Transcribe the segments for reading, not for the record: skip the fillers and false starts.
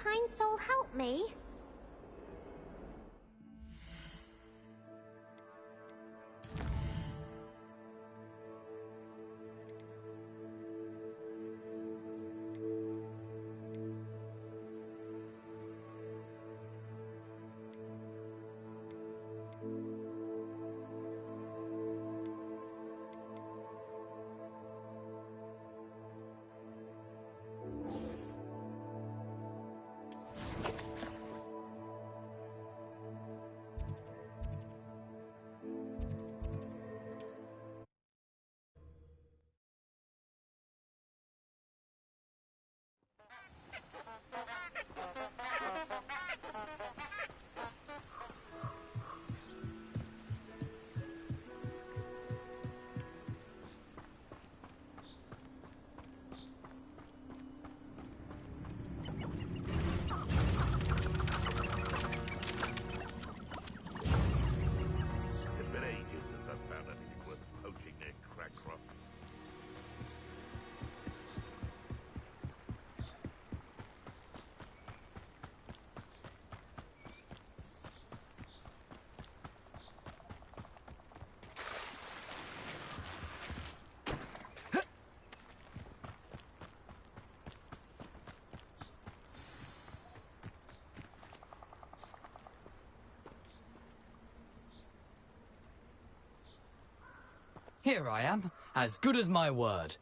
kind soul help me? Here I am, as good as my word.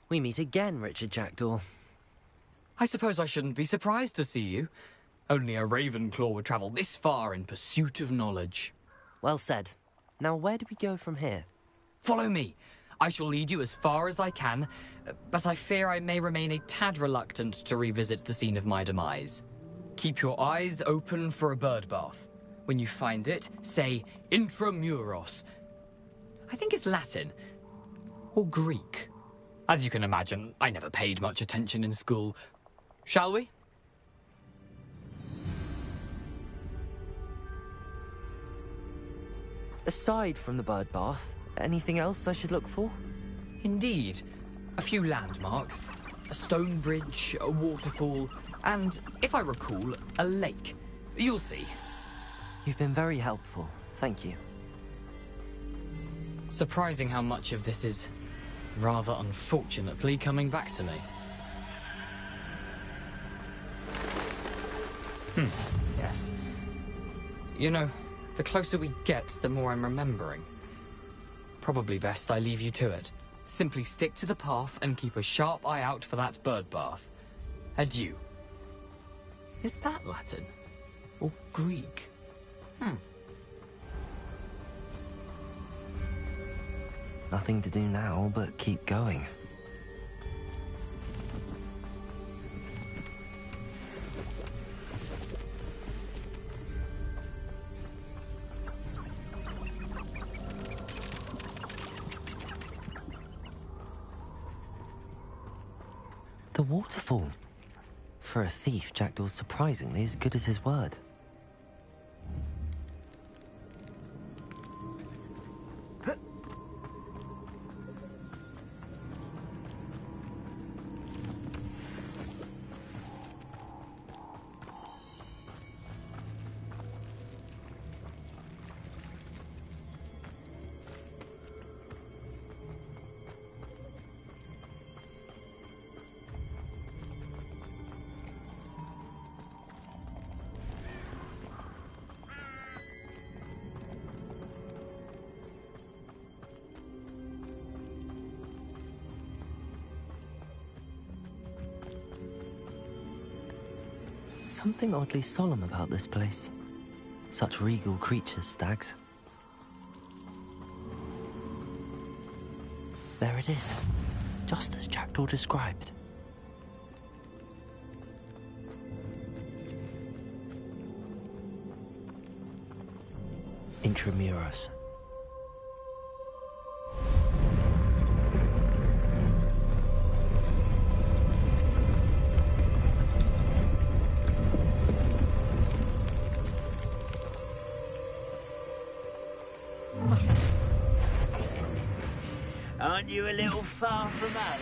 We meet again, Richard Jackdaw. I suppose I shouldn't be surprised to see you. Only a Ravenclaw would travel this far in pursuit of knowledge. Well said. Now where do we go from here? Follow me. I shall lead you as far as I can, but I fear I may remain a tad reluctant to revisit the scene of my demise. Keep your eyes open for a bird bath. When you find it, say intramuros. I think it's Latin. Or Greek. As you can imagine, I never paid much attention in school. Shall we? Aside from the bird bath, anything else I should look for? Indeed. A few landmarks. A stone bridge, a waterfall, and, if I recall, a lake. You'll see. You've been very helpful. Thank you. Surprising how much of this is, rather unfortunately, coming back to me. Yes. You know, the closer we get, the more I'm remembering. Probably best I leave you to it. Simply stick to the path and keep a sharp eye out for that bird bath. Adieu. Is that Latin? Or Greek? Nothing to do now but keep going. The waterfall. For a thief, Jackdaw's surprisingly as good as his word. Something oddly solemn about this place. Such regal creatures, stags. There it is, just as Jackdaw described. Intramuros. Aren't you a little far from home?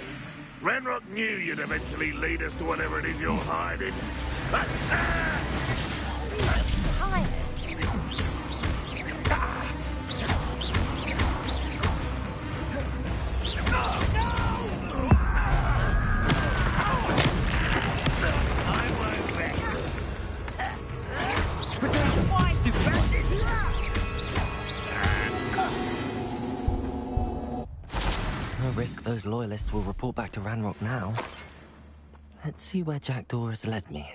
Ranrock knew you'd eventually lead us to whatever it is you're hiding. But, Tired. No risk those loyalists will report back to Ranrock now. Let's see where Jackdaw has led me.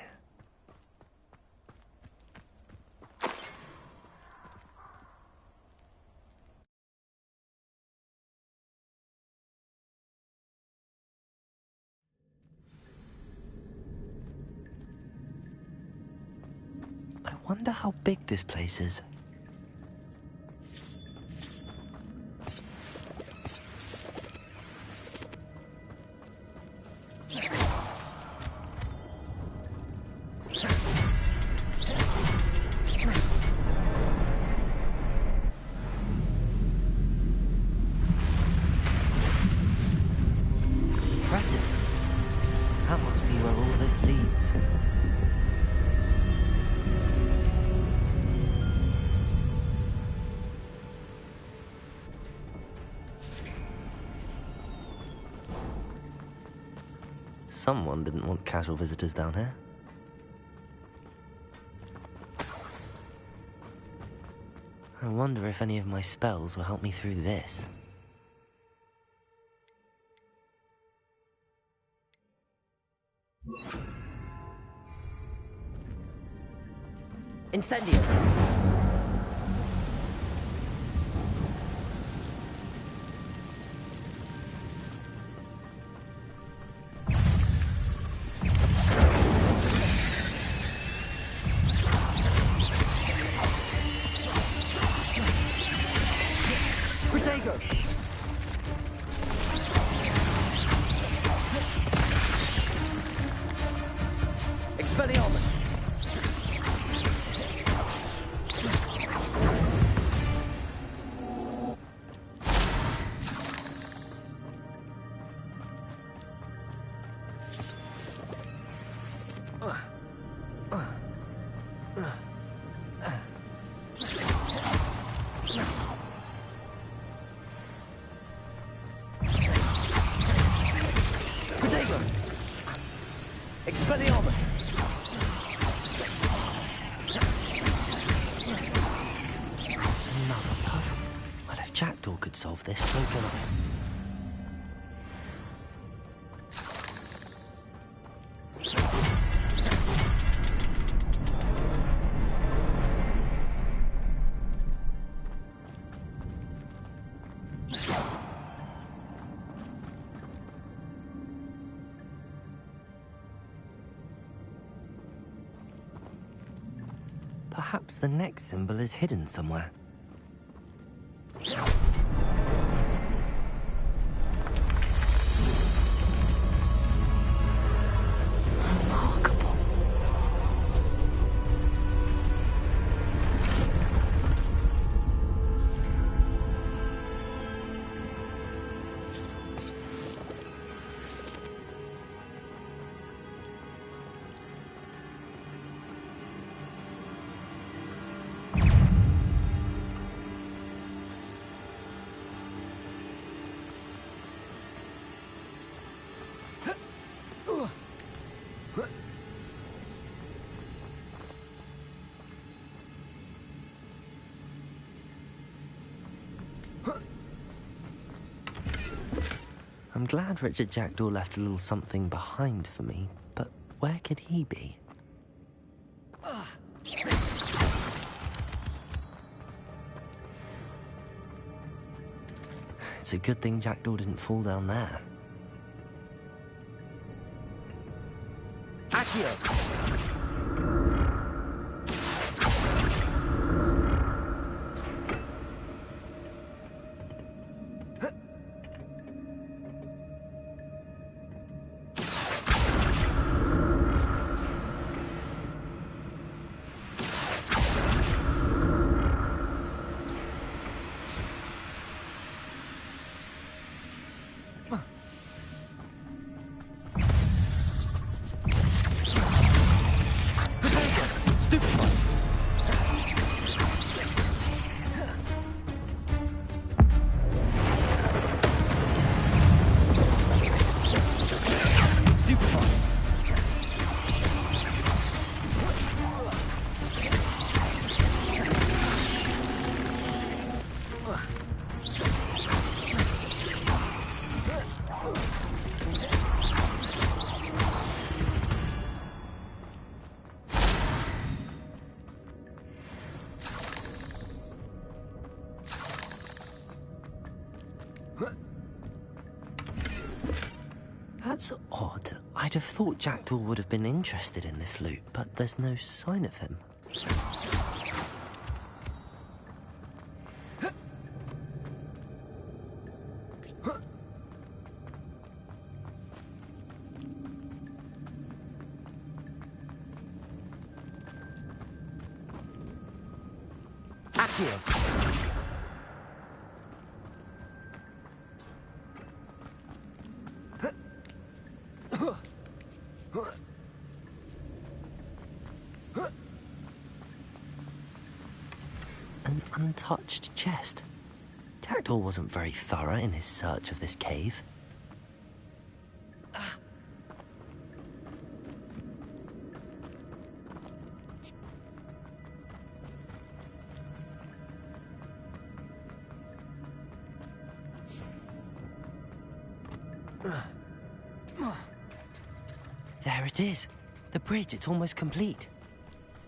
I wonder how big this place is. Impressive. That must be where all this leads. Someone didn't want casual visitors down here. I wonder if any of my spells will help me through this. Incendio! Expelliarmus! Expelliarmus! Another puzzle. Well, if Jackdaw could solve this, so can I. Perhaps the next symbol is hidden somewhere. Remarkable. I'm glad Richard Jackdaw left a little something behind for me, but where could he be? It's a good thing Jackdaw didn't fall down there. Accio! That's odd. I'd have thought Jackdaw would have been interested in this loot, but there's no sign of him. Accio! An untouched chest. Jackdaw wasn't very thorough in his search of this cave. There it is. The bridge, it's almost complete.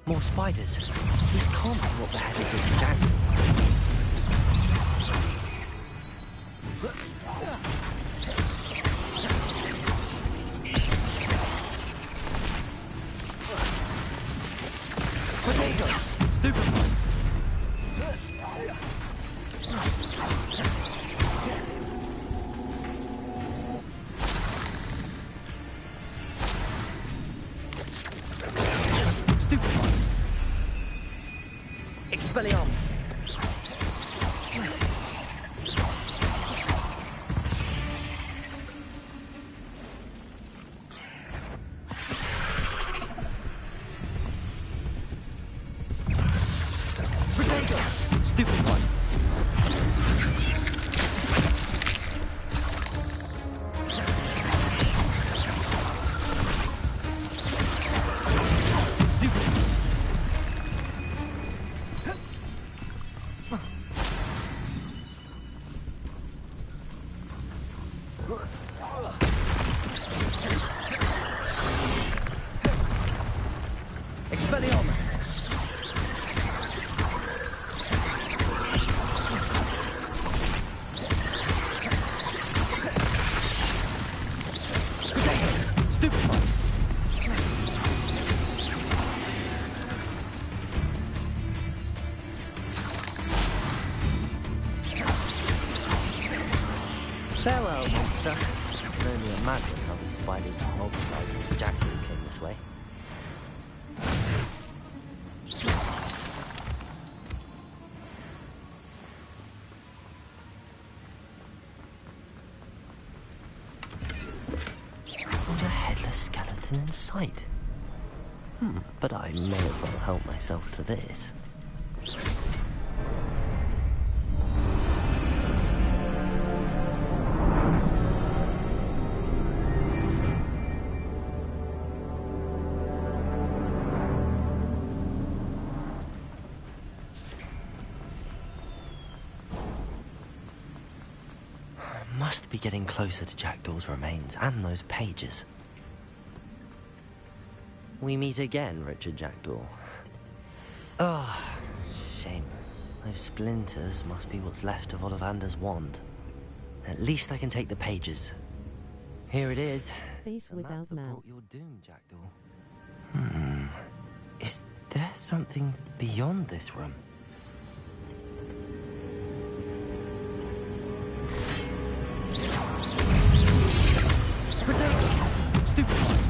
More spiders. These can't be what the head of this Jackdaw. Potato! Stupid one! Expelliarmus. Potato! Stupid one. Expelliarmus! Stupid one! Farewell, monster. I can only imagine how these spiders have multiplied since Jackdaw came this way. Not a headless skeleton in sight. But I may as well help myself to this. Must be getting closer to Jackdaw's remains and those pages. We meet again, Richard Jackdaw. Ah, shame. Those splinters must be what's left of Ollivander's wand. At least I can take the pages. Here it is. Face without mouth. Brought your doom, Jackdaw. Is there something beyond this room? Potato! Stupid one!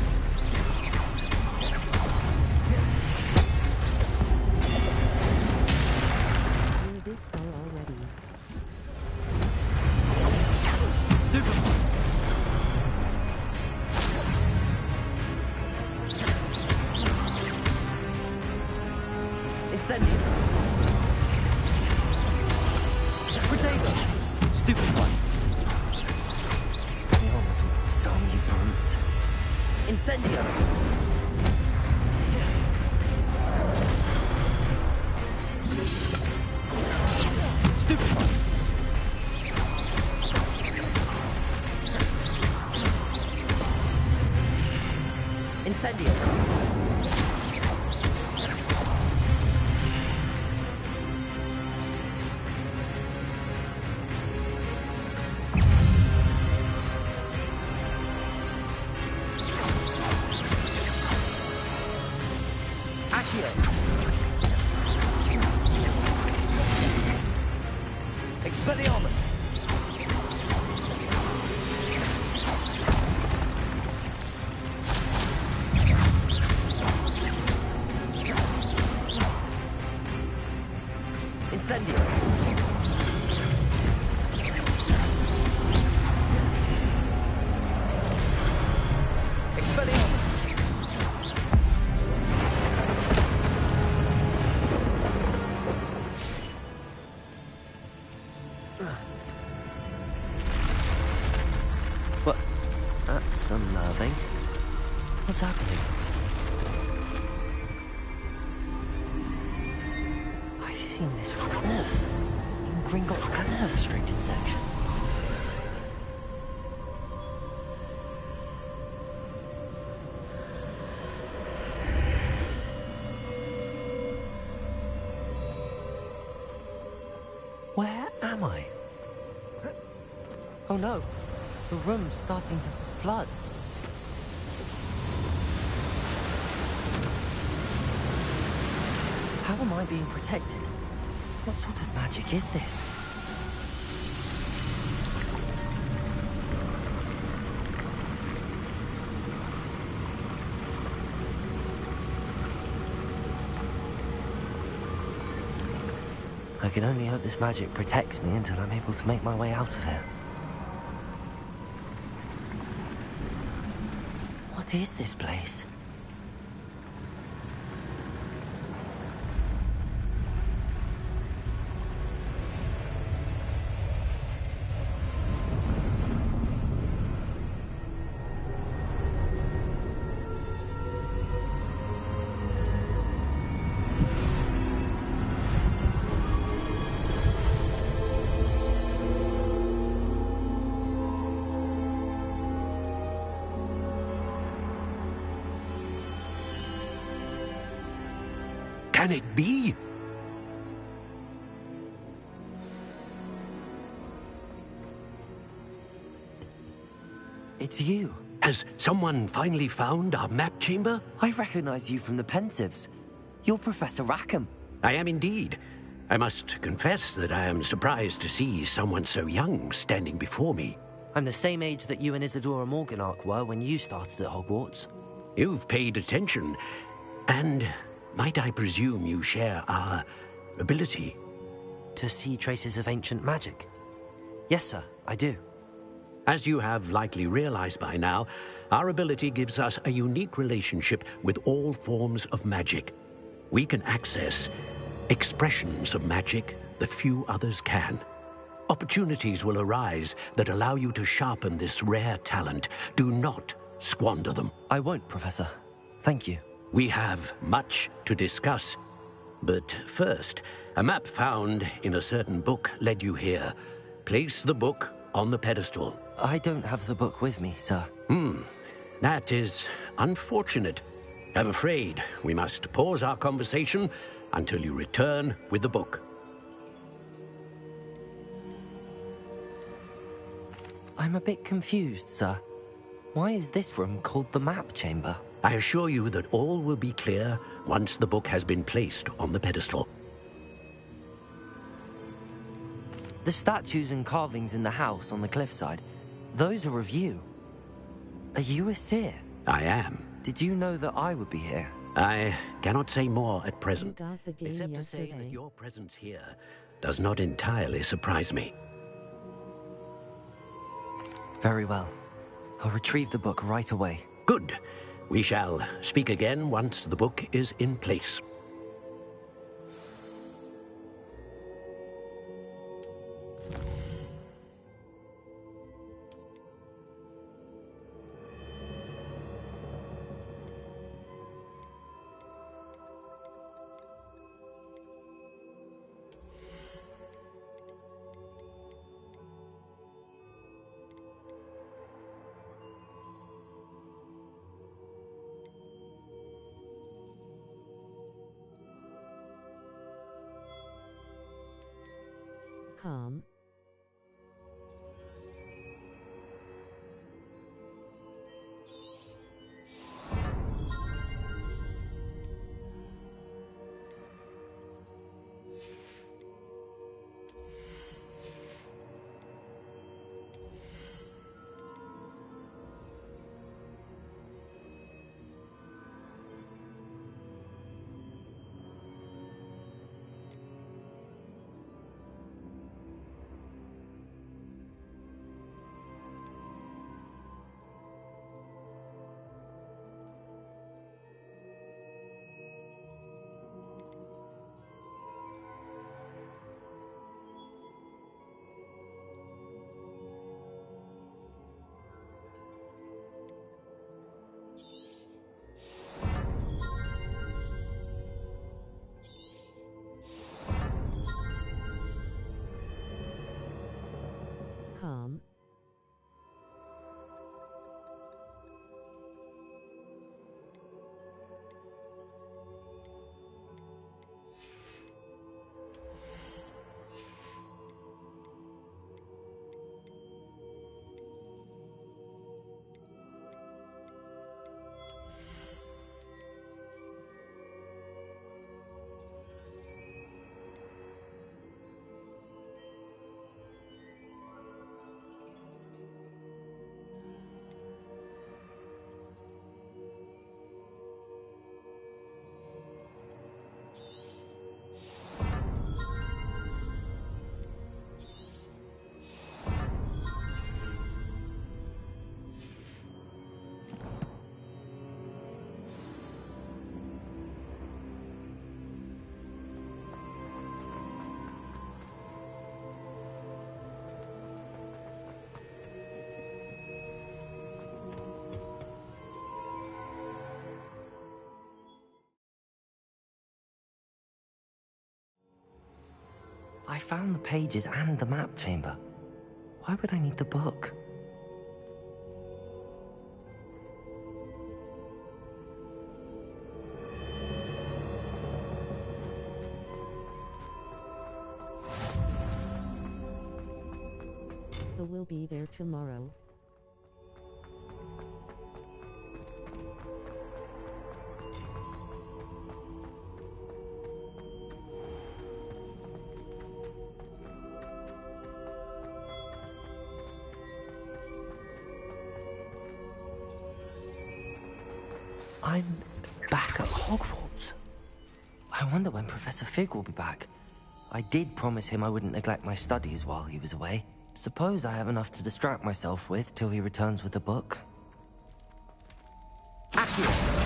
We're this far already. Stupid one! Incendio! Potato! Stupid one! Expelliarmus will disarm you brutes. Incendio! Stupid one! Incendio! Incendio! Expelliarmus! What? That's unnerving. What's happening? I've seen this before. In Gringotts and the restricted section. Where am I? Oh no, the room's starting to flood. How am I being protected? What sort of magic is this? I can only hope this magic protects me until I'm able to make my way out of here. What is this place? Can it be? It's you. Has someone finally found our map chamber? I recognize you from the Pensives. You're Professor Rackham. I am indeed. I must confess that I am surprised to see someone so young standing before me. I'm the same age that you and Isadora Morganach were when you started at Hogwarts. You've paid attention, and might I presume you share our ability? To see traces of ancient magic? Yes, sir, I do. As you have likely realized by now, our ability gives us a unique relationship with all forms of magic. We can access expressions of magic that few others can. Opportunities will arise that allow you to sharpen this rare talent. Do not squander them. I won't, Professor. Thank you. We have much to discuss. But first, a map found in a certain book led you here. Place the book on the pedestal. I don't have the book with me, sir. That is unfortunate. I'm afraid we must pause our conversation until you return with the book. I'm a bit confused, sir. Why is this room called the map chamber? I assure you that all will be clear once the book has been placed on the pedestal. The statues and carvings in the house on the cliffside, those are of you. Are you a seer? I am. Did you know that I would be here? I cannot say more at present, You got the game except to say yesterday. that your presence here does not entirely surprise me. Very well. I'll retrieve the book right away. Good. We shall speak again once the book is in place. Calm. I found the pages and the map chamber. Why would I need the book? I will be there tomorrow. I'm back at Hogwarts. I wonder when Professor Fig will be back. I did promise him I wouldn't neglect my studies while he was away. Suppose I have enough to distract myself with till he returns with the book. Accio!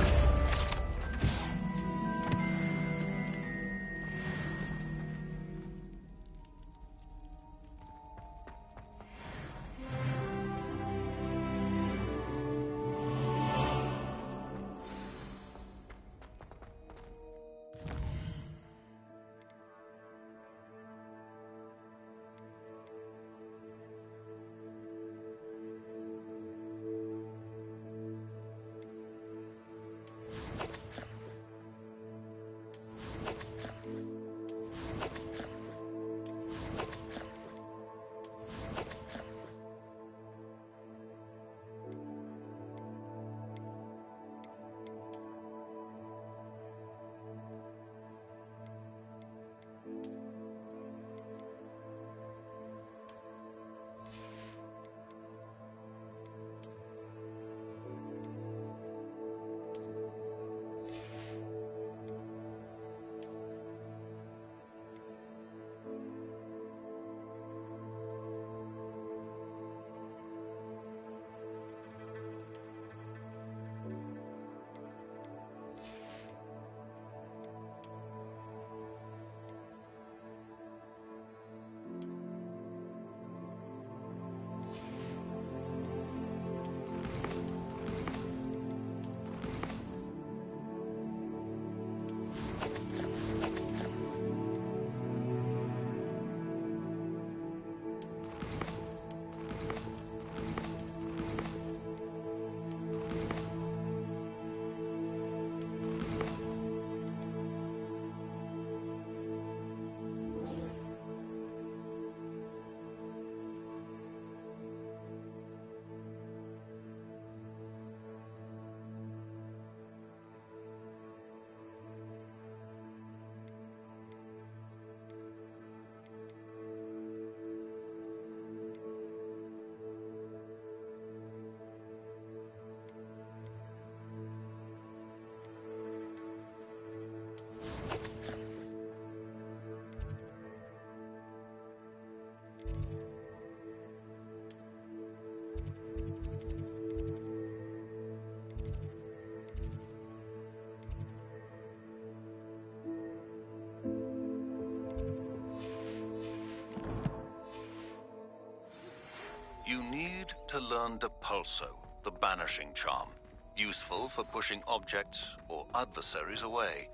You need to learn Depulso, the banishing charm. Useful for pushing objects or adversaries away.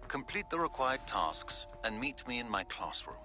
Complete the required tasks and meet me in my classroom.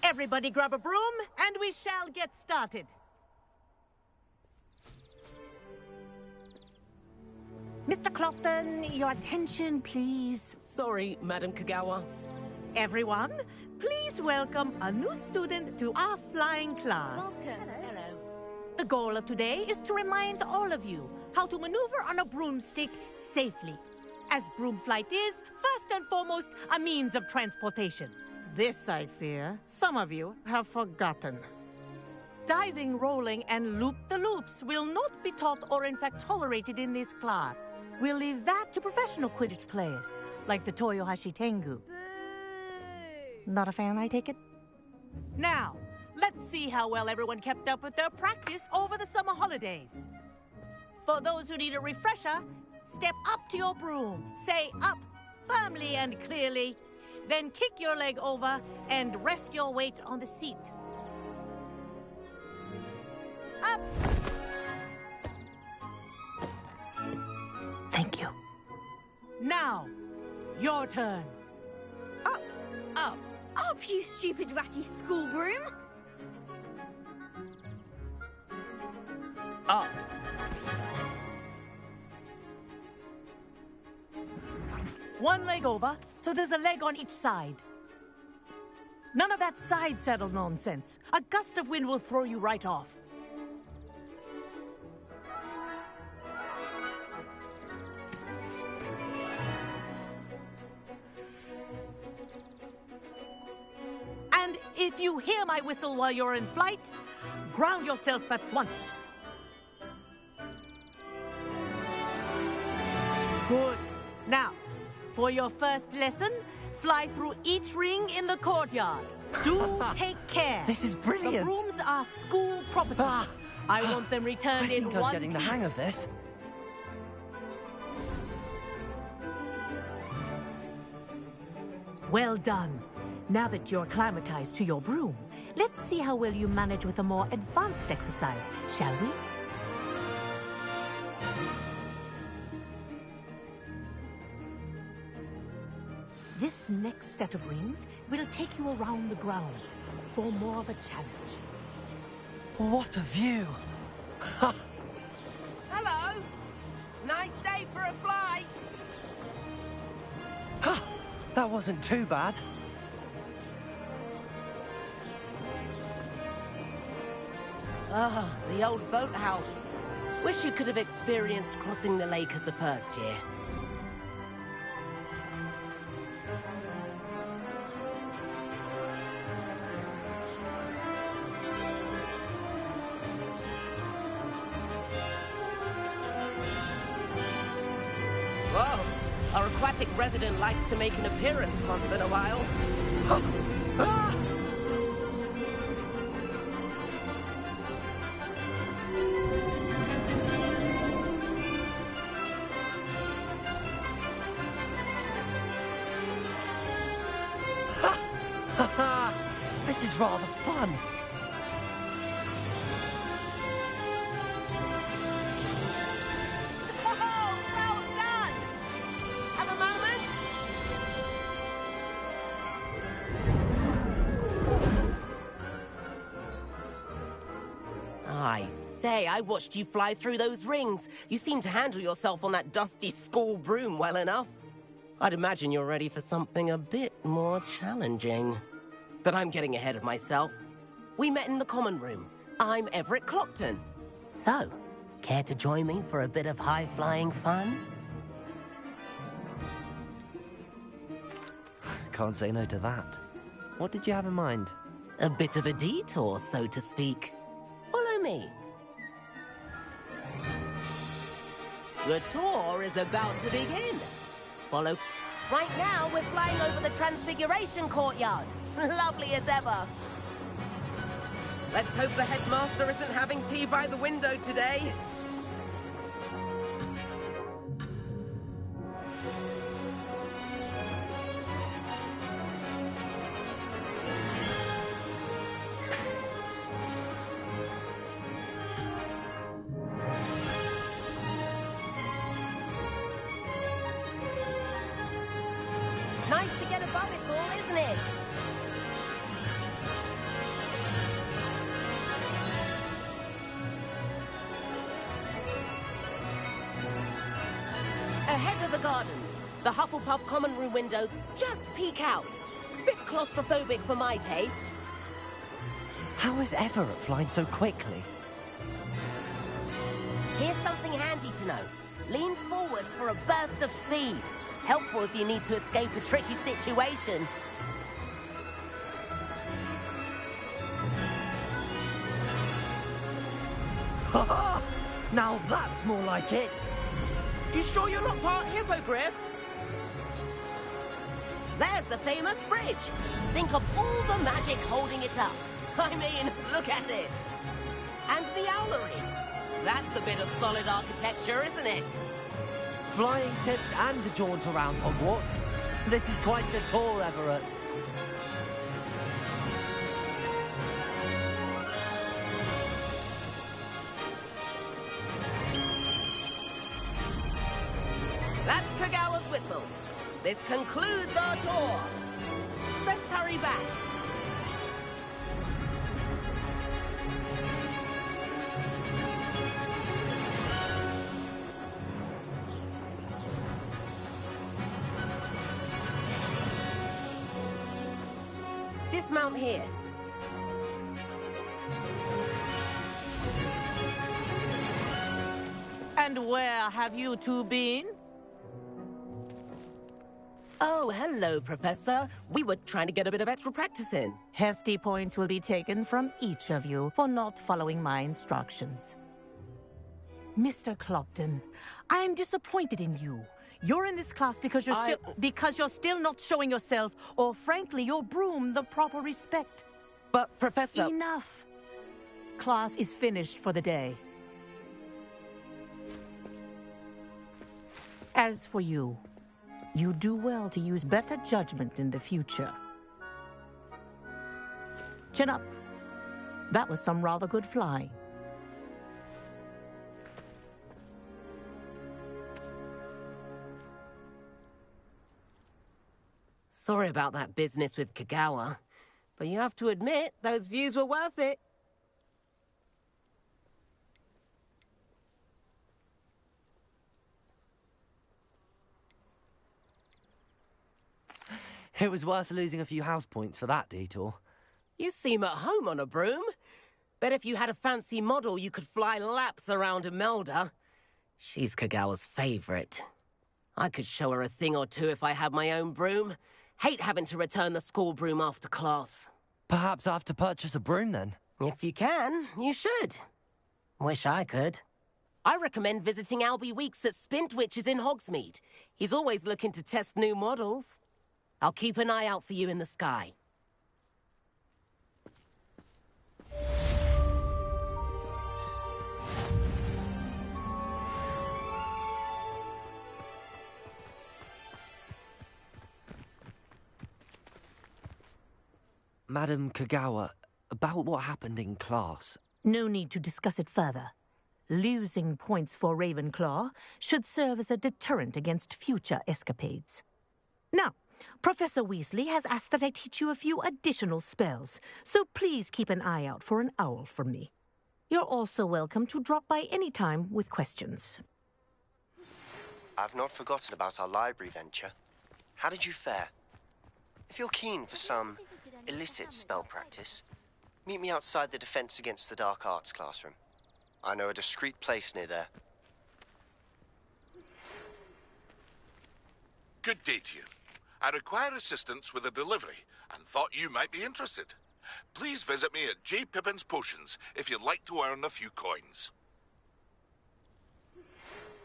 Everybody grab a broom, and we shall get started. Mr. Clopton, your attention, please. Sorry, Madam Kagawa. Everyone, please welcome a new student to our flying class. Welcome. Hello. The goal of today is to remind all of you how to maneuver on a broomstick safely, as broom flight is, first and foremost, a means of transportation. This, I fear, some of you have forgotten. Diving, rolling, and loop-the-loops will not be taught or in fact tolerated in this class. We'll leave that to professional Quidditch players, like the Toyohashi Tengu. Not a fan, I take it? Now, let's see how well everyone kept up with their practice over the summer holidays. For those who need a refresher, step up to your broom, say up firmly and clearly, then kick your leg over and rest your weight on the seat. Up! Thank you. Now, your turn. Up. Up. Up, you stupid ratty school broom. Up. One leg over, so there's a leg on each side. None of that side saddle nonsense. A gust of wind will throw you right off. And if you hear my whistle while you're in flight, ground yourself at once. Good. Now, for your first lesson, fly through each ring in the courtyard. Do take care. This is brilliant. The rooms are school property. I want them returned in one piece. I'm getting the hang of this. Well done. Now that you're acclimatized to your broom, let's see how well you manage with a more advanced exercise, shall we? This next set of rings will take you around the grounds for more of a challenge. What a view! Hello! Nice day for a flight! That wasn't too bad. Ah, the old boathouse. Wish you could have experienced crossing the lake as a first year. Whoa! Our aquatic resident likes to make an appearance once in a while. This is rather fun. Oh, well done! Have a moment? I say, I watched you fly through those rings. You seem to handle yourself on that dusty school broom well enough. I'd imagine you're ready for something a bit more challenging. But I'm getting ahead of myself. We met in the common room. I'm Everett Clopton. So, care to join me for a bit of high-flying fun? Can't say no to that. What did you have in mind? A bit of a detour, so to speak. Follow me. The tour is about to begin. Follow. Right now, we're flying over the Transfiguration Courtyard. Lovely as ever. Let's hope the headmaster isn't having tea by the window today. Nice to get above it all, isn't it? The Hufflepuff common room windows just peek out. Bit claustrophobic for my taste. How is Everett flying so quickly? Here's something handy to know. Lean forward for a burst of speed. Helpful if you need to escape a tricky situation. Ha! Now that's more like it! You sure you're not part hippogriff? There's the famous bridge. Think of all the magic holding it up. I mean, look at it. And the owlery. That's a bit of solid architecture, isn't it? Flying tips and a jaunt around Hogwarts. This is quite the tour, Everett. That's Kagawa's whistle. This concludes our tour. Let's hurry back. Dismount here. And where have you two been? Oh, hello, Professor. We were trying to get a bit of extra practice in. Hefty points will be taken from each of you for not following my instructions. Mr. Clopton, I am disappointed in you. You're in this class because you're still not showing yourself, or frankly, your broom the proper respect. But, Professor... Enough. Class is finished for the day. As for you, you do well to use better judgment in the future. Chin up. That was some rather good flying. Sorry about that business with Kagawa, but you have to admit, those views were worth it. It was worth losing a few house points for that detour. You seem at home on a broom. Bet if you had a fancy model, you could fly laps around Imelda. She's Kagawa's favorite. I could show her a thing or two if I had my own broom. Hate having to return the school broom after class. Perhaps I have to purchase a broom then. If you can, you should. Wish I could. I recommend visiting Albie Weeks at Spintwitches in Hogsmeade. He's always looking to test new models. I'll keep an eye out for you in the sky. Madam Kagawa, about what happened in class. No need to discuss it further. Losing points for Ravenclaw should serve as a deterrent against future escapades. Now, Professor Weasley has asked that I teach you a few additional spells, so please keep an eye out for an owl from me. You're also welcome to drop by any time with questions. I've not forgotten about our library venture. How did you fare? If you're keen for some illicit spell practice, meet me outside the Defense Against the Dark Arts classroom. I know a discreet place near there. Good day to you. I require assistance with a delivery and thought you might be interested. Please visit me at J. Pippin's Potions if you'd like to earn a few coins.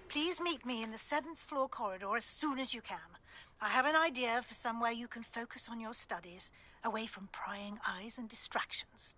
Please meet me in the 7th floor corridor as soon as you can. I have an idea for somewhere you can focus on your studies, away from prying eyes and distractions.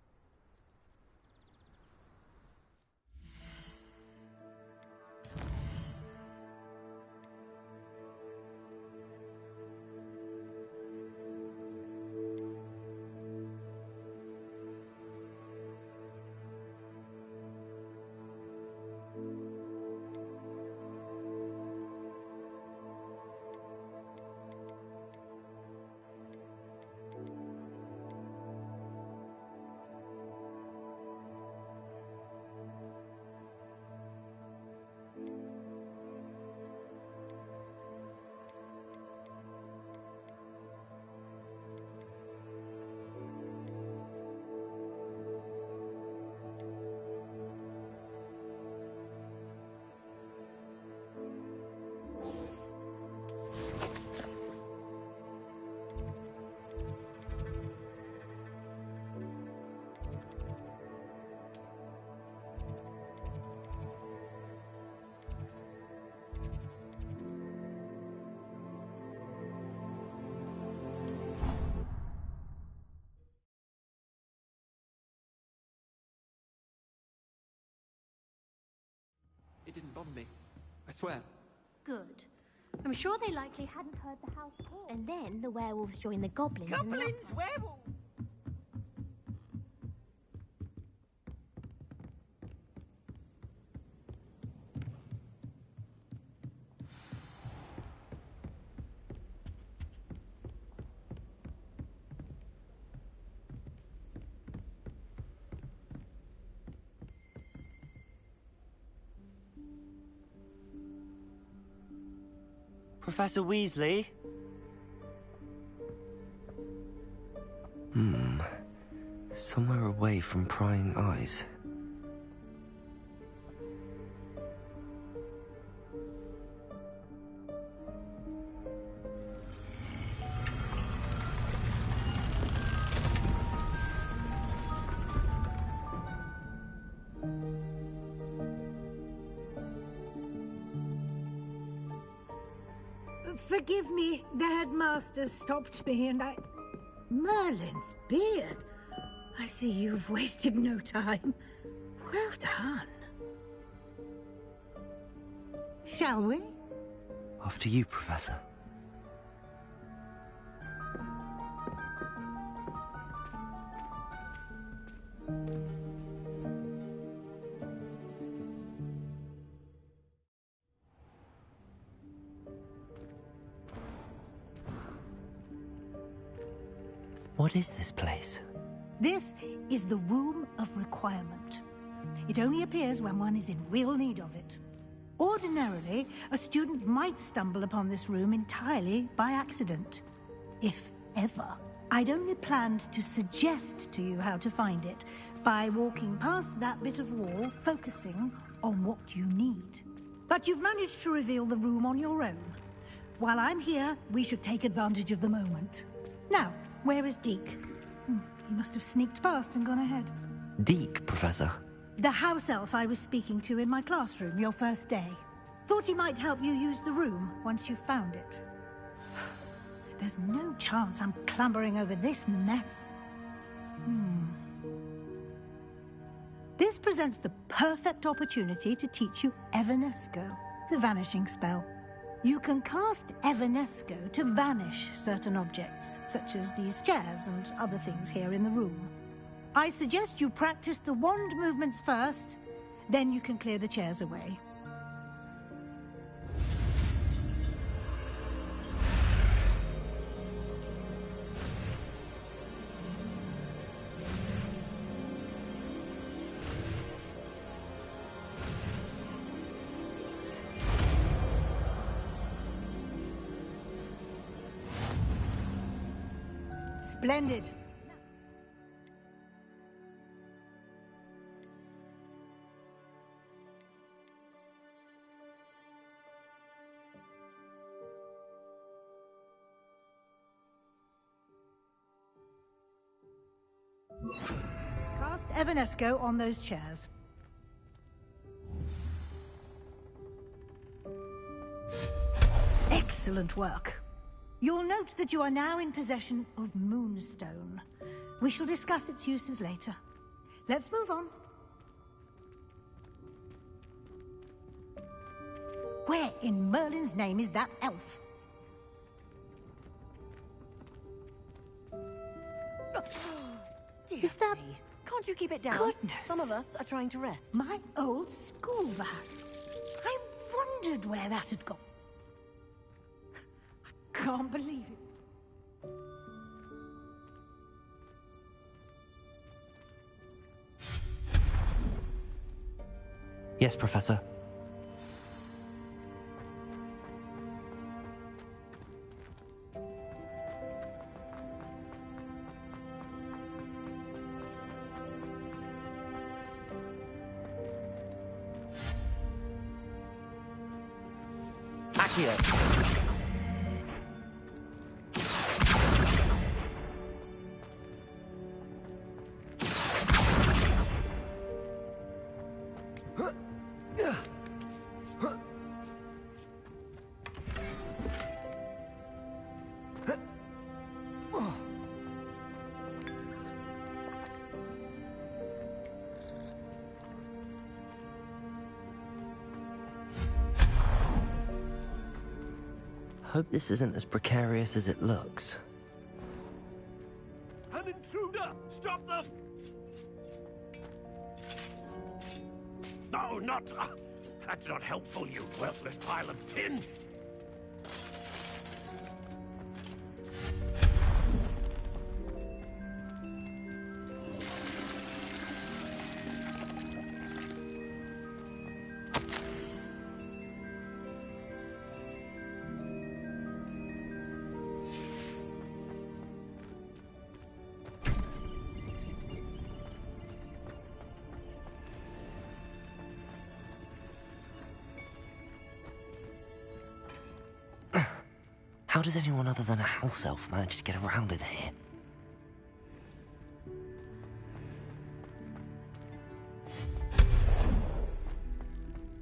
bother me. I swear. Good. I'm sure they likely hadn't heard the house call. And then the werewolves joined the goblins. Goblins, werewolves! Professor Weasley? Somewhere away from prying eyes. Forgive me, the headmaster stopped me and I... Merlin's beard. I see you've wasted no time. Well done. Shall we? After you, Professor. What is this place? This is the Room of Requirement. It only appears when one is in real need of it. Ordinarily, a student might stumble upon this room entirely by accident. If ever. I'd only planned to suggest to you how to find it by walking past that bit of wall, focusing on what you need. But you've managed to reveal the room on your own. While I'm here, we should take advantage of the moment. Now, where is Deke? He must have sneaked past and gone ahead. Deke, Professor. The house elf I was speaking to in my classroom your first day. Thought he might help you use the room once you found it. There's no chance I'm clambering over this mess. This presents the perfect opportunity to teach you Evanesco, the vanishing spell. You can cast Evanesco to vanish certain objects, such as these chairs and other things here in the room. I suggest you practice the wand movements first, then you can clear the chairs away. Splendid. Cast Evanesco on those chairs. Excellent work. You'll note that you are now in possession of Moonstone. We shall discuss its uses later. Let's move on. Where in Merlin's name is that elf? Dear Is that... me. Can't you keep it down? Goodness. Some of us are trying to rest. My old school bag. I wondered where that had gone. I can't believe it. Yes, Professor. Accio. hope this isn't as precarious as it looks. An intruder! Stop them! No, not... that's not helpful, you worthless pile of tin! How does anyone other than a house elf manage to get around in here?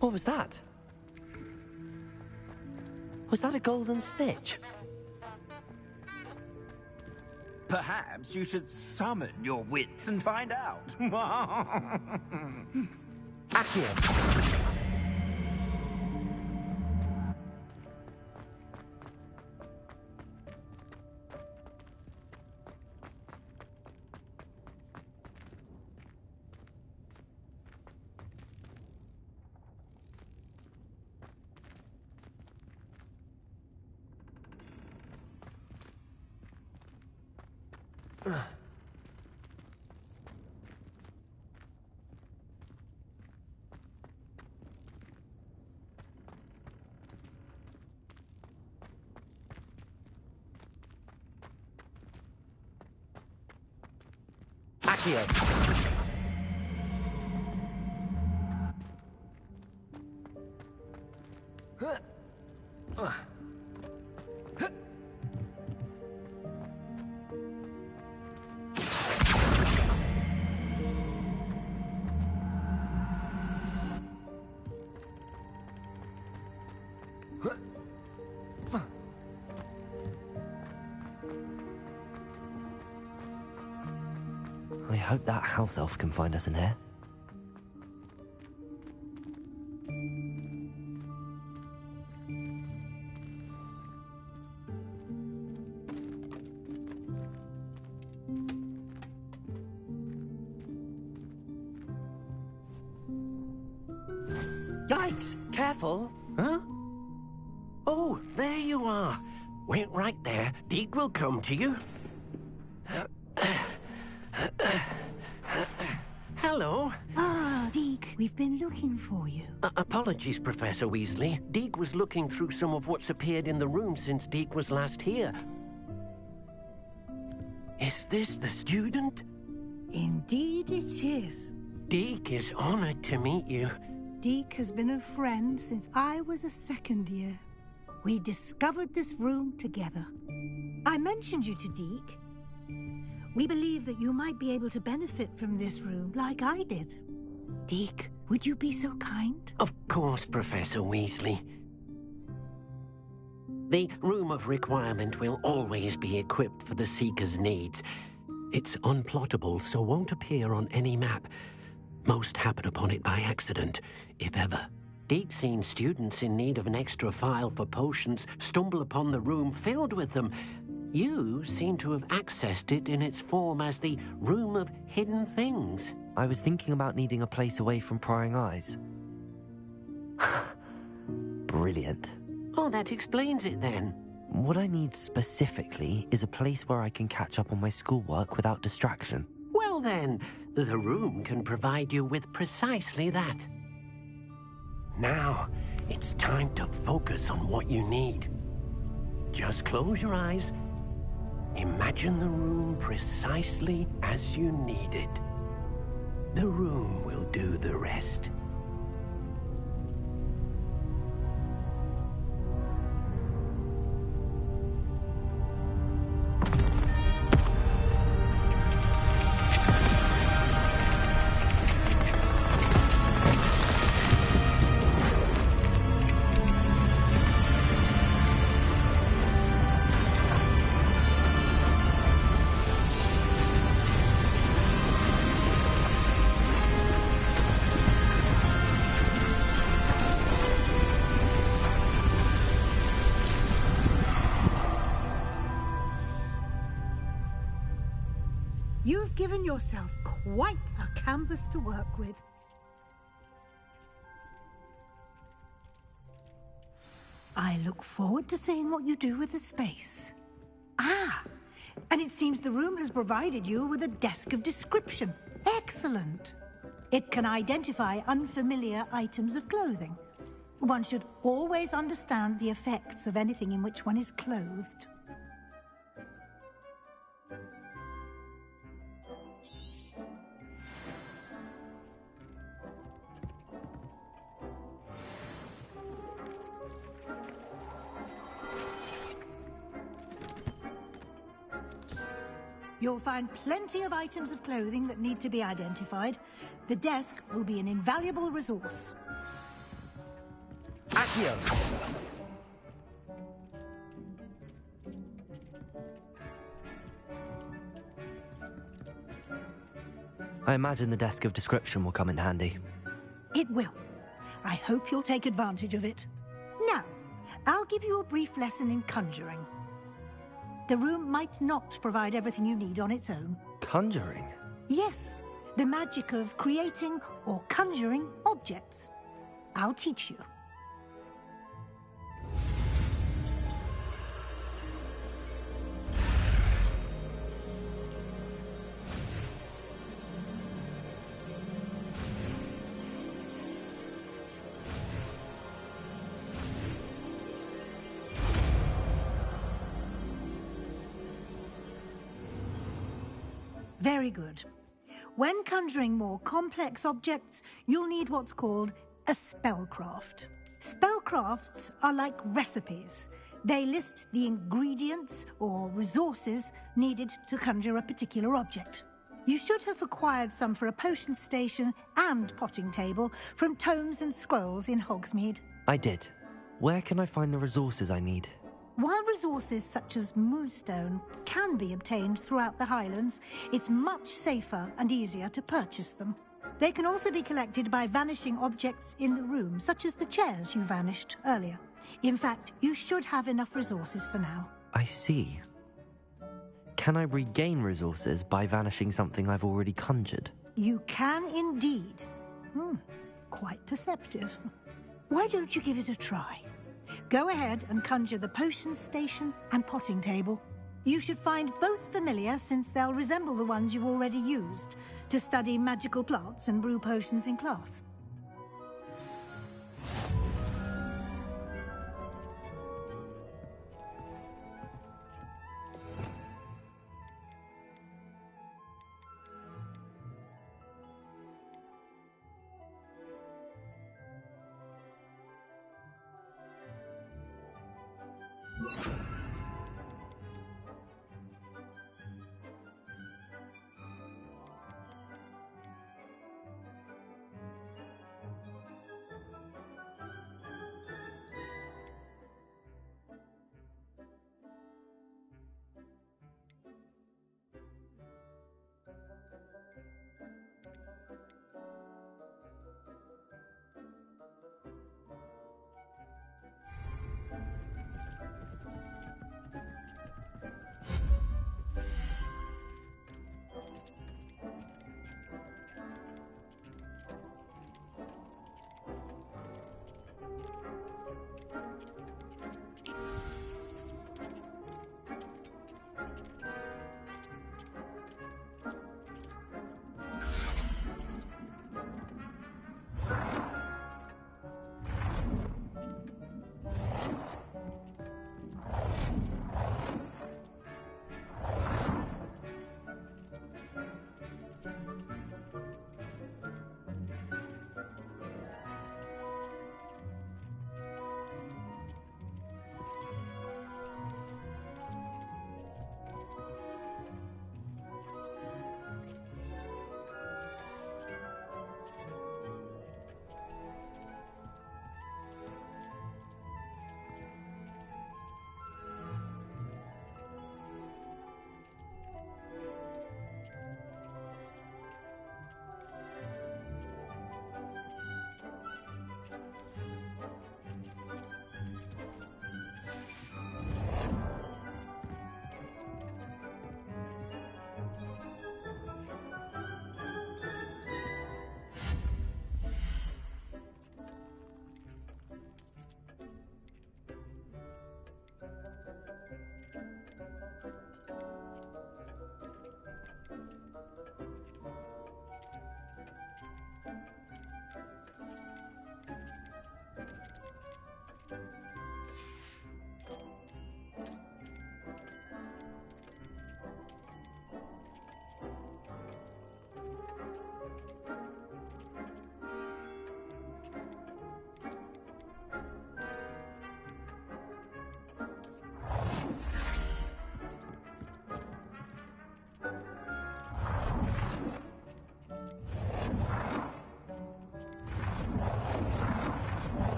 What was that? Was that a golden snitch? Perhaps you should summon your wits and find out. Accio! Accio! I hope that house elf can find us in here. Yikes! Careful! Huh? Oh, there you are. Wait right there. Deke will come to you. Hello. Ah, Deke, we've been looking for you. Apologies, Professor Weasley. Deke was looking through some of what's appeared in the room since Deke was last here. Is this the student? Indeed it is. Deke is honored to meet you. Deke has been a friend since I was a second year. We discovered this room together. I mentioned you to Deke. We believe that you might be able to benefit from this room like I did. Deke, would you be so kind? Of course, Professor Weasley. The Room of Requirement will always be equipped for the Seeker's needs. It's unplottable, so won't appear on any map. Most happen upon it by accident, if ever. Deke's seen students in need of an extra file for potions stumble upon the room filled with them. You seem to have accessed it in its form as the Room of Hidden Things. I was thinking about needing a place away from prying eyes. Brilliant. Oh, that explains it then. What I need specifically is a place where I can catch up on my schoolwork without distraction. Well then, the room can provide you with precisely that. Now, it's time to focus on what you need. Just close your eyes. Imagine the room precisely as you need it. The room will do the rest. You've given yourself quite a canvas to work with. I look forward to seeing what you do with the space. Ah, and it seems the room has provided you with a desk of description. Excellent. It can identify unfamiliar items of clothing. One should always understand the effects of anything in which one is clothed. You'll find plenty of items of clothing that need to be identified. The desk will be an invaluable resource. Accio! I imagine the desk of description will come in handy. It will. I hope you'll take advantage of it. Now, I'll give you a brief lesson in conjuring. The room might not provide everything you need on its own. Conjuring? Yes, the magic of creating or conjuring objects. I'll teach you. Very good. When conjuring more complex objects, you'll need what's called a spellcraft. Spellcrafts are like recipes. They list the ingredients or resources needed to conjure a particular object. You should have acquired some for a potion station and potting table from tomes and scrolls in Hogsmeade. I did. Where can I find the resources I need? While resources such as moonstone can be obtained throughout the Highlands, it's much safer and easier to purchase them. They can also be collected by vanishing objects in the room, such as the chairs you vanished earlier. In fact, you should have enough resources for now. I see. Can I regain resources by vanishing something I've already conjured? You can indeed. Quite perceptive. Why don't you give it a try? Go ahead and conjure the potion station and potting table. You should find both familiar, since they'll resemble the ones you've already used to study magical plants and brew potions in class.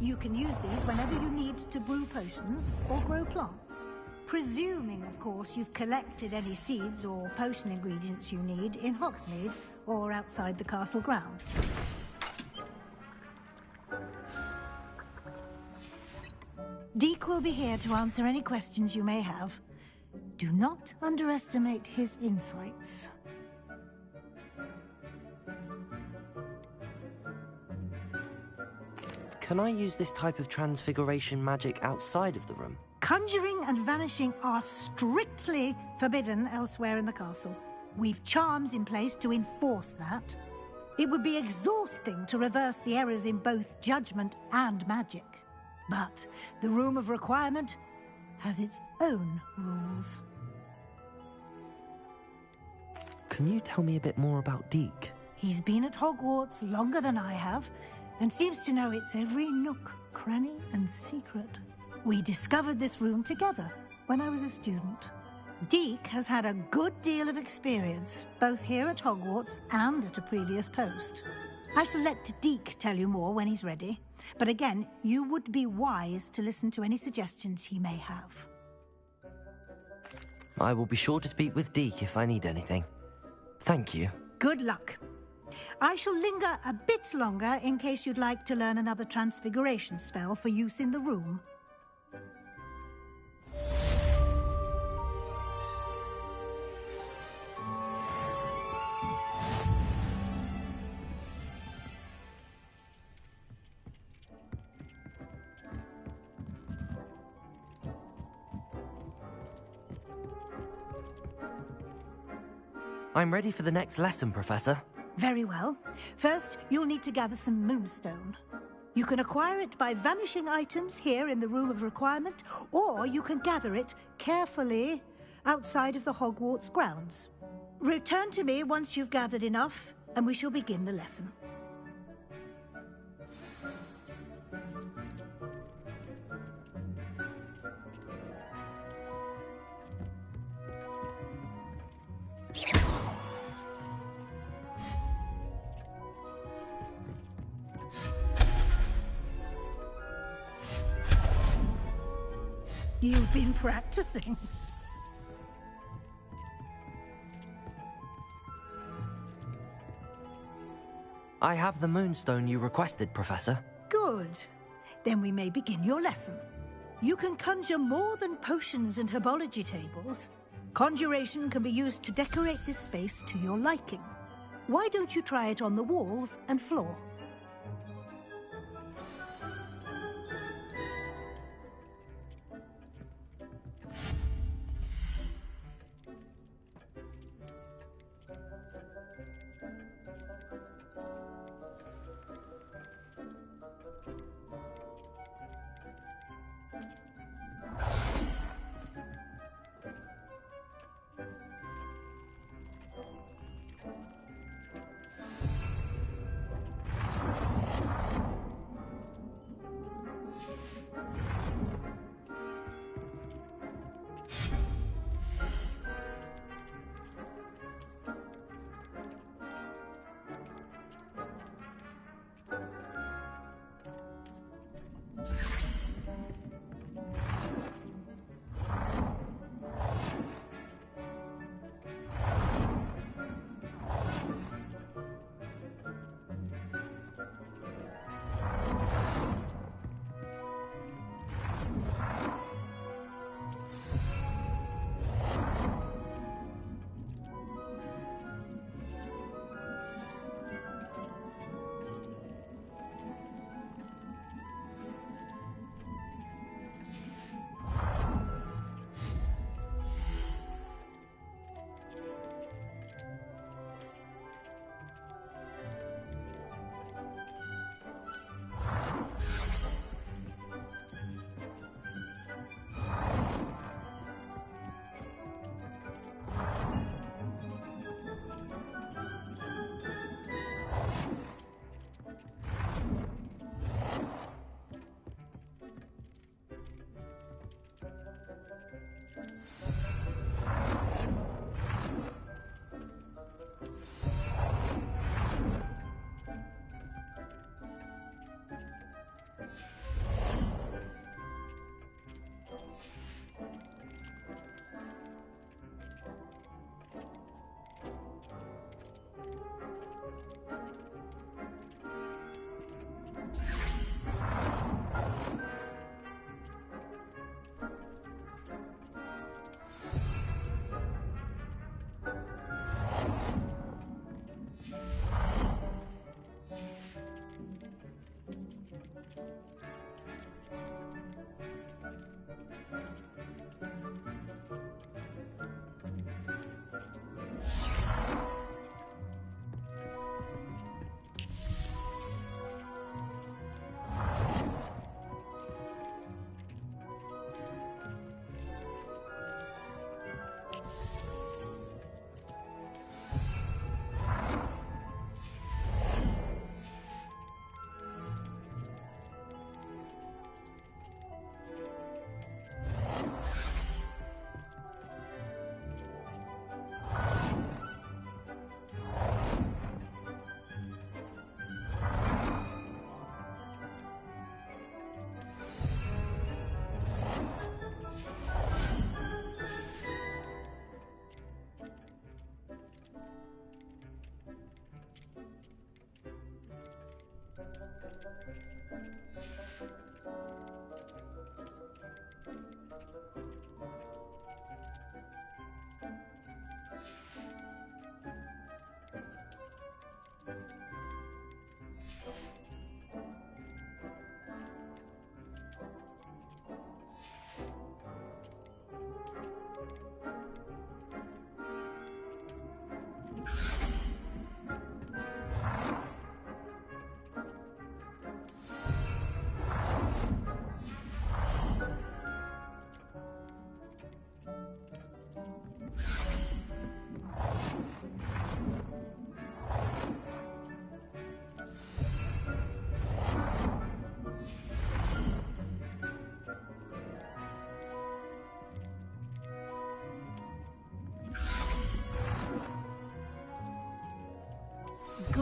You can use these whenever you need to brew potions or grow plants. Presuming, of course, you've collected any seeds or potion ingredients you need in Hogsmeade or outside the castle grounds. Deke will be here to answer any questions you may have. Do not underestimate his insights. Can I use this type of transfiguration magic outside of the room? Conjuring and vanishing are strictly forbidden elsewhere in the castle. We've charms in place to enforce that. It would be exhausting to reverse the errors in both judgment and magic. But the Room of Requirement has its own rules. Can you tell me a bit more about Deke? He's been at Hogwarts longer than I have, and seems to know its every nook, cranny, and secret. We discovered this room together when I was a student. Deke has had a good deal of experience, both here at Hogwarts and at a previous post. I shall let Deke tell you more when he's ready, but again, you would be wise to listen to any suggestions he may have. I will be sure to speak with Deke if I need anything. Thank you. Good luck. I shall linger a bit longer in case you'd like to learn another transfiguration spell for use in the room. I'm ready for the next lesson, Professor. Very well. First, you'll need to gather some moonstone. You can acquire it by vanishing items here in the Room of Requirement, or you can gather it carefully outside of the Hogwarts grounds. Return to me once you've gathered enough, and we shall begin the lesson. You've been practicing. I have the moonstone you requested, Professor. Good. Then we may begin your lesson. You can conjure more than potions and herbology tables. Conjuration can be used to decorate this space to your liking. Why don't you try it on the walls and floor?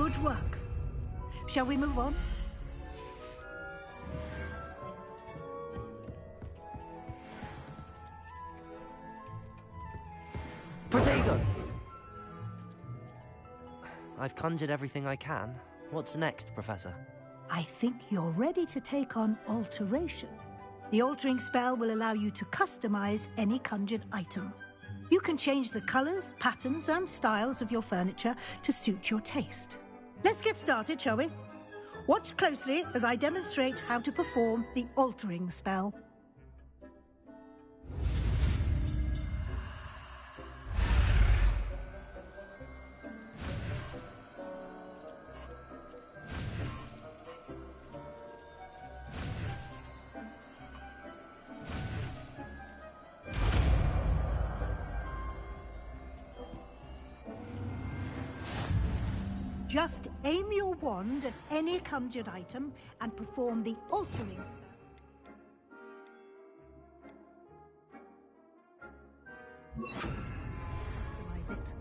Good work. Shall we move on? Protego! I've conjured everything I can. What's next, Professor? I think you're ready to take on alteration. The altering spell will allow you to customize any conjured item. You can change the colors, patterns, and styles of your furniture to suit your taste. Let's get started, shall we? Watch closely as I demonstrate how to perform the altering spell. Just aim your wand at any conjured item and perform the altering spell. Customize it.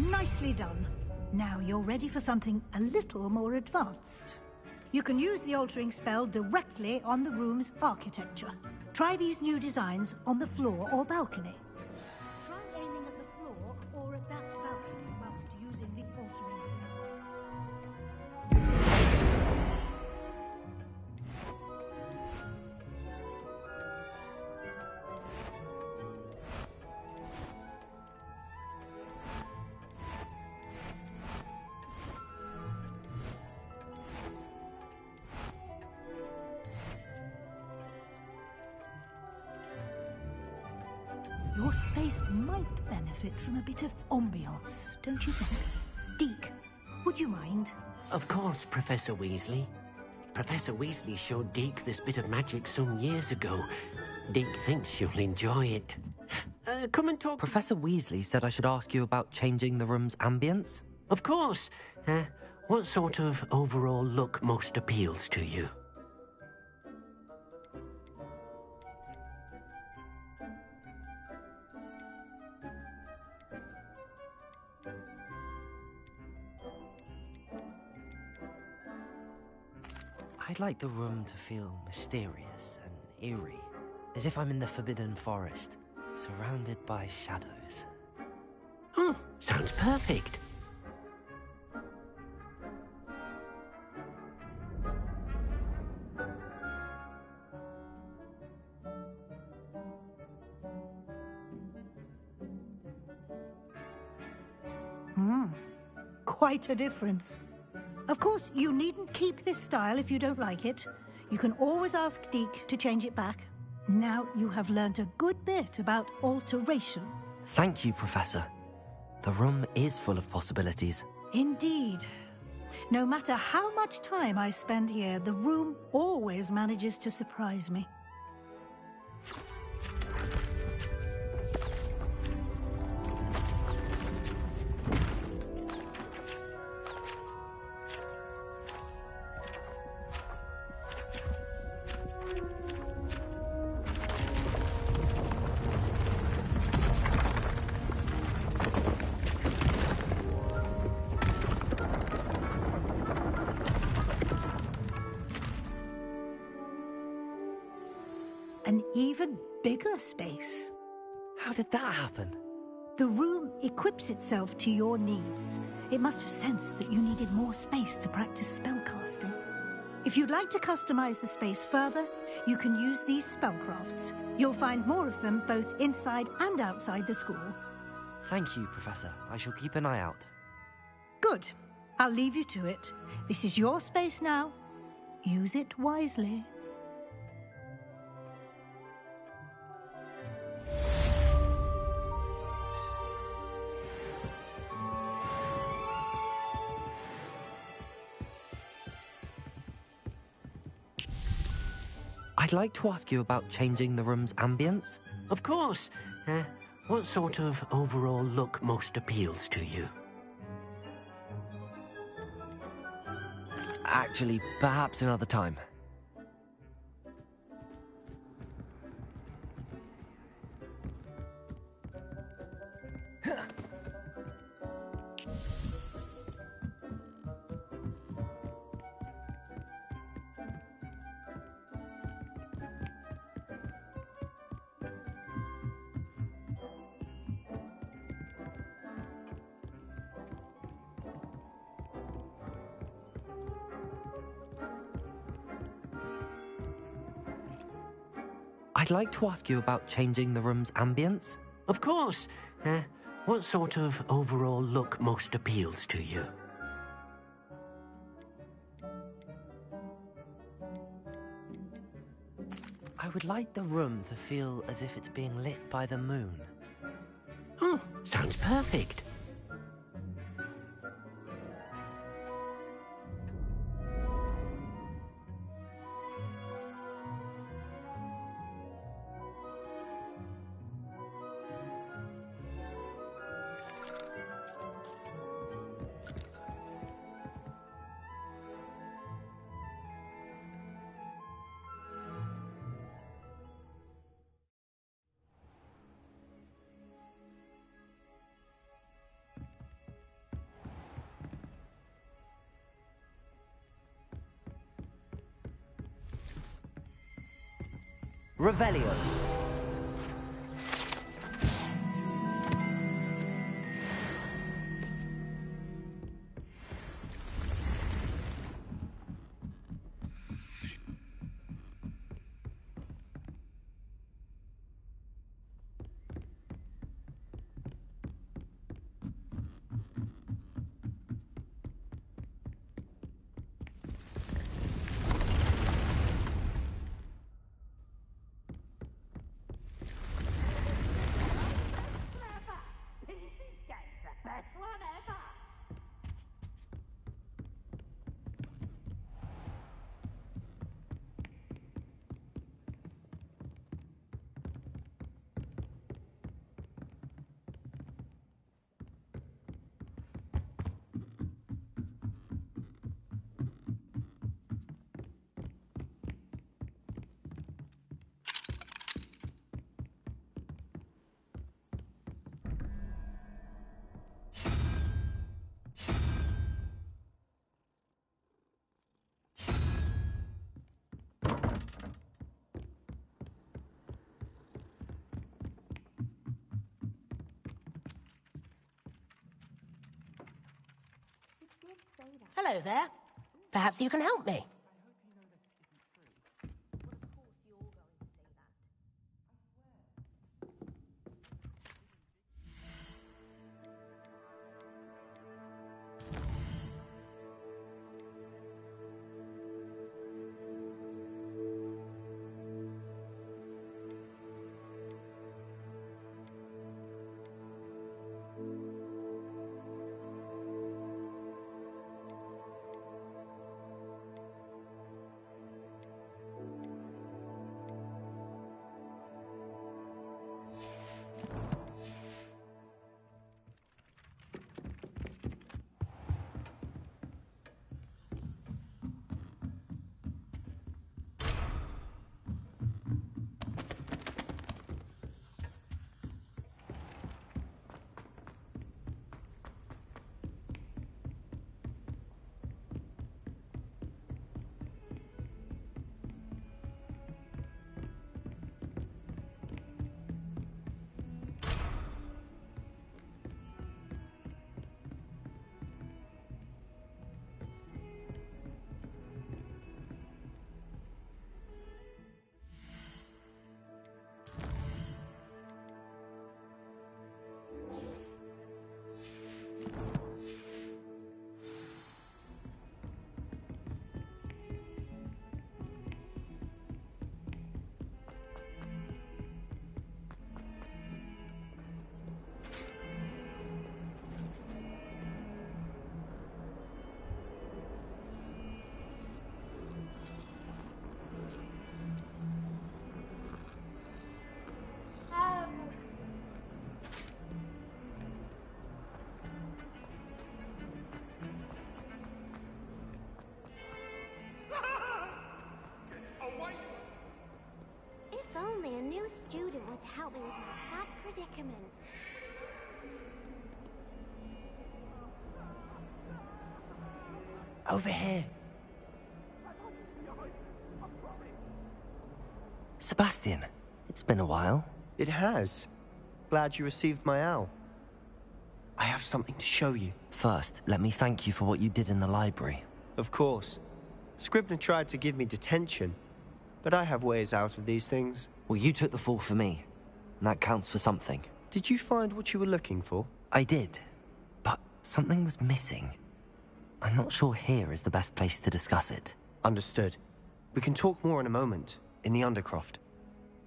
Nicely done. Now you're ready for something a little more advanced. You can use the altering spell directly on the room's architecture. Try these new designs on the floor or balcony. Try aiming at the floor or at that balcony whilst using the altering spell. Your space might benefit from a bit of ambiance, don't you think? Deke, would you mind? Of course, Professor Weasley. Professor Weasley showed Deke this bit of magic some years ago. Deke thinks you'll enjoy it. Come and talk. Professor Weasley said I should ask you about changing the room's ambience. Of course. What sort of overall look most appeals to you? I'd like the room to feel mysterious and eerie, as if I'm in the Forbidden Forest, surrounded by shadows. Oh, sounds perfect. Quite a difference. Of course, you needn't keep this style if you don't like it. You can always ask Deke to change it back. Now you have learnt a good bit about alteration. Thank you, Professor. The room is full of possibilities. Indeed. No matter how much time I spend here, the room always manages to surprise me. An even bigger space. How did that happen? The room equips itself to your needs. It must have sensed that you needed more space to practice spellcasting. If you'd like to customize the space further, you can use these spellcrafts. You'll find more of them both inside and outside the school. Thank you, Professor. I shall keep an eye out. Good. I'll leave you to it. This is your space now. Use it wisely. I'd like to ask you about changing the room's ambience. Of course. What sort of overall look most appeals to you? Actually, perhaps another time. I'd like to ask you about changing the room's ambience. Of course. What sort of overall look most appeals to you? I would like the room to feel as if it's being lit by the moon. Oh, sounds perfect. Revelio. Hello there. Perhaps you can help me. If only a new student were to help me with my sad predicament. Over here. Sebastian, it's been a while. It has. Glad you received my owl. I have something to show you. First, let me thank you for what you did in the library. Of course. Scribner tried to give me detention, but I have ways out of these things. Well, you took the fall for me, and that counts for something. Did you find what you were looking for? I did, but something was missing. I'm not sure here is the best place to discuss it. Understood. We can talk more in a moment, in the Undercroft.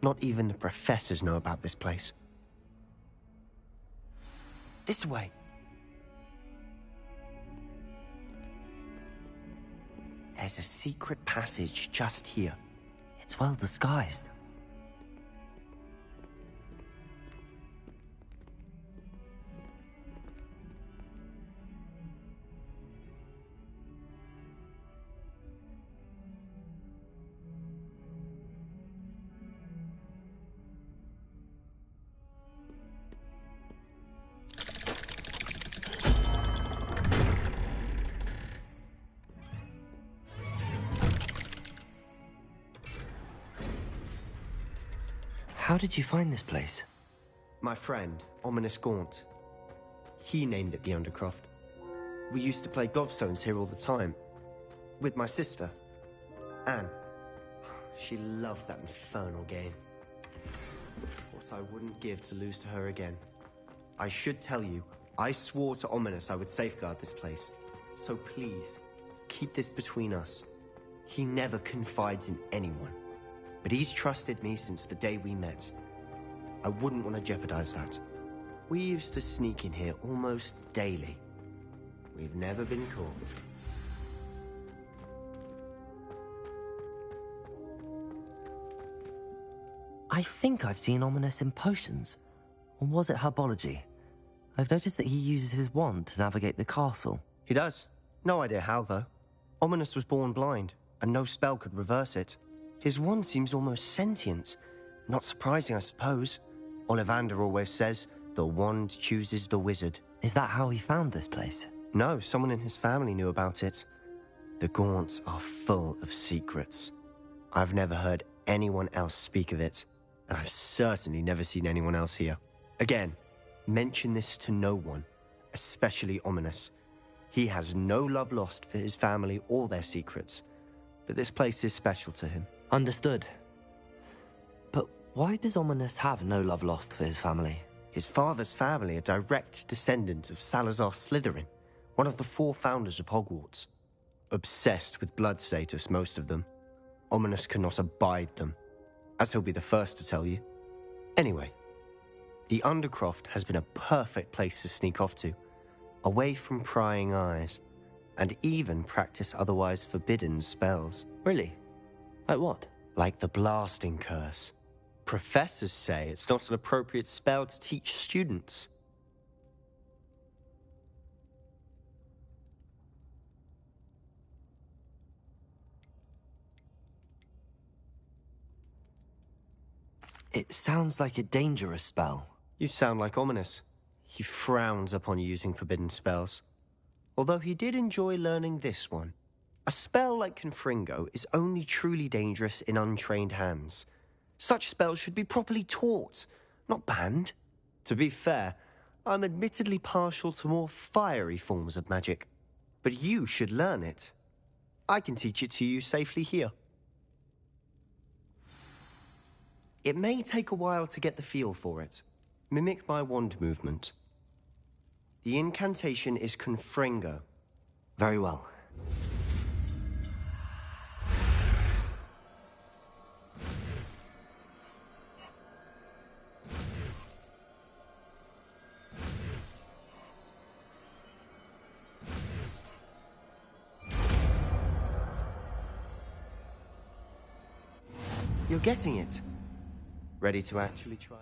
Not even the professors know about this place. This way. There's a secret passage just here. It's well disguised. How did you find this place? My friend, Ominous Gaunt. He named it the Undercroft. We used to play gobstones here all the time. With my sister, Anne. She loved that infernal game. What I wouldn't give to lose to her again. I should tell you, I swore to Ominous I would safeguard this place. So please, keep this between us. He never confides in anyone. But he's trusted me since the day we met. I wouldn't want to jeopardize that. We used to sneak in here almost daily. We've never been caught. I think I've seen Ominous in potions. Or was it herbology? I've noticed that he uses his wand to navigate the castle. He does. No idea how, though. Ominous was born blind, and no spell could reverse it. His wand seems almost sentient. Not surprising, I suppose. Ollivander always says, the wand chooses the wizard. Is that how he found this place? No, someone in his family knew about it. The Gaunts are full of secrets. I've never heard anyone else speak of it, and I've certainly never seen anyone else here. Again, mention this to no one, especially Ominous. He has no love lost for his family or their secrets, but this place is special to him. Understood. But why does Ominous have no love lost for his family? His father's family are direct descendants of Salazar Slytherin, one of the 4 founders of Hogwarts. Obsessed with blood status, most of them. Ominous cannot abide them, as he'll be the first to tell you. Anyway, the Undercroft has been a perfect place to sneak off to, away from prying eyes, and even practice otherwise forbidden spells. Really? Like what? Like the blasting curse. Professors say it's not an appropriate spell to teach students. It sounds like a dangerous spell. You sound like Ominous. He frowns upon using forbidden spells. Although he did enjoy learning this one. A spell like Confringo is only truly dangerous in untrained hands. Such spells should be properly taught, not banned. To be fair, I'm admittedly partial to more fiery forms of magic. But you should learn it. I can teach it to you safely here. It may take a while to get the feel for it. Mimic my wand movement. The incantation is Confringo. Very well. You're getting it. Ready to actually try it?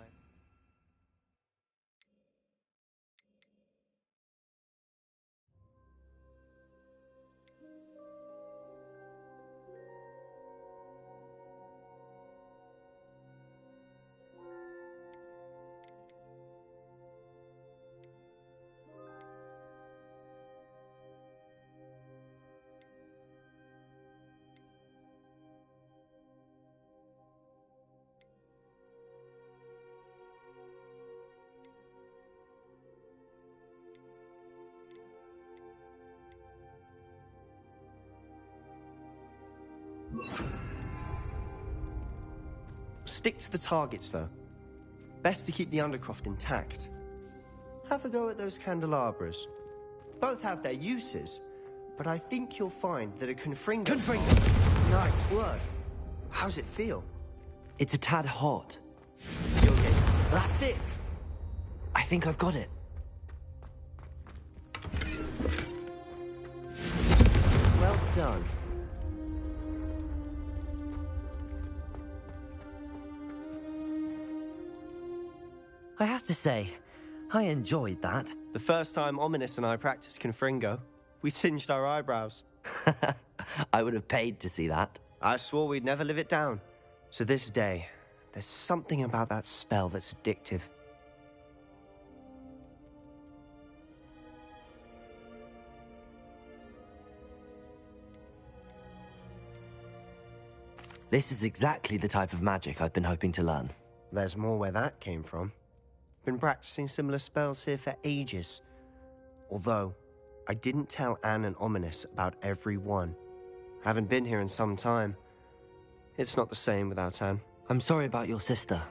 Stick to the targets, though. Best to keep the Undercroft intact. Have a go at those candelabras. Both have their uses, but I think you'll find that a Confringo... Confringo! Nice work. How's it feel? It's a tad hot. You're getting... That's it! I think I've got it. Well done. I have to say, I enjoyed that. The first time Ominous and I practiced Confringo, we singed our eyebrows. I would have paid to see that. I swore we'd never live it down. So this day, there's something about that spell that's addictive. This is exactly the type of magic I've been hoping to learn. There's more where that came from. Been practicing similar spells here for ages. Although, I didn't tell Anne and Ominous about every one. Haven't been here in some time. It's not the same without Anne. I'm sorry about your sister.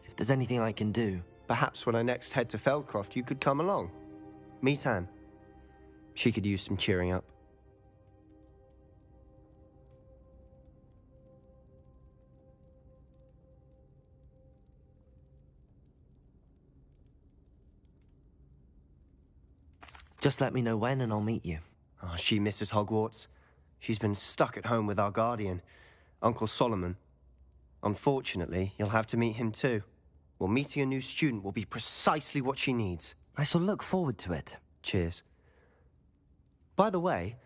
If there's anything I can do... Perhaps when I next head to Feldcroft, you could come along. Meet Anne. She could use some cheering up. Just let me know when and I'll meet you. Oh, she misses Hogwarts. She's been stuck at home with our guardian, Uncle Solomon. Unfortunately, you'll have to meet him too. Well, meeting a new student will be precisely what she needs. I shall look forward to it. Cheers. By the way,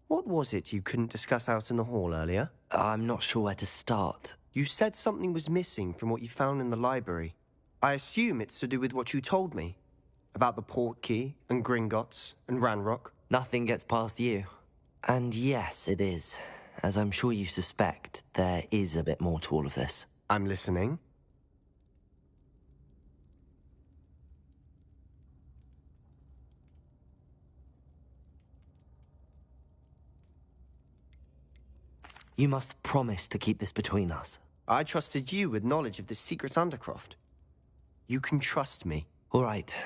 what was it you couldn't discuss out in the hall earlier? I'm not sure where to start. You said something was missing from what you found in the library. I assume it's to do with what you told me. About the Portkey, and Gringotts, and Ranrock. Nothing gets past you. And yes, it is. As I'm sure you suspect, there is a bit more to all of this. I'm listening. You must promise to keep this between us. I trusted you with knowledge of the secret Undercroft. You can trust me. All right.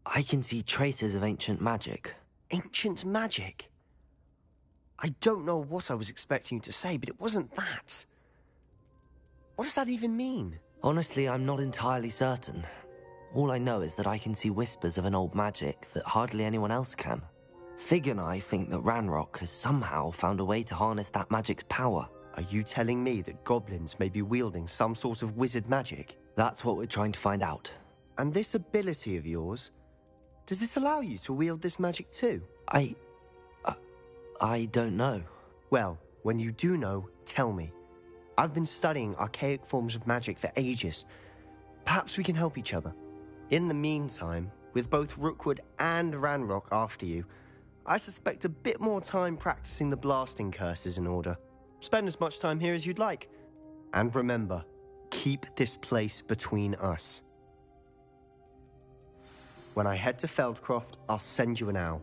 I can see traces of ancient magic. Ancient magic? I don't know what I was expecting you to say, but it wasn't that. What does that even mean? Honestly, I'm not entirely certain. All I know is that I can see whispers of an old magic that hardly anyone else can. Fig and I think that Ranrock has somehow found a way to harness that magic's power. Are you telling me that goblins may be wielding some sort of wizard magic? That's what we're trying to find out. And this ability of yours, does it allow you to wield this magic too? I don't know. Well, when you do know, tell me. I've been studying archaic forms of magic for ages. Perhaps we can help each other. In the meantime, with both Rookwood and Ranrock after you, I suspect a bit more time practicing the blasting curse is in order. Spend as much time here as you'd like. And remember, keep this place between us. When I head to Feldcroft, I'll send you an owl.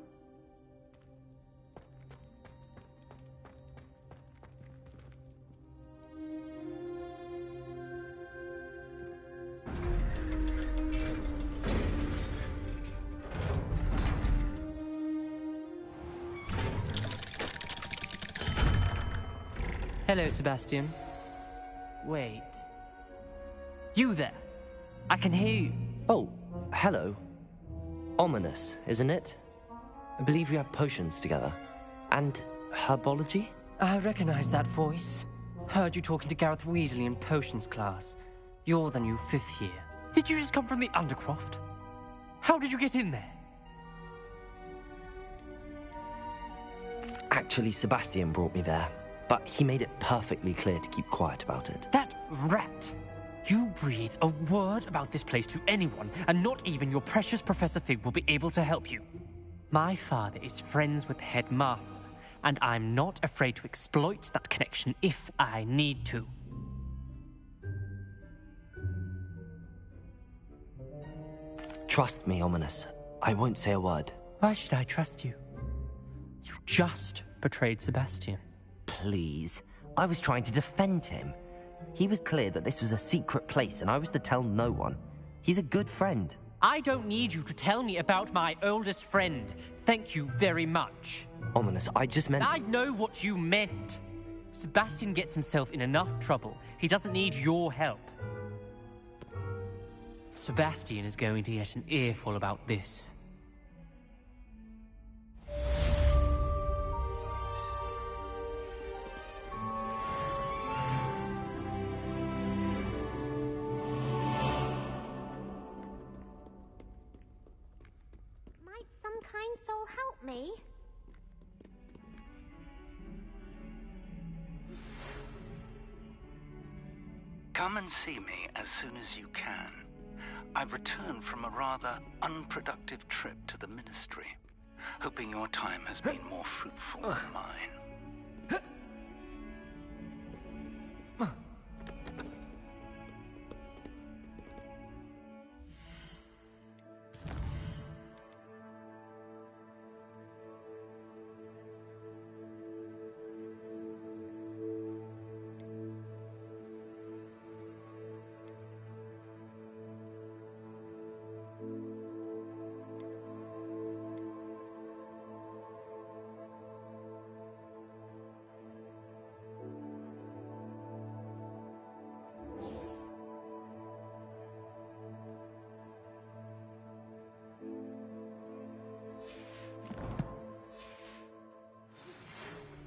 Hello, Sebastian. Wait. You there? I can hear you. Oh, hello. Ominous, isn't it? I believe we have potions together. And herbology? I recognize that voice. Heard you talking to Gareth Weasley in potions class. You're the new 5th year. Did you just come from the Undercroft? How did you get in there? Actually, Sebastian brought me there. But he made it perfectly clear to keep quiet about it. That rat! You breathe a word about this place to anyone, and not even your precious Professor Fig will be able to help you. My father is friends with the headmaster, and I'm not afraid to exploit that connection if I need to. Trust me, Ominous. I won't say a word. Why should I trust you? You just betrayed Sebastian. Please. I was trying to defend him. He was clear that this was a secret place and I was to tell no one. He's a good friend. I don't need you to tell me about my oldest friend. Thank you very much. Ominous, I just meant... I know what you meant. Sebastian gets himself in enough trouble. He doesn't need your help. Sebastian is going to get an earful about this. Kind soul help me? Come and see me as soon as you can. I've returned from a rather unproductive trip to the Ministry, hoping your time has been more fruitful than mine.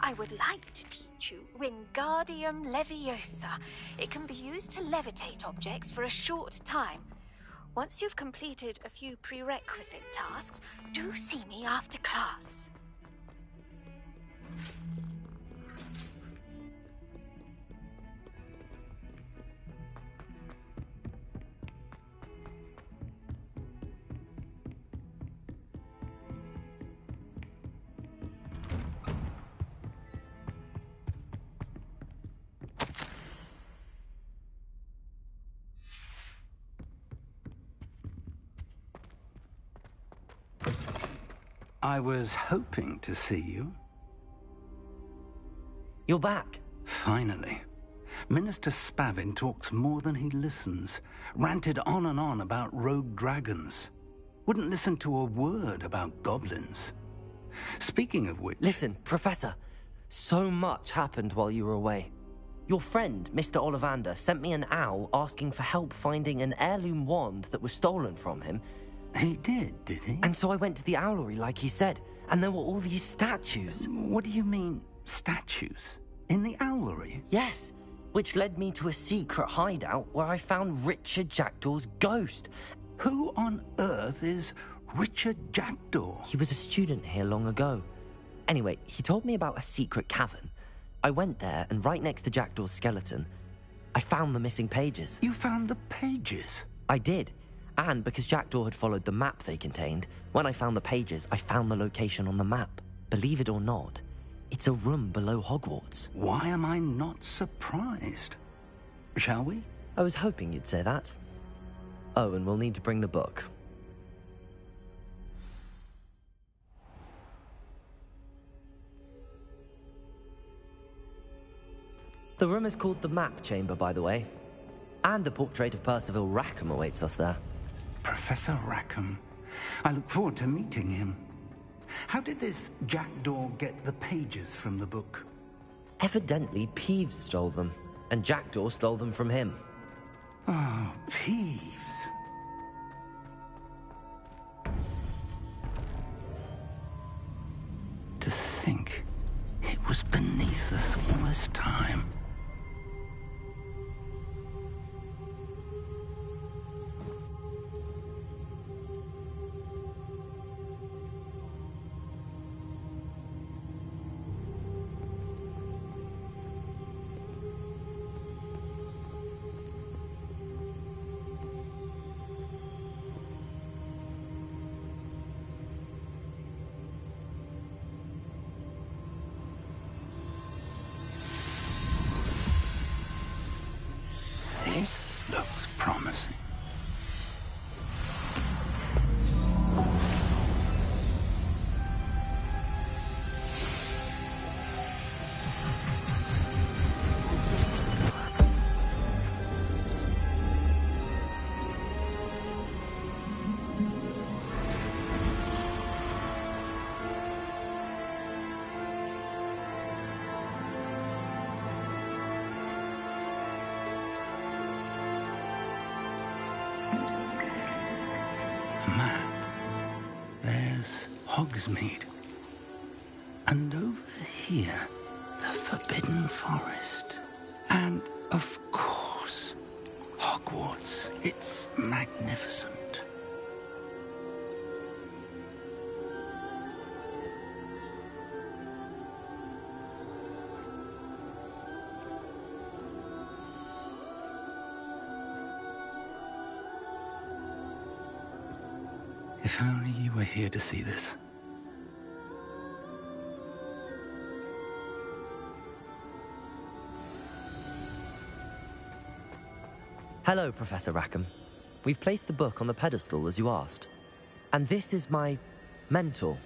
I would like to teach you Wingardium Leviosa. It can be used to levitate objects for a short time. Once you've completed a few prerequisite tasks, do see me after class. I was hoping to see you. You're back. Finally. Minister Spavin talks more than he listens. Ranted on and on about rogue dragons. Wouldn't listen to a word about goblins. Speaking of which... Listen, Professor. So much happened while you were away. Your friend, Mr. Ollivander, sent me an owl asking for help finding an heirloom wand that was stolen from him. He did he? And so I went to the owlery like he said, and there were all these statues. What do you mean, statues? In the owlery? Yes, which led me to a secret hideout where I found Richard Jackdaw's ghost. Who on earth is Richard Jackdaw? He was a student here long ago. Anyway, he told me about a secret cavern. I went there, and right next to Jackdaw's skeleton, I found the missing pages. You found the pages? I did. And because Jackdaw had followed the map they contained, when I found the pages, I found the location on the map. Believe it or not, it's a room below Hogwarts. Why am I not surprised? Shall we? I was hoping you'd say that. Oh, and we'll need to bring the book. The room is called the Map Chamber, by the way. And a portrait of Percival Rackham awaits us there. Professor Rackham. I look forward to meeting him. How did this Jackdaw get the pages from the book? Evidently, Peeves stole them, and Jackdaw stole them from him. Oh, Peeves. To think it was beneath us all this time. This looks promising. Map. There's Hogsmeade. And over here, the Forbidden Forest. And, of course, Hogwarts. It's magnificent. If only you were here to see this. Hello, Professor Rackham. We've placed the book on the pedestal as you asked. And this is my mentor,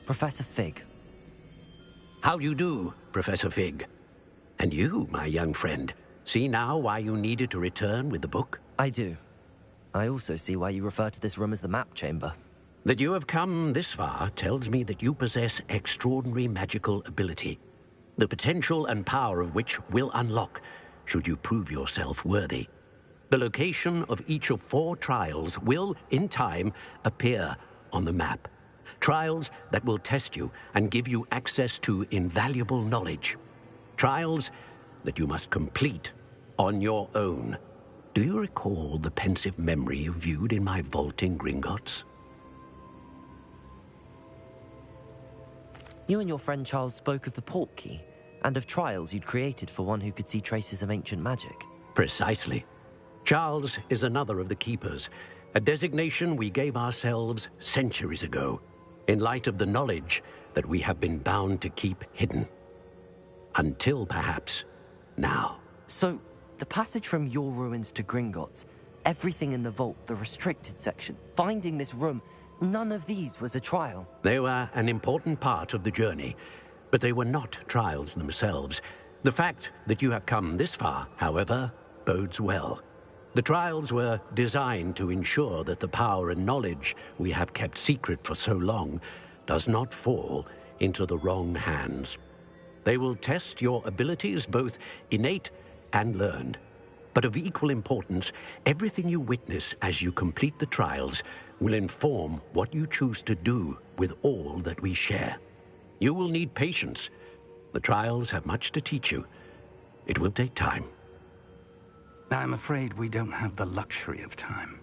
Professor Fig. How do you do, Professor Fig? And you, my young friend, see now why you needed to return with the book? I do. I also see why you refer to this room as the Map Chamber. That you have come this far tells me that you possess extraordinary magical ability, the potential and power of which will unlock should you prove yourself worthy. The location of each of 4 trials will, in time, appear on the map. Trials that will test you and give you access to invaluable knowledge. Trials that you must complete on your own. Do you recall the pensive memory you viewed in my vault in Gringotts? You and your friend Charles spoke of the Portkey, and of trials you'd created for one who could see traces of ancient magic. Precisely. Charles is another of the Keepers, a designation we gave ourselves centuries ago, in light of the knowledge that we have been bound to keep hidden. Until, perhaps, now. So, the passage from your ruins to Gringotts, everything in the vault, the restricted section, finding this room, none of these was a trial. They were an important part of the journey, But they were not trials themselves. The fact that you have come this far, however, bodes well. The trials were designed to ensure that the power and knowledge we have kept secret for so long does not fall into the wrong hands. They will test your abilities, both innate and learned. But of equal importance, everything you witness as you complete the trials will inform what you choose to do with all that we share. You will need patience. The trials have much to teach you. It will take time. I'm afraid we don't have the luxury of time.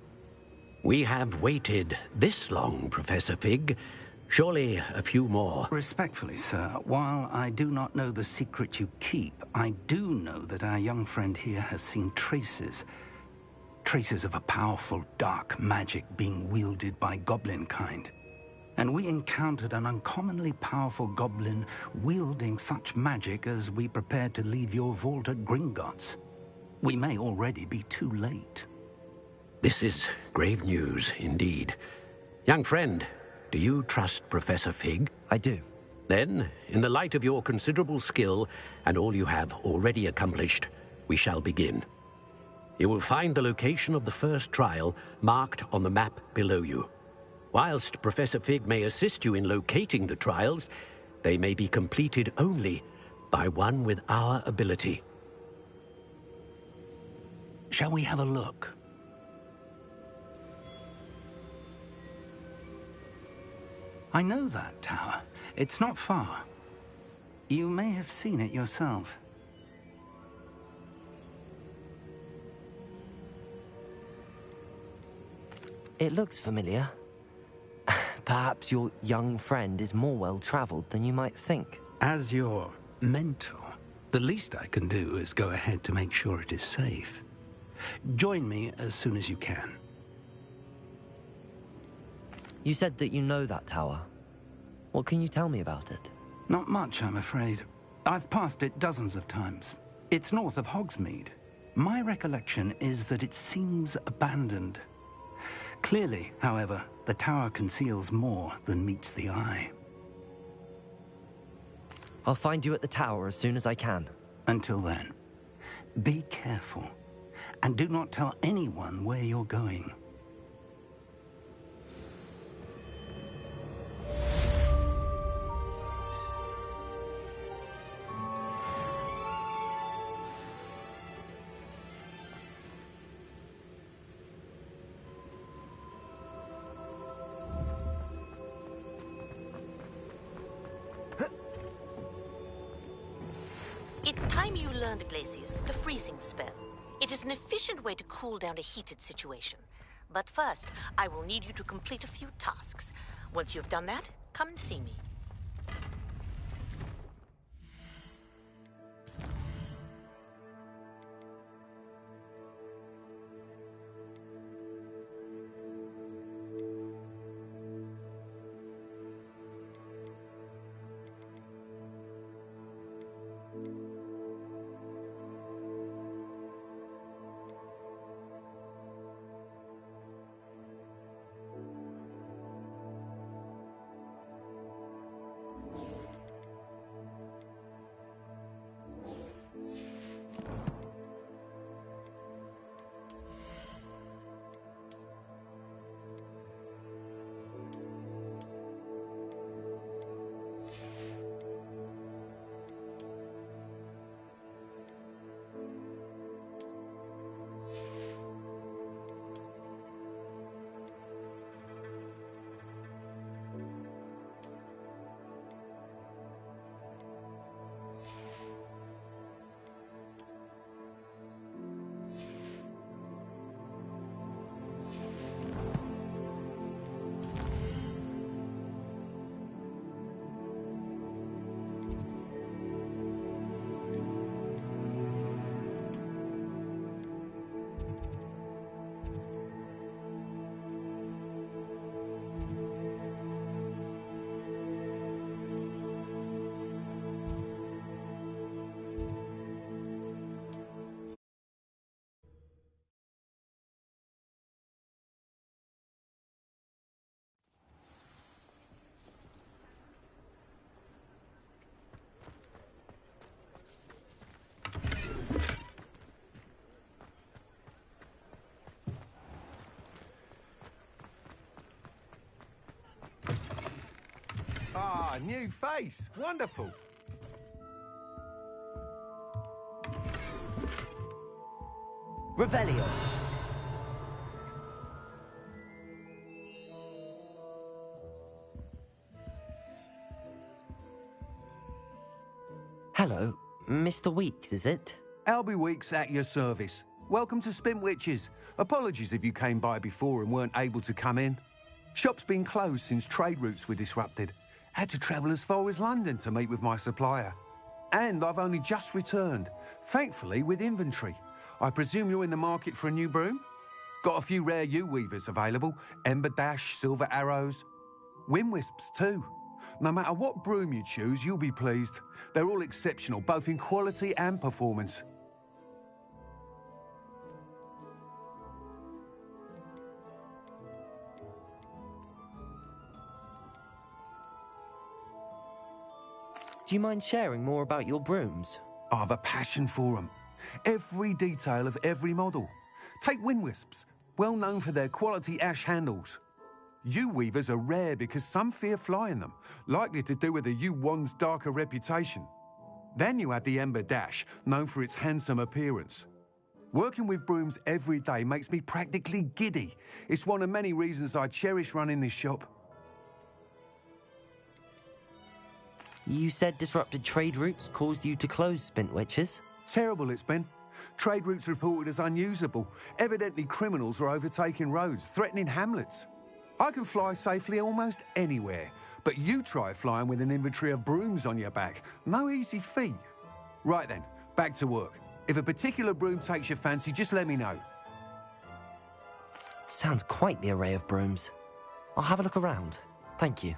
We have waited this long, Professor Fig. Surely a few more. Respectfully, sir, while I do not know the secret you keep, I do know that our young friend here has seen traces of a powerful dark magic being wielded by goblin kind. And we encountered an uncommonly powerful goblin wielding such magic as we prepared to leave your vault at Gringotts. We may already be too late. This is grave news indeed. Young friend, do you trust Professor Fig? I do. Then, in the light of your considerable skill and all you have already accomplished, we shall begin. You will find the location of the first trial marked on the map below you. Whilst Professor Fig may assist you in locating the trials, they may be completed only by one with our ability. Shall we have a look? I know that tower. It's not far. You may have seen it yourself. It looks familiar. Perhaps your young friend is more well-traveled than you might think. As your mentor, the least I can do is go ahead to make sure it is safe. Join me as soon as you can. You said that you know that tower. What can you tell me about it? Not much, I'm afraid. I've passed it dozens of times. It's north of Hogsmeade. My recollection is that it seems abandoned. Clearly, however, the tower conceals more than meets the eye. I'll find you at the tower as soon as I can. Until then, be careful, and do not tell anyone where you're going. It's time you learned, Glacius, the freezing spell. It is an efficient way to cool down a heated situation. But first, I will need you to complete a few tasks. Once you've done that, come and see me. Ah, new face. Wonderful. Revelio. Hello, Mr. Weeks, is it? Albie Weeks at your service. Welcome to Spintwitches. Apologies if you came by before and weren't able to come in. Shop's been closed since trade routes were disrupted. Had to travel as far as London to meet with my supplier. And I've only just returned, thankfully with inventory. I presume you're in the market for a new broom? Got a few rare U-weavers available. Ember Dash, Silver Arrows. Wind Wisps too. No matter what broom you choose, you'll be pleased. They're all exceptional, both in quality and performance. Do you mind sharing more about your brooms? I've a passion for them. Every detail of every model. Take Wind Wisps, well known for their quality ash handles. U-weavers are rare because some fear flying them, likely to do with the U-wand's darker reputation. Then you have the Ember Dash, known for its handsome appearance. Working with brooms every day makes me practically giddy. It's one of many reasons I cherish running this shop. You said disrupted trade routes caused you to close Spintwitches? Terrible it's been. Trade routes reported as unusable. Evidently criminals are overtaking roads, threatening hamlets. I can fly safely almost anywhere, but you try flying with an inventory of brooms on your back. No easy feat. Right then, back to work. If a particular broom takes your fancy, just let me know. Sounds quite the array of brooms. I'll have a look around. Thank you.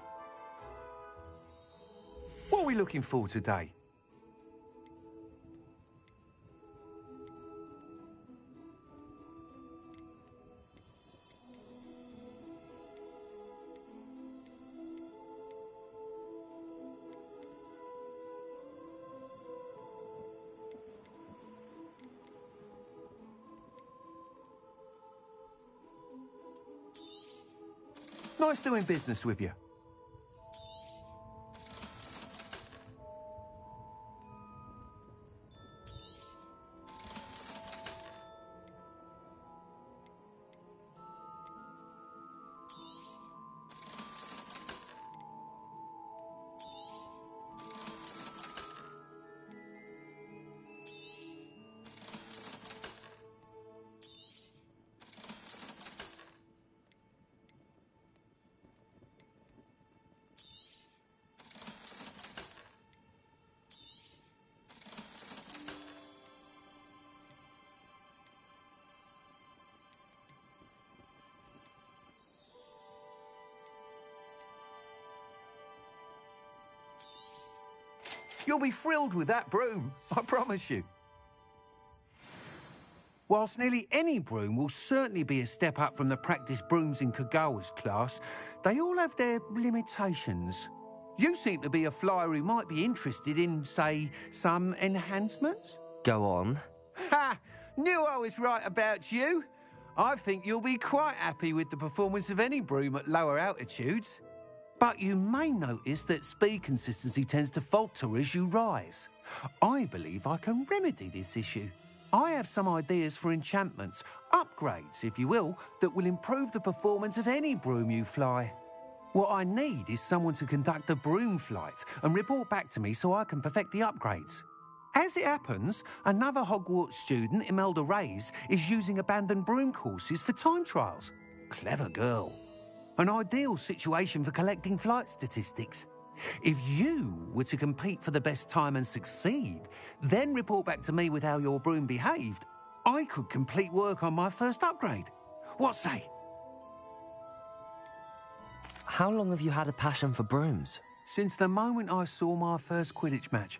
What are we looking for today? Nice doing business with you. You'll be thrilled with that broom, I promise you. Whilst nearly any broom will certainly be a step up from the practice brooms in Kagawa's class, they all have their limitations. You seem to be a flyer who might be interested in, say, some enhancements? Go on. Ha! Knew I was right about you. I think you'll be quite happy with the performance of any broom at lower altitudes. But you may notice that speed consistency tends to falter as you rise. I believe I can remedy this issue. I have some ideas for enchantments, upgrades, if you will, that will improve the performance of any broom you fly. What I need is someone to conduct a broom flight and report back to me so I can perfect the upgrades. As it happens, another Hogwarts student, Imelda Reyes, is using abandoned broom courses for time trials. Clever girl. An ideal situation for collecting flight statistics. If you were to compete for the best time and succeed, then report back to me with how your broom behaved, I could complete work on my first upgrade. What say? How long have you had a passion for brooms? Since the moment I saw my first Quidditch match.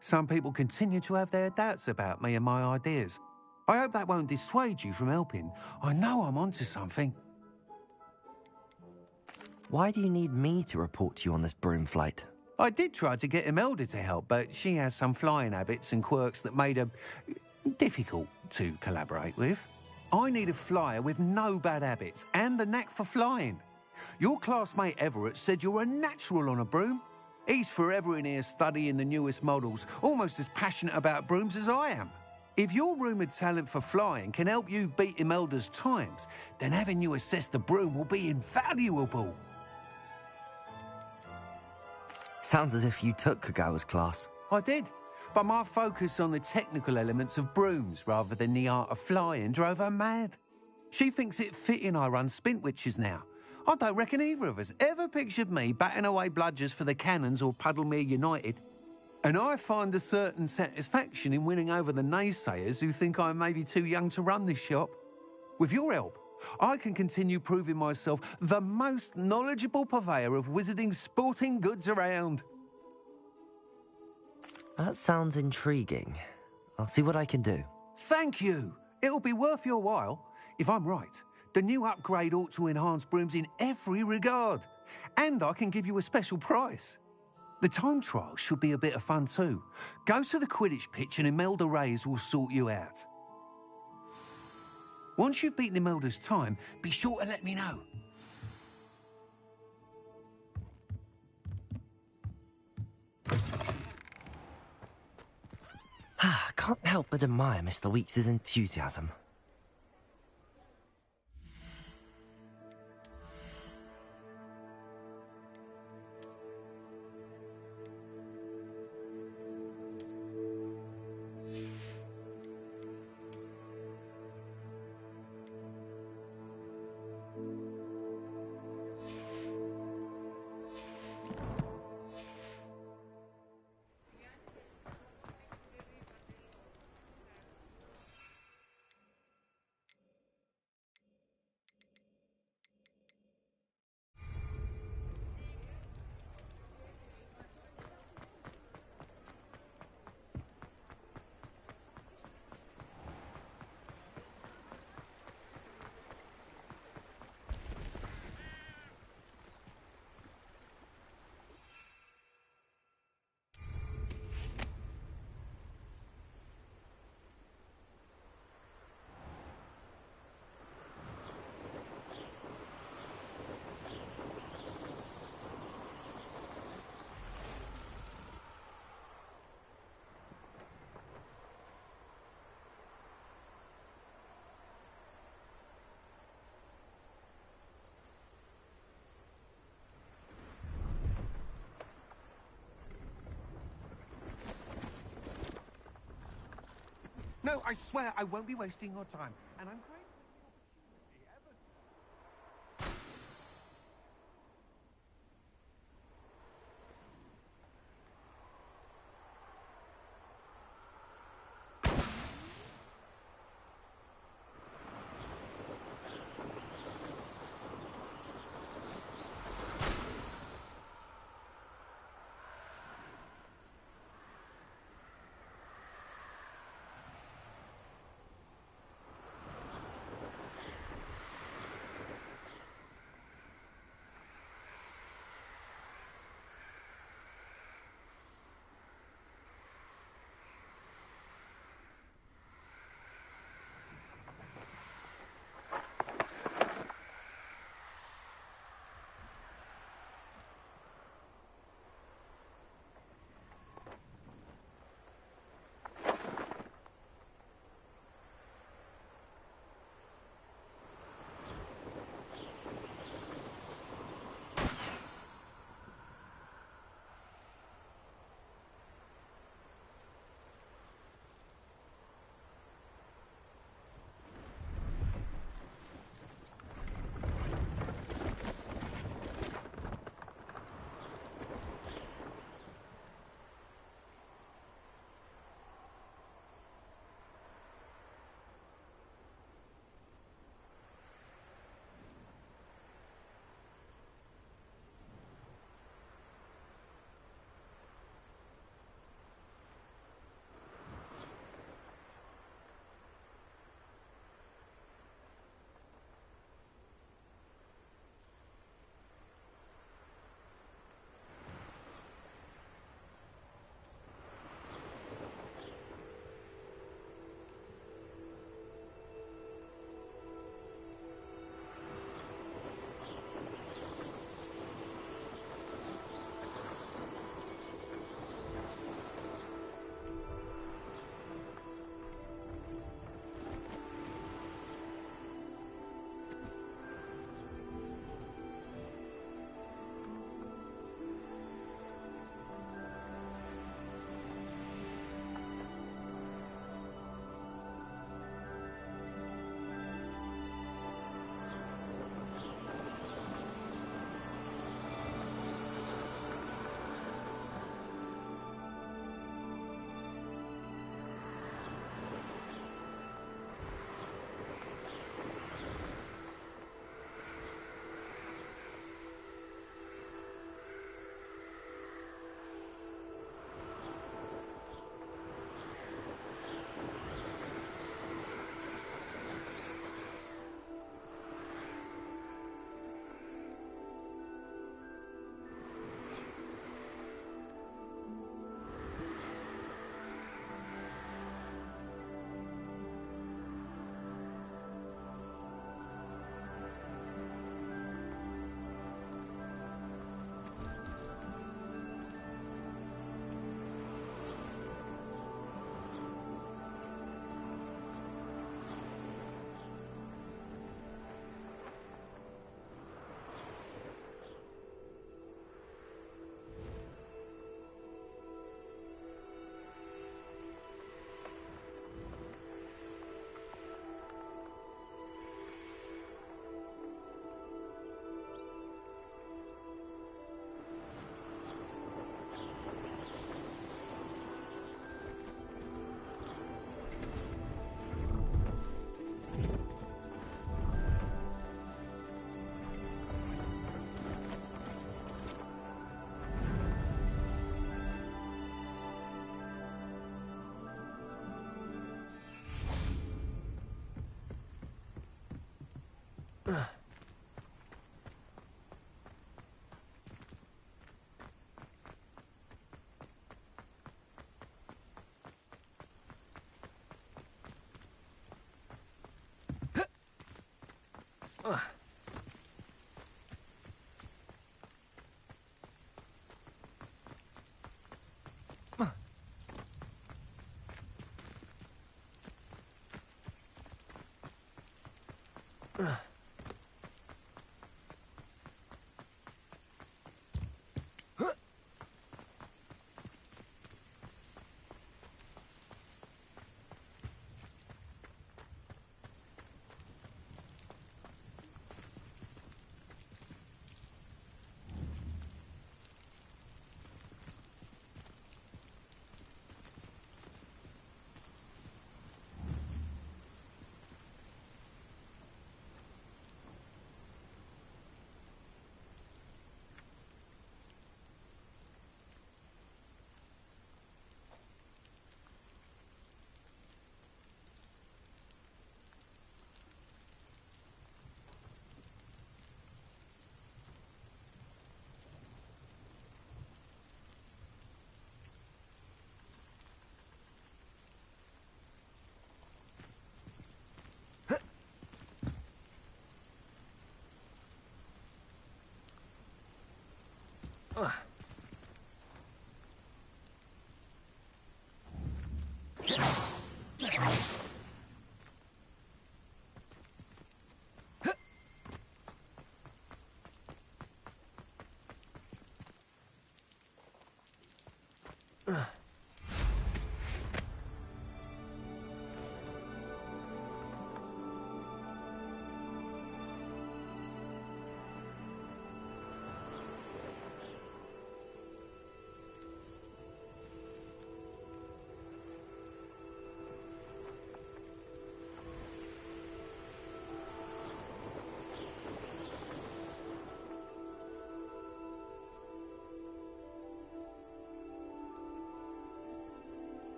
Some people continue to have their doubts about me and my ideas. I hope that won't dissuade you from helping. I know I'm onto something. Why do you need me to report to you on this broom flight? I did try to get Imelda to help, but she has some flying habits and quirks that made her difficult to collaborate with. I need a flyer with no bad habits and the knack for flying. Your classmate Everett said you're a natural on a broom. He's forever in here studying the newest models, almost as passionate about brooms as I am. If your rumoured talent for flying can help you beat Imelda's times, then having you assess the broom will be invaluable. Sounds as if you took Kagawa's class. I did, but my focus on the technical elements of brooms rather than the art of flying drove her mad. She thinks it fitting I run Spintwitches now. I don't reckon either of us ever pictured me batting away bludgers for the Cannons or Puddlemere United. And I find a certain satisfaction in winning over the naysayers who think I may be too young to run this shop. With your help, I can continue proving myself the most knowledgeable purveyor of wizarding sporting goods around. That sounds intriguing. I'll see what I can do. Thank you. It'll be worth your while. If I'm right, the new upgrade ought to enhance brooms in every regard. And I can give you a special price. The time trial should be a bit of fun too. Go to the Quidditch pitch and Imelda Reyes will sort you out. Once you've beaten Imelda's time, be sure to let me know. I can't help but admire Mr. Weeks' enthusiasm. No, I swear I won't be wasting your time. And I'm grateful.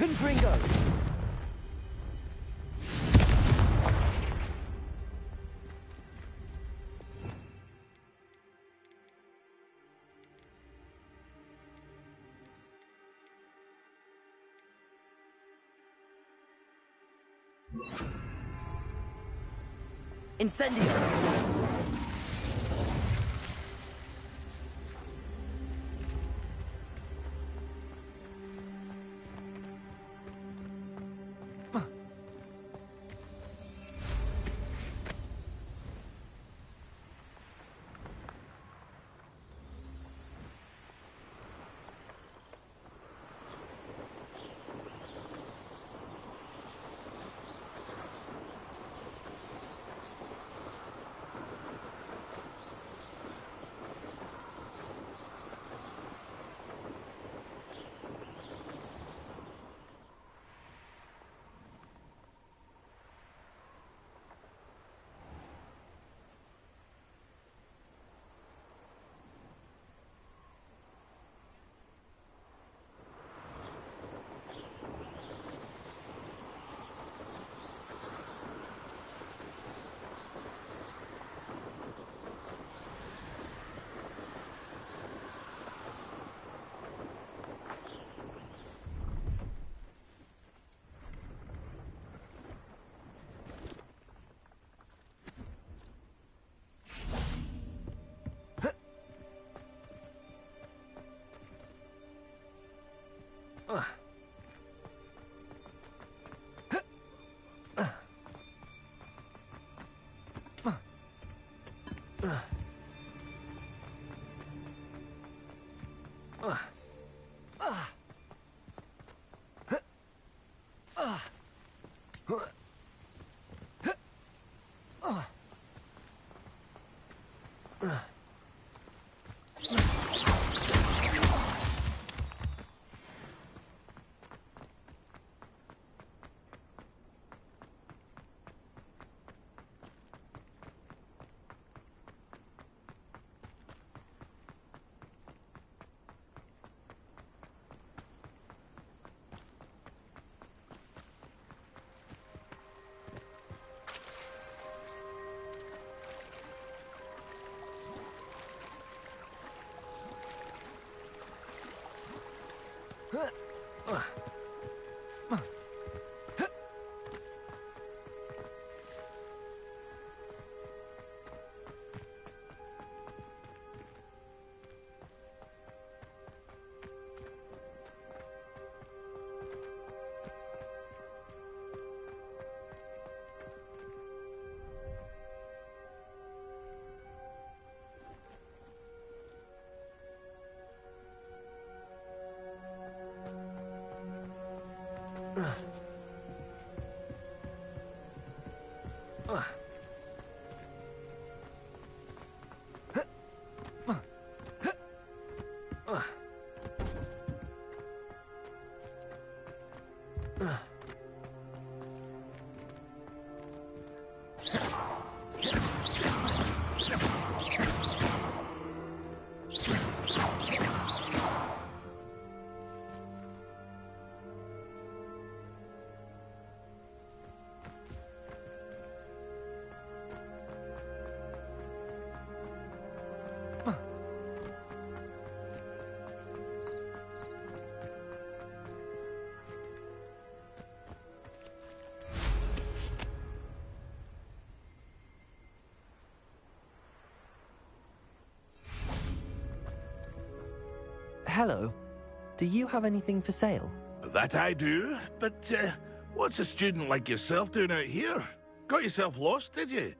Confringo! Incendio! Hello. Do you have anything for sale? That I do, but what's a student like yourself doing out here? Got yourself lost, did you?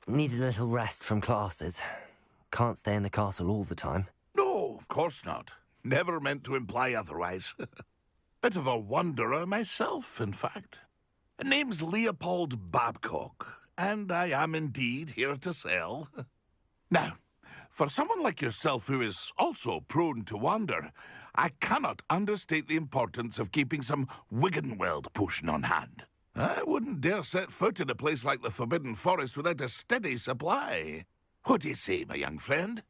Need a little rest from classes. Can't stay in the castle all the time. No, of course not. Never meant to imply otherwise. Bit of a wanderer myself, in fact. Name's Leopold Babcock, and I am indeed here to sell. Now, for someone like yourself who is also prone to wander, I cannot understate the importance of keeping some Wiggenweld potion on hand. I wouldn't dare set foot in a place like the Forbidden Forest without a steady supply. What do you say, my young friend?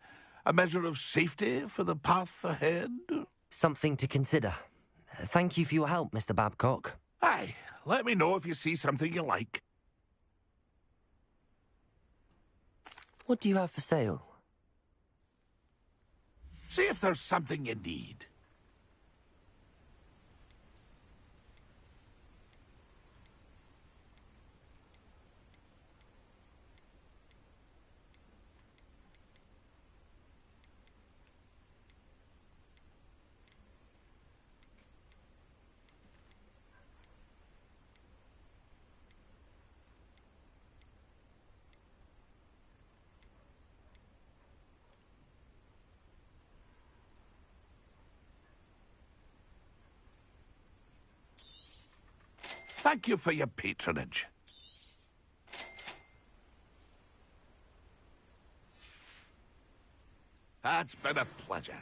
A measure of safety for the path ahead? Something to consider. Thank you for your help, Mr. Babcock. Aye, let me know if you see something you like. What do you have for sale? See if there's something you need. Thank you for your patronage. It's been a pleasure.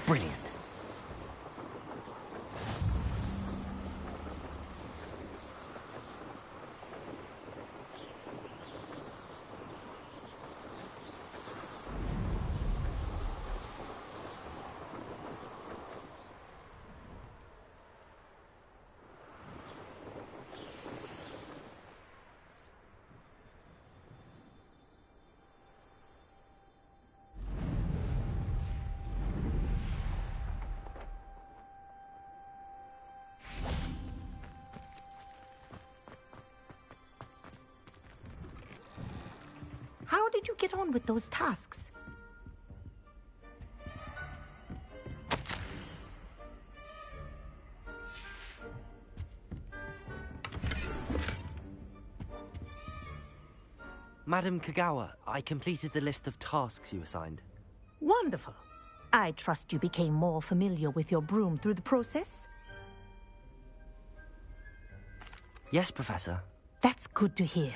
Brilliant. How did you get on with those tasks? Madam Kagawa, I completed the list of tasks you assigned. Wonderful. I trust you became more familiar with your broom through the process? Yes, Professor. That's good to hear.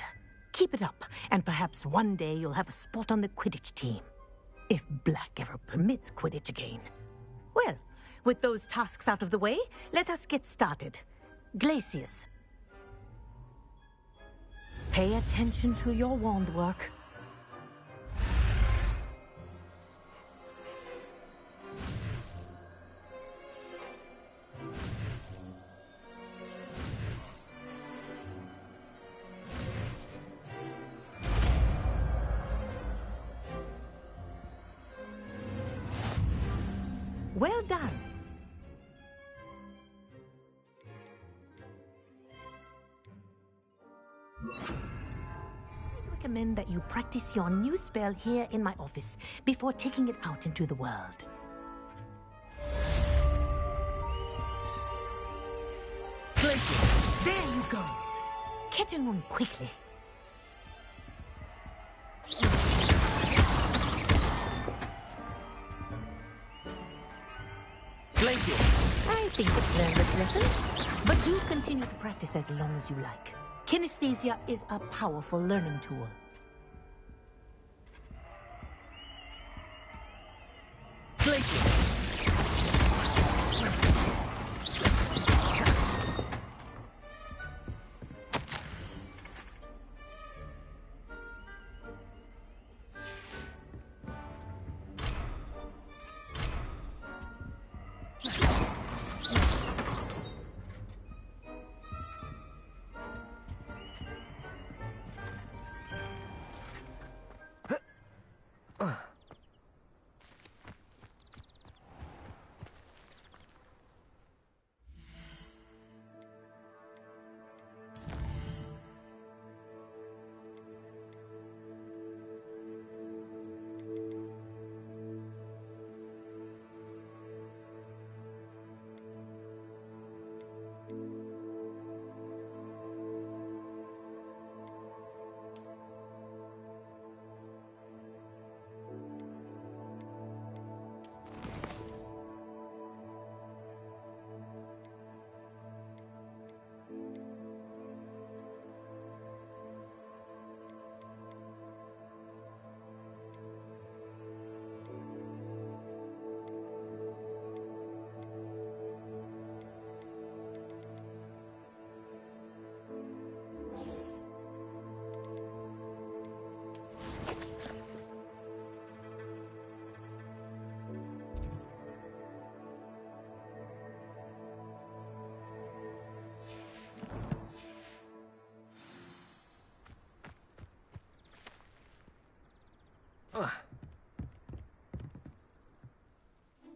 Keep it up, and perhaps one day you'll have a spot on the Quidditch team. If Black ever permits Quidditch again. Well, with those tasks out of the way, let us get started. Glacius. Pay attention to your wand work. Well done. I recommend that you practice your new spell here in my office before taking it out into the world. Glacius, there you go. Catching on quickly. Glacius. I think it's learned its lesson, but do continue to practice as long as you like. Kinesthesia is a powerful learning tool. Glacius.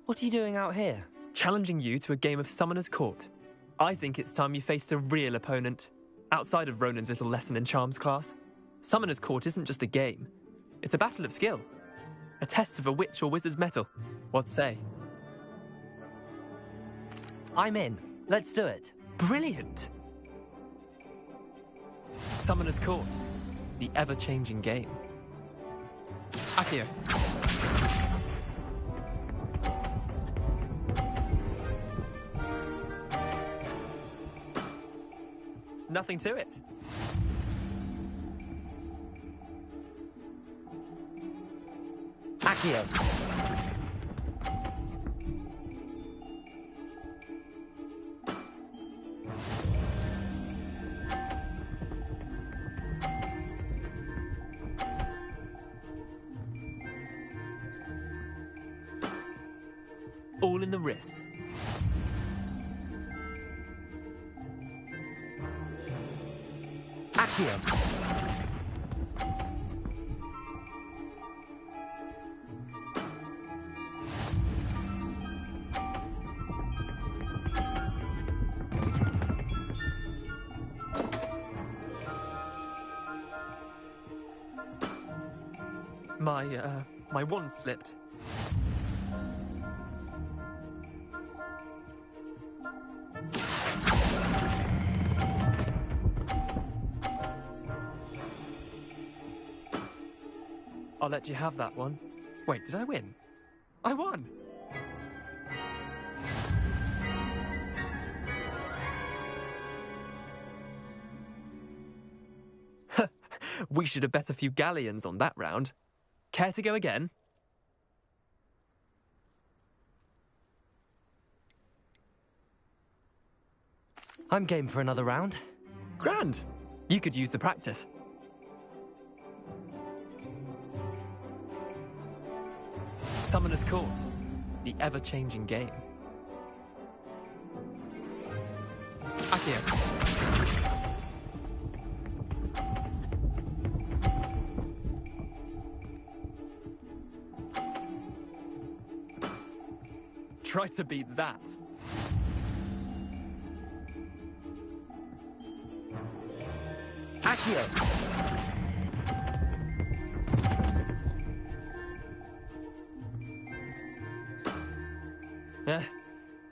What are you doing out here? Challenging you to a game of Summoner's Court. I think it's time you faced a real opponent, outside of Ronan's little lesson in charms class. Summoner's Court isn't just a game. It's a battle of skill. A test of a witch or wizard's mettle. What say? I'm in. Let's do it. Brilliant! Summoner's Court. The ever-changing game. Akio. Nothing to it. Akio. All in the wrist. Accio. My wand slipped. I'll let you have that one. Wait, did I win? I won! We should have bet a few galleons on that round. Care to go again? I'm game for another round. Grand! You could use the practice. Summoner's Court. The ever-changing game. Accio. Try to beat that. Accio.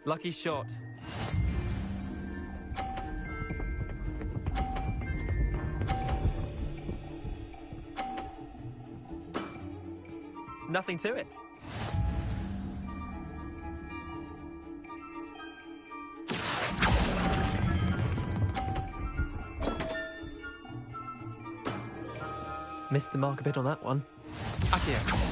Lucky shot. Nothing to it. Missed the mark a bit on that one. Accio.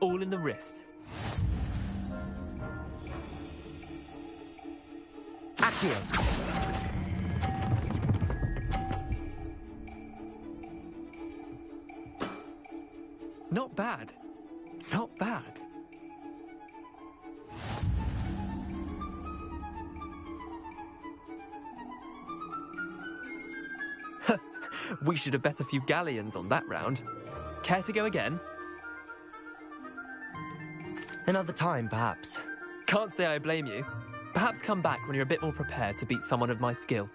All in the wrist. Accio. Not bad. Not bad. We should have bet a few galleons on that round. Care to go again? Another time, perhaps. Can't say I blame you. Perhaps come back when you're a bit more prepared to beat someone of my skill.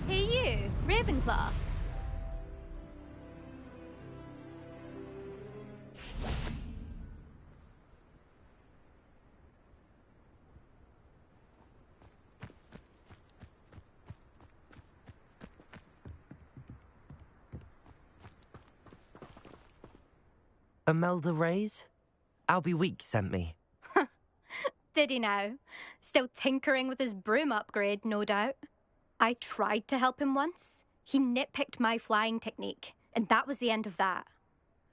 Hey you, Ravenclaw. Imelda Reyes? Albie Weeks sent me. Did he now? Still tinkering with his broom upgrade, no doubt. I tried to help him once. He nitpicked my flying technique, and that was the end of that.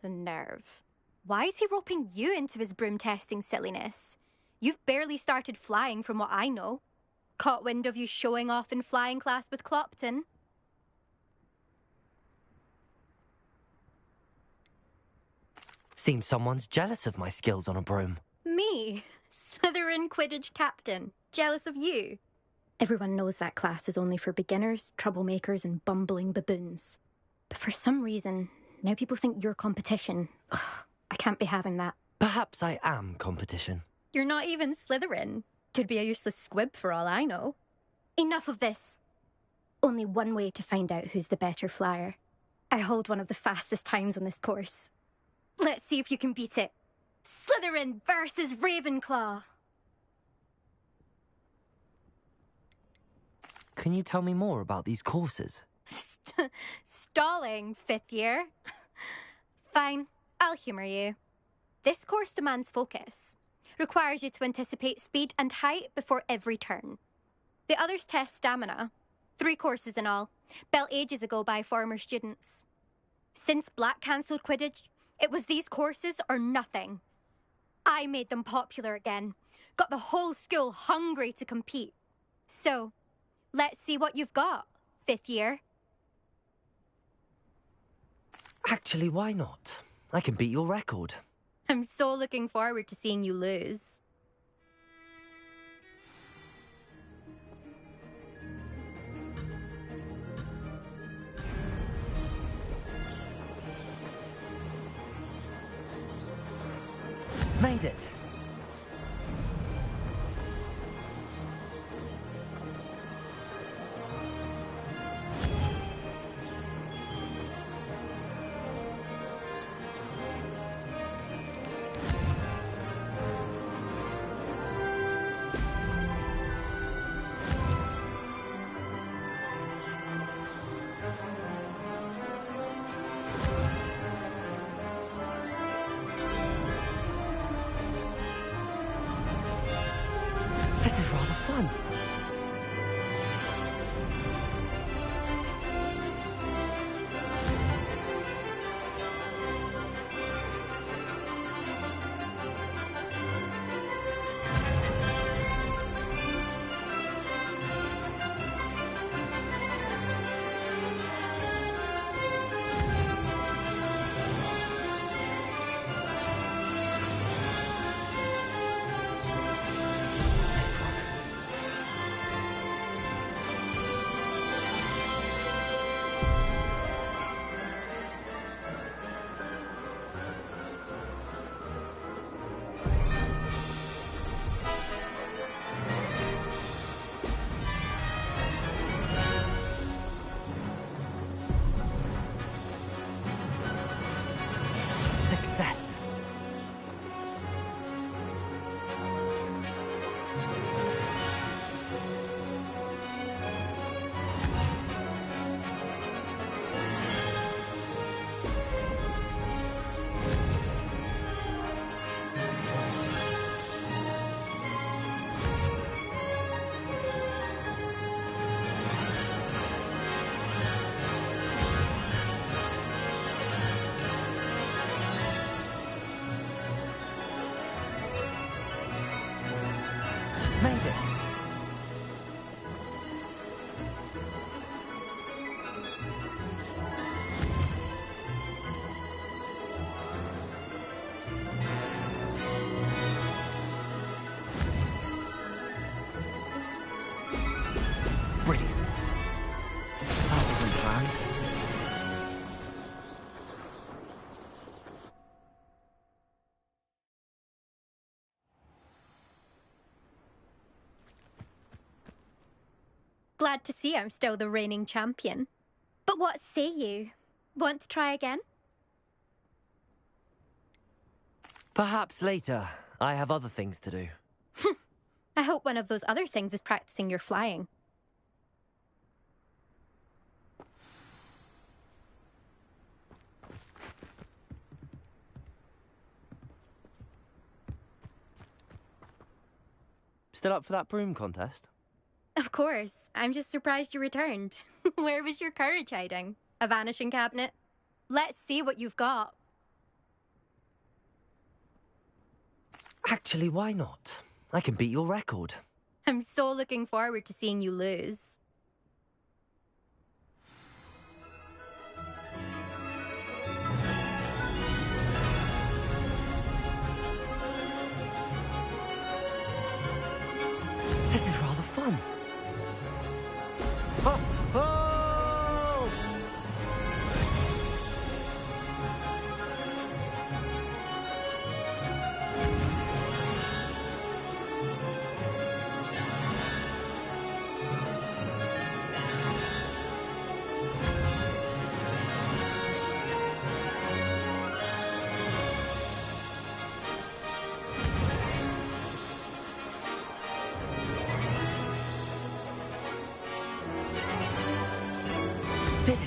The nerve. Why is he roping you into his broom testing silliness? You've barely started flying from what I know. Caught wind of you showing off in flying class with Clopton. Seems someone's jealous of my skills on a broom. Me? Slytherin Quidditch captain. Jealous of you? Everyone knows that class is only for beginners, troublemakers, and bumbling baboons. But for some reason, now people think you're competition. Ugh, I can't be having that. Perhaps I am competition. You're not even Slytherin. Could be a useless squib for all I know. Enough of this. Only one way to find out who's the better flyer. I hold one of the fastest times on this course. Let's see if you can beat it. Slytherin versus Ravenclaw. Can you tell me more about these courses? Stalling, 5th year. Fine, I'll humour you. This course demands focus. Requires you to anticipate speed and height before every turn. The others test stamina. 3 courses in all, built ages ago by former students. Since Black cancelled Quidditch, it was these courses or nothing. I made them popular again. Got the whole school hungry to compete. So, let's see what you've got, 5th year. Actually, why not? I can beat your record. I'm so looking forward to seeing you lose. Made it! This is rather fun. Success. Made it. Brilliant. That wasn't planned. Glad to see I'm still the reigning champion. But what say you? Want to try again? Perhaps later. I have other things to do. I hope one of those other things is practicing your flying. Still up for that broom contest? Of Of course. I'm just surprised you returned. Where was your courage hiding? A vanishing cabinet? Let's see what you've got. Actually, why not? I can beat your record. I'm so looking forward to seeing you lose. This is rather fun. Oh! Oh! Did it!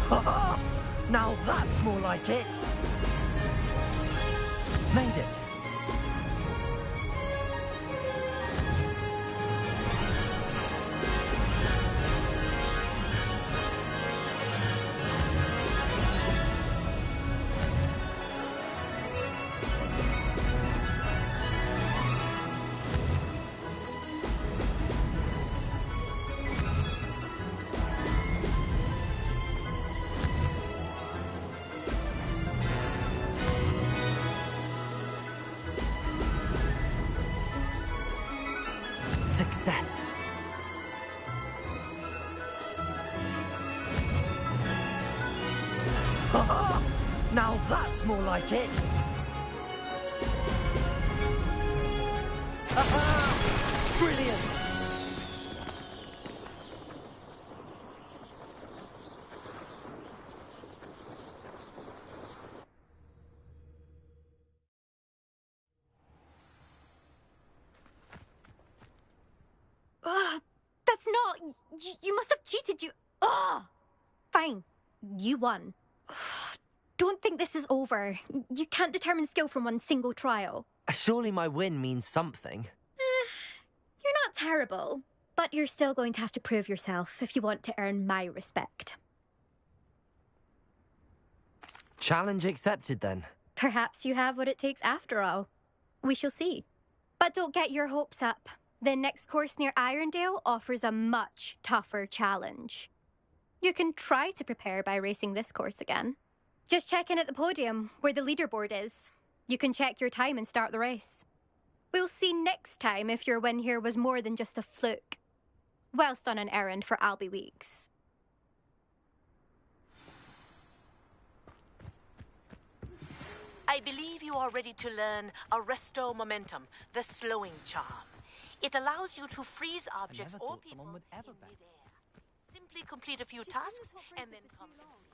Ha-ha! Now that's more like it! Made it! Success. Ha-ha! Now that's more like it. Ha-ha! Brilliant! That's not... You must have cheated, you... Ugh! Fine. You won. Don't think this is over. You can't determine skill from one single trial. Surely my win means something. You're not terrible, but you're still going to have to prove yourself if you want to earn my respect. Challenge accepted, then. Perhaps you have what it takes after all. We shall see. But don't get your hopes up. The next course near Irondale offers a much tougher challenge. You can try to prepare by racing this course again. Just check in at the podium, where the leaderboard is. You can check your time and start the race. We'll see next time if your win here was more than just a fluke. Whilst on an errand for Albie Weeks. I believe you are ready to learn Arresto Momentum, the slowing charm. It allows you to freeze objects or people in midair. Simply complete a few tasks and then come and see me.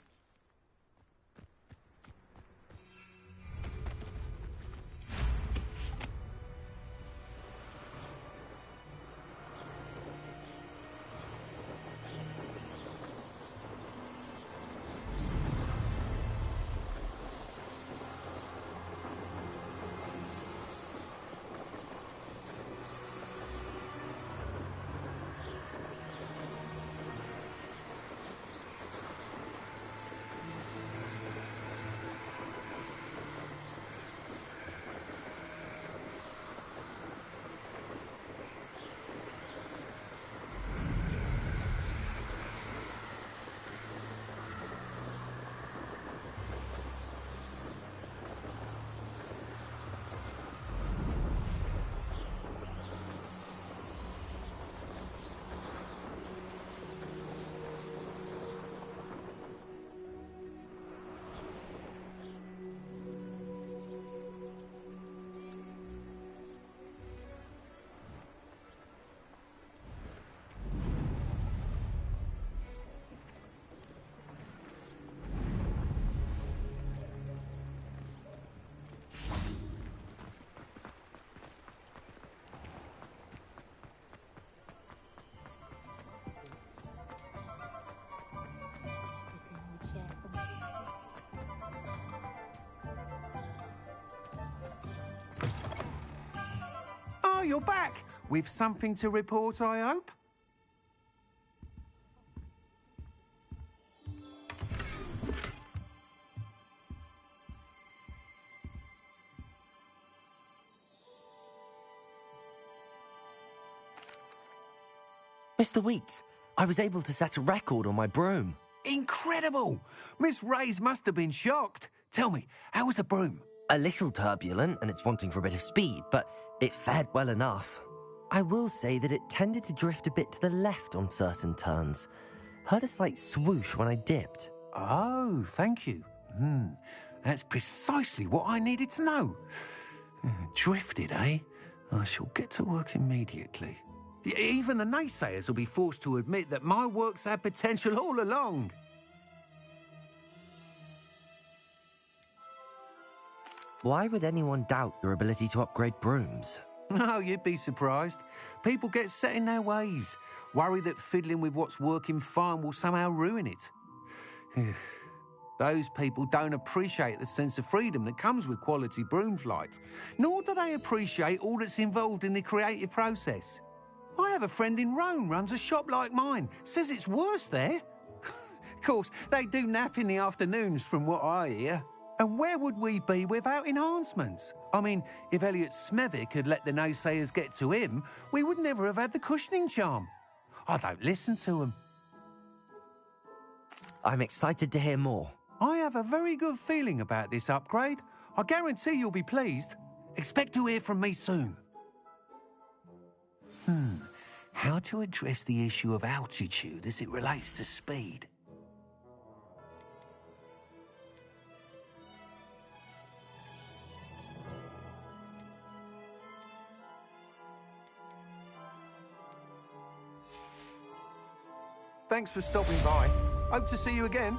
you're back. With something to report, I hope? Mr. Weeks, I was able to set a record on my broom. Incredible! Miss Reyes must have been shocked. Tell me, how was the broom? A little turbulent, and it's wanting for a bit of speed, but it fared well enough. I will say that it tended to drift a bit to the left on certain turns. Heard a slight swoosh when I dipped. Oh, thank you. That's precisely what I needed to know. Drifted, eh? I shall get to work immediately. Even the naysayers will be forced to admit that my work's had potential all along. Why would anyone doubt your ability to upgrade brooms? No, you'd be surprised. People get set in their ways, worry that fiddling with what's working fine will somehow ruin it. Those people don't appreciate the sense of freedom that comes with quality broom flight, nor do they appreciate all that's involved in the creative process. I have a friend in Rome runs a shop like mine, says it's worse there. Of course, they do nap in the afternoons from what I hear. And where would we be without enhancements? I mean, if Elliot Smethwick had let the naysayers get to him, we would never have had the cushioning charm. I don't listen to them. I'm excited to hear more. I have a very good feeling about this upgrade. I guarantee you'll be pleased. Expect to hear from me soon. How to address the issue of altitude as it relates to speed? Thanks for stopping by. Hope to see you again.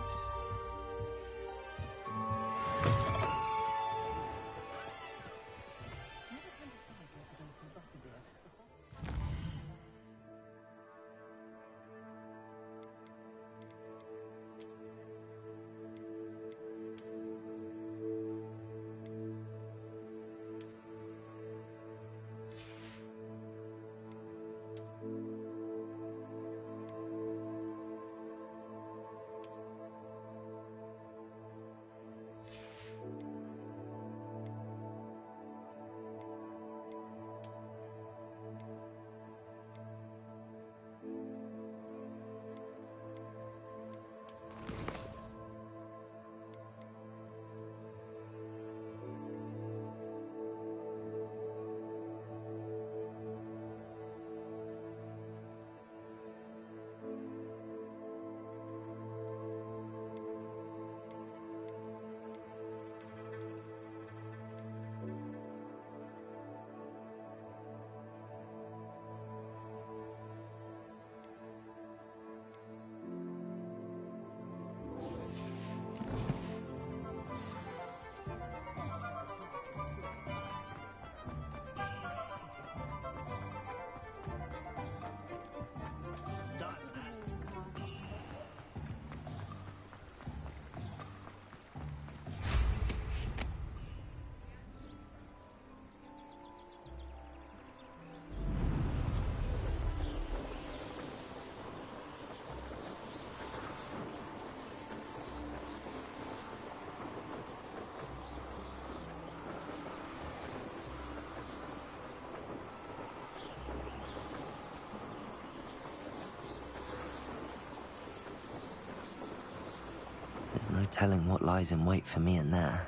There's no telling what lies in wait for me in there.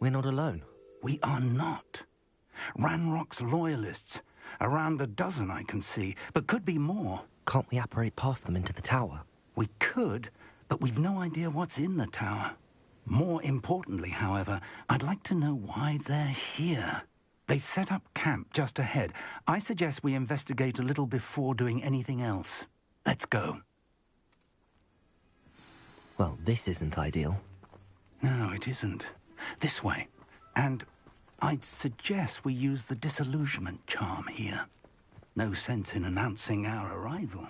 We're not alone. We are not. Ranrock's loyalists. Around a dozen I can see, but could be more. Can't we apparate past them into the tower? We could, but we've no idea what's in the tower. More importantly, however, I'd like to know why they're here. They've set up camp just ahead. I suggest we investigate a little before doing anything else. Let's go. Well, this isn't ideal. No, it isn't. This way. And I'd suggest we use the disillusionment charm here. No sense in announcing our arrival.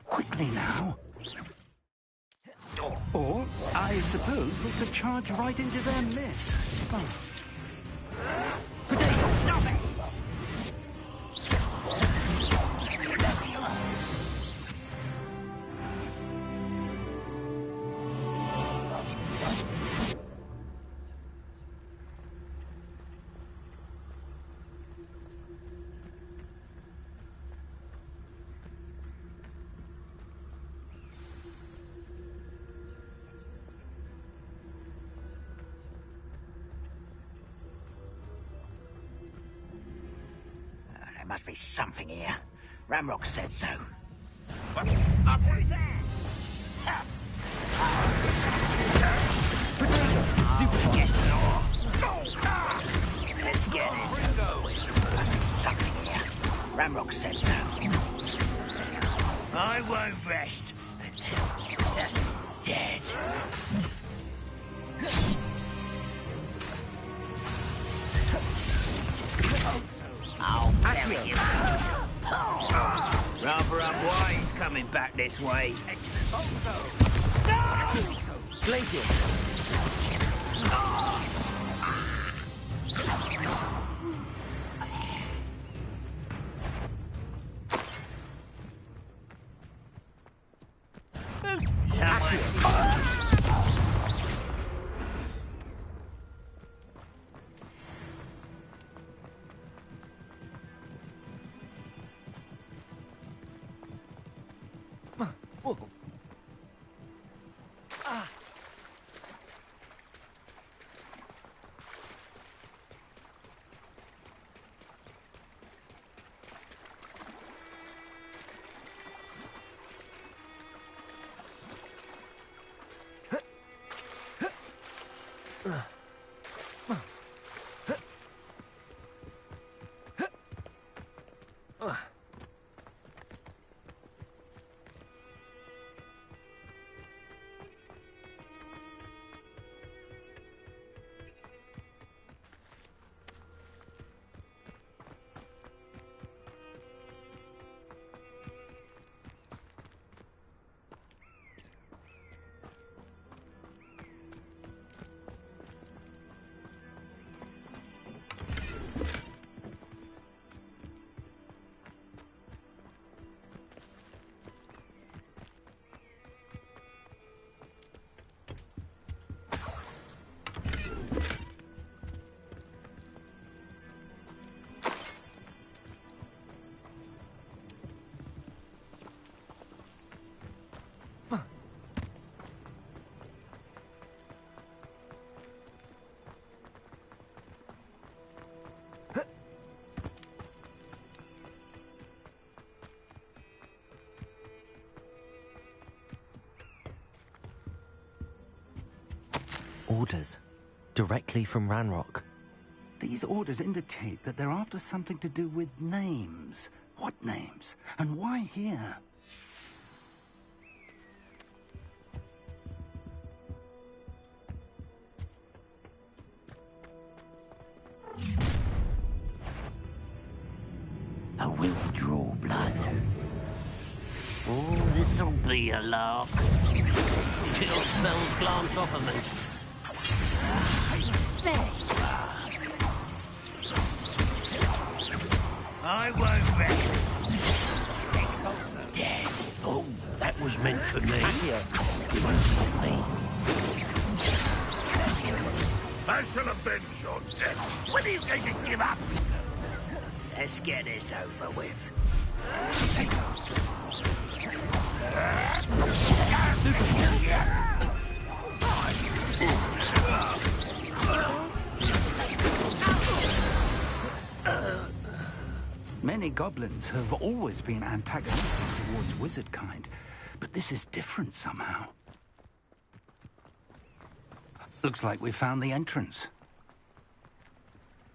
Quickly now. Or, I suppose we could charge right into their midst. Oh. Potato, stop it! There must be something here. Ramrock said so. What? Up there! Let's get this. There must be something here. Ramrock said so. I won't rest until you're dead. I'll bury you. Rather unwise coming back this way. No! Glacius! Orders. Directly from Ranrock. These orders indicate that they're after something to do with names. What names? And why here? I will draw blood. Oh, this'll be a laugh. Your spells glance off of me. There you are. I won't rest. Death. Oh, that was meant for me. You won't stop me. I shall avenge your death. When are you going to give up? Let's get this over with. Many goblins have always been antagonistic towards wizard kind, but this is different somehow. Looks like we found the entrance.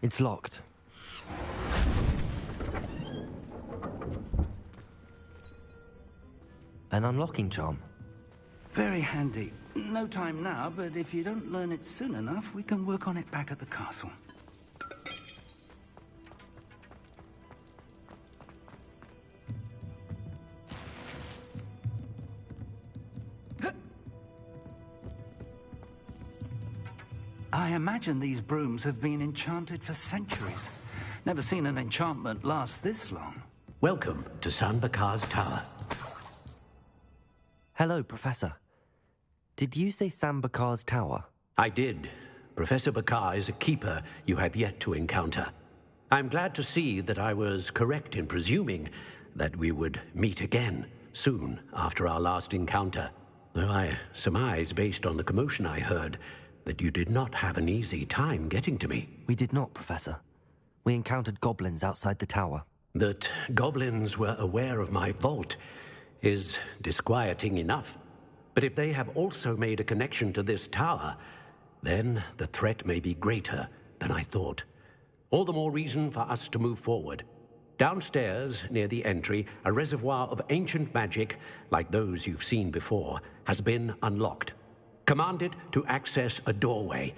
It's locked. An unlocking charm. Very handy. No time now, but if you don't learn it soon enough, we can work on it back at the castle. I imagine these brooms have been enchanted for centuries. Never seen an enchantment last this long. Welcome to Sambakar's Tower. Hello, Professor. Did you say Sambakar's Tower? I did. Professor Bakar is a keeper you have yet to encounter. I'm glad to see that I was correct in presuming that we would meet again soon after our last encounter. Though I surmise, based on the commotion I heard, that you did not have an easy time getting to me. We did not, Professor. We encountered goblins outside the tower. That goblins were aware of my vault is disquieting enough. But if they have also made a connection to this tower, then the threat may be greater than I thought. All the more reason for us to move forward. Downstairs, near the entry, a reservoir of ancient magic, like those you've seen before, has been unlocked. Command it to access a doorway.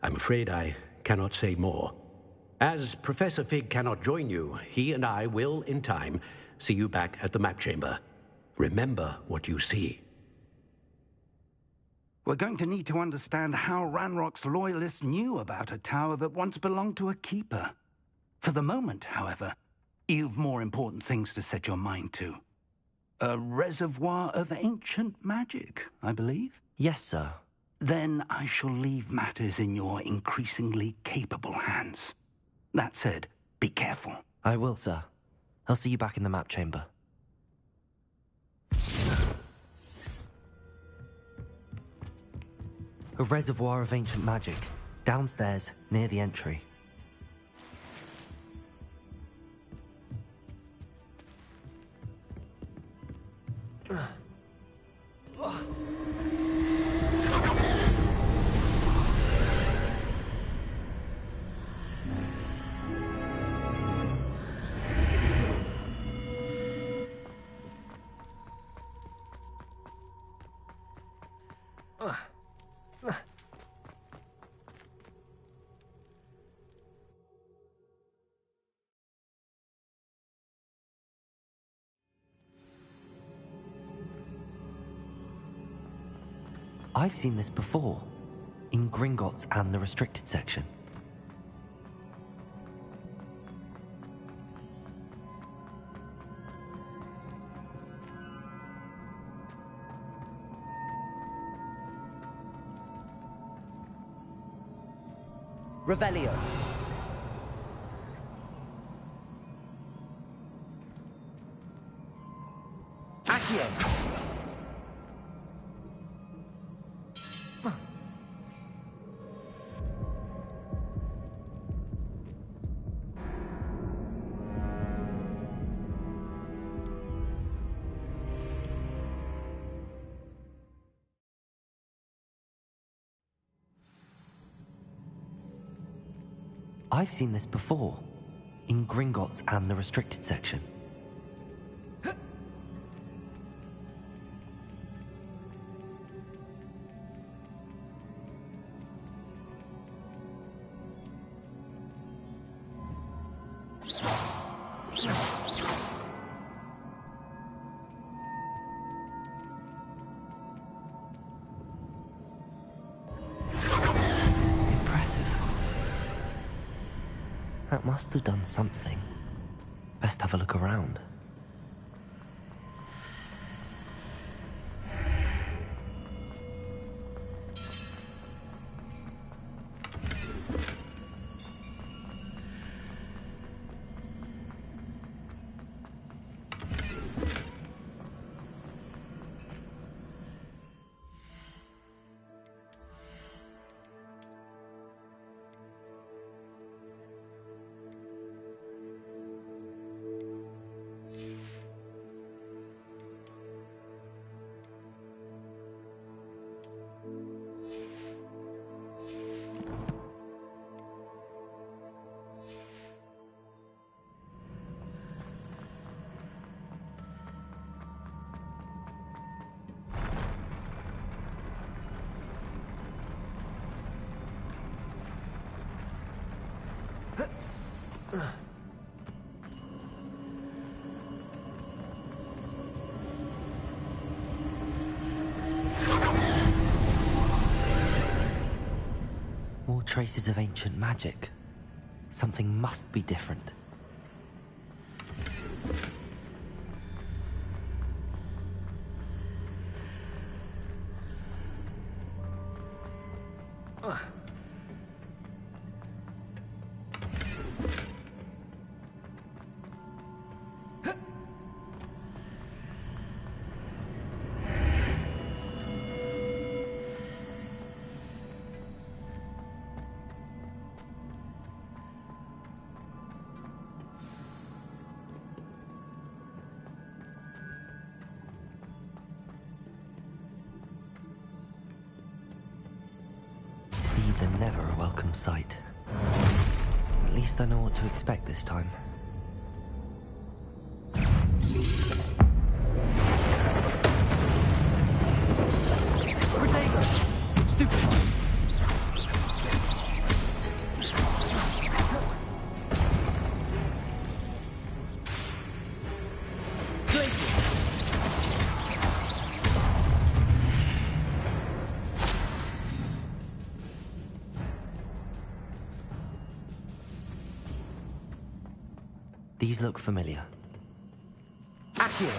I'm afraid I cannot say more. As Professor Fig cannot join you, he and I will, in time, see you back at the map chamber. Remember what you see. We're going to need to understand how Ranrock's loyalists knew about a tower that once belonged to a keeper. For the moment, however, you've more important things to set your mind to. A reservoir of ancient magic, I believe? Yes, sir. Then I shall leave matters in your increasingly capable hands. That said, be careful. I will, sir. I'll see you back in the map chamber. A reservoir of ancient magic, downstairs, near the entry. I've seen this before, in Gringotts and the restricted section. Revelio. Accio. I've seen this before, in Gringotts and the restricted section. That must have done something. Best have a look around. More traces of ancient magic. Something must be different. These are never a welcome sight. At least I know what to expect this time. Stupid! These look familiar. Accurate.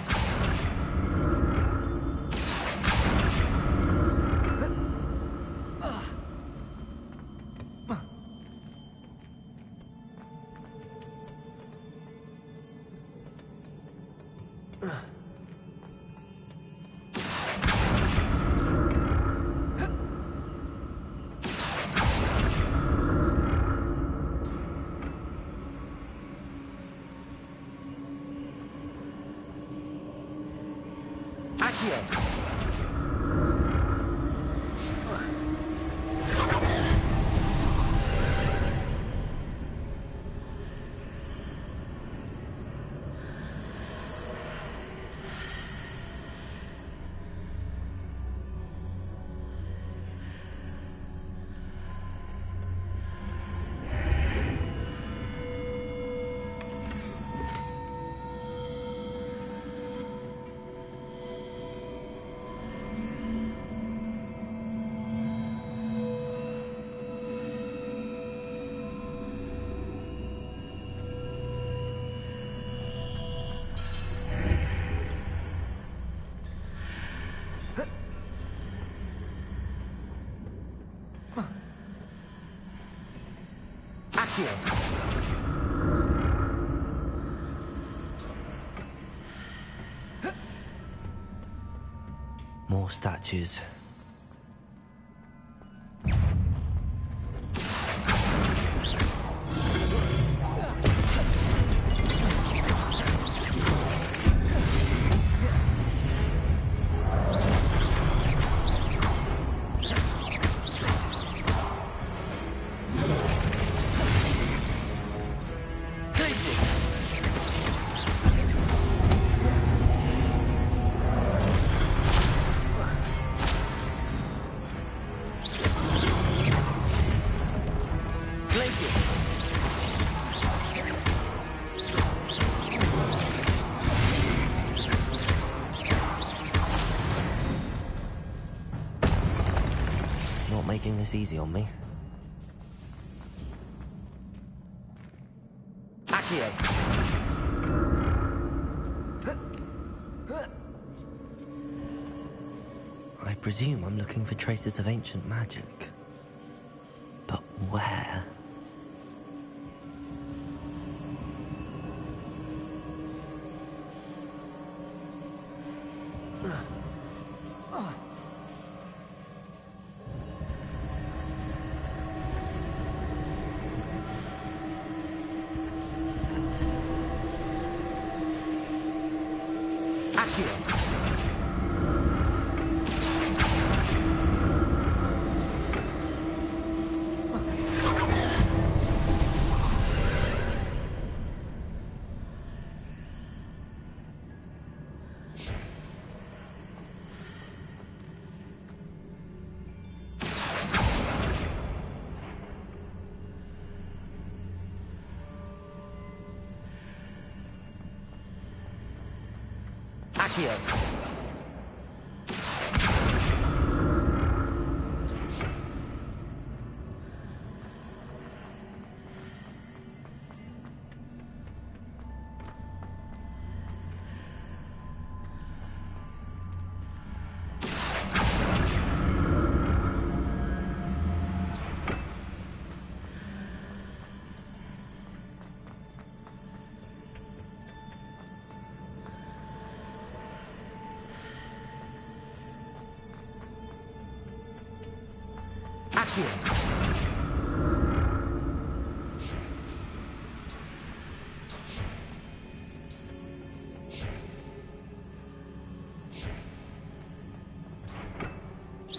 More statues. Not making this easy on me. Accio. presume I'm looking for traces of ancient magic. But where?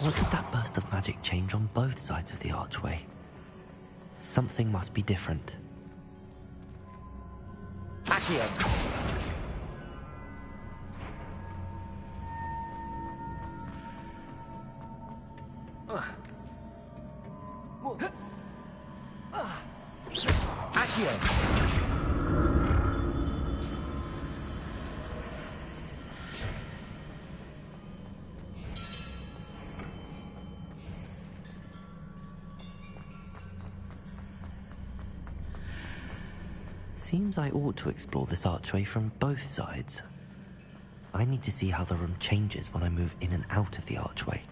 What did that burst of magic change on both sides of the archway? Something must be different. Accio! Seems I ought to explore this archway from both sides. I need to see how the room changes when I move in and out of the archway.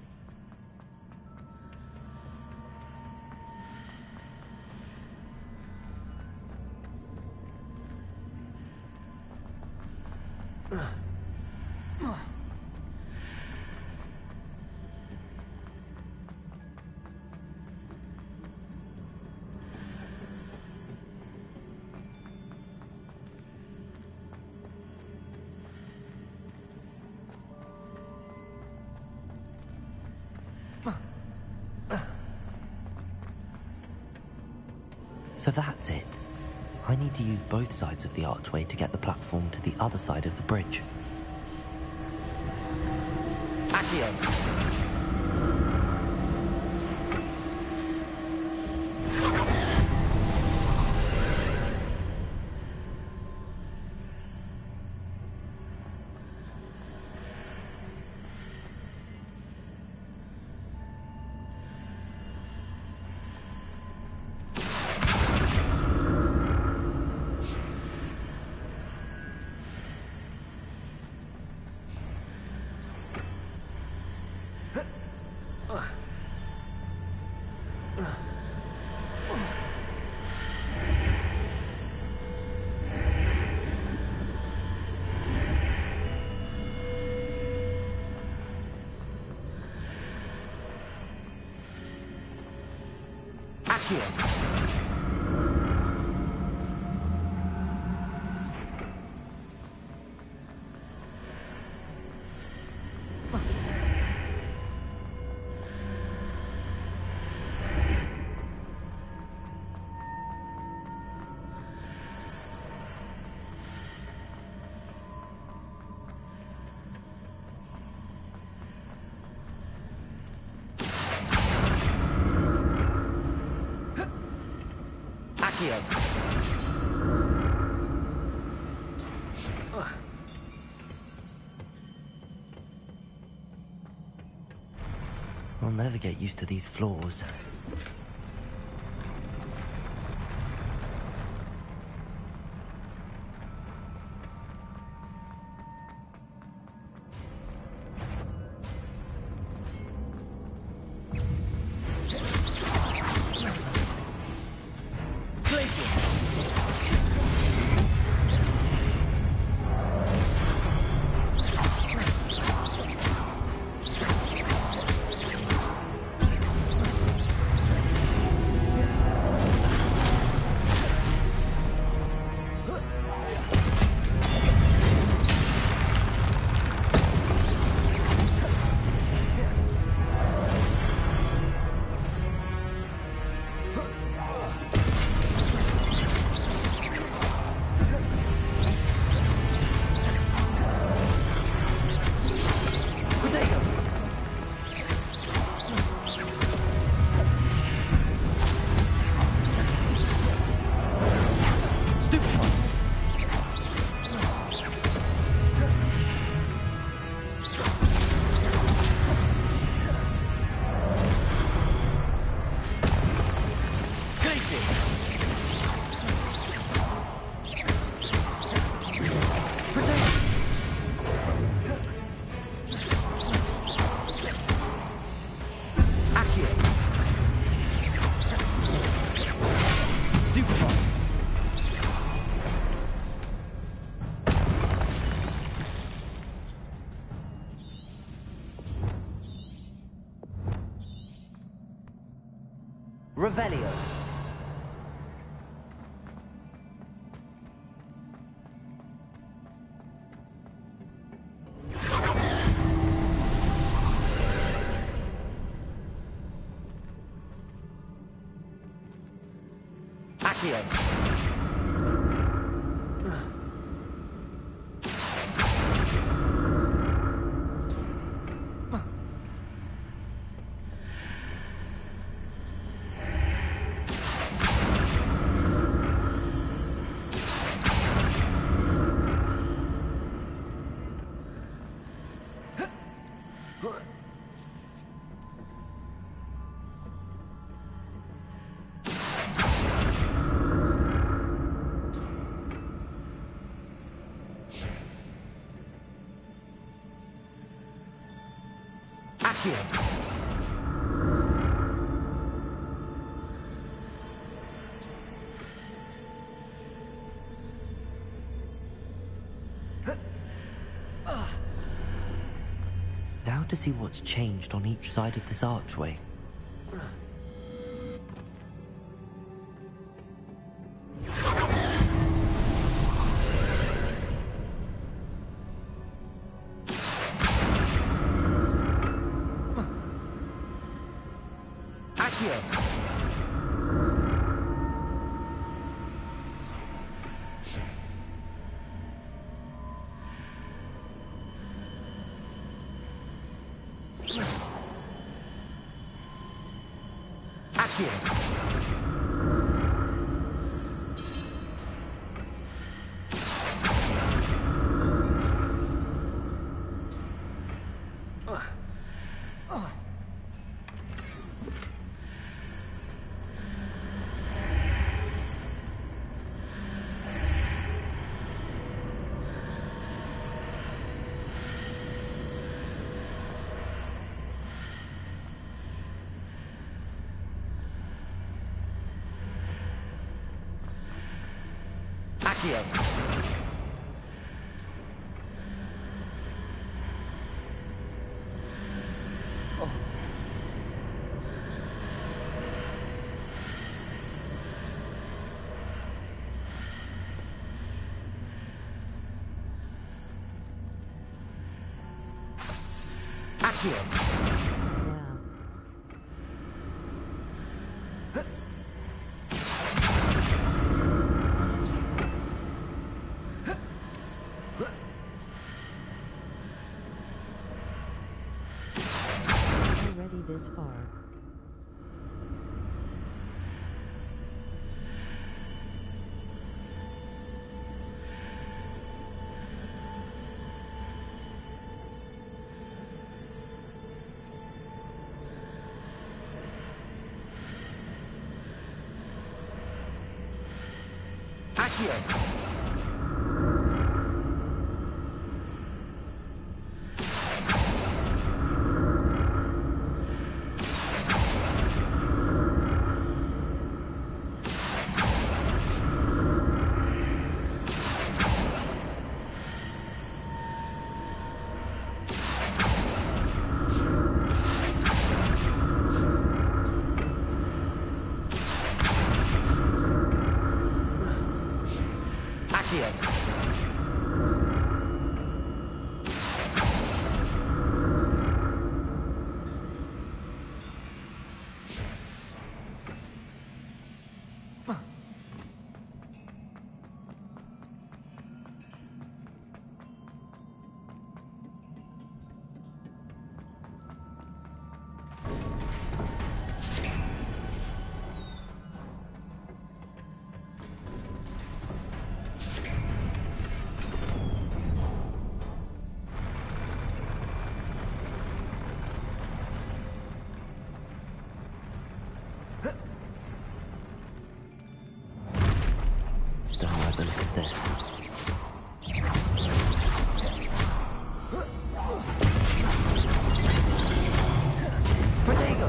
So that's it. I need to use both sides of the archway to get the platform to the other side of the bridge. Accio! I'll never get used to these floors. Revelio. Accio. Now to see what's changed on each side of this archway. Accio. Accio. Already this far. Accio. Don't like the look of this. Protego!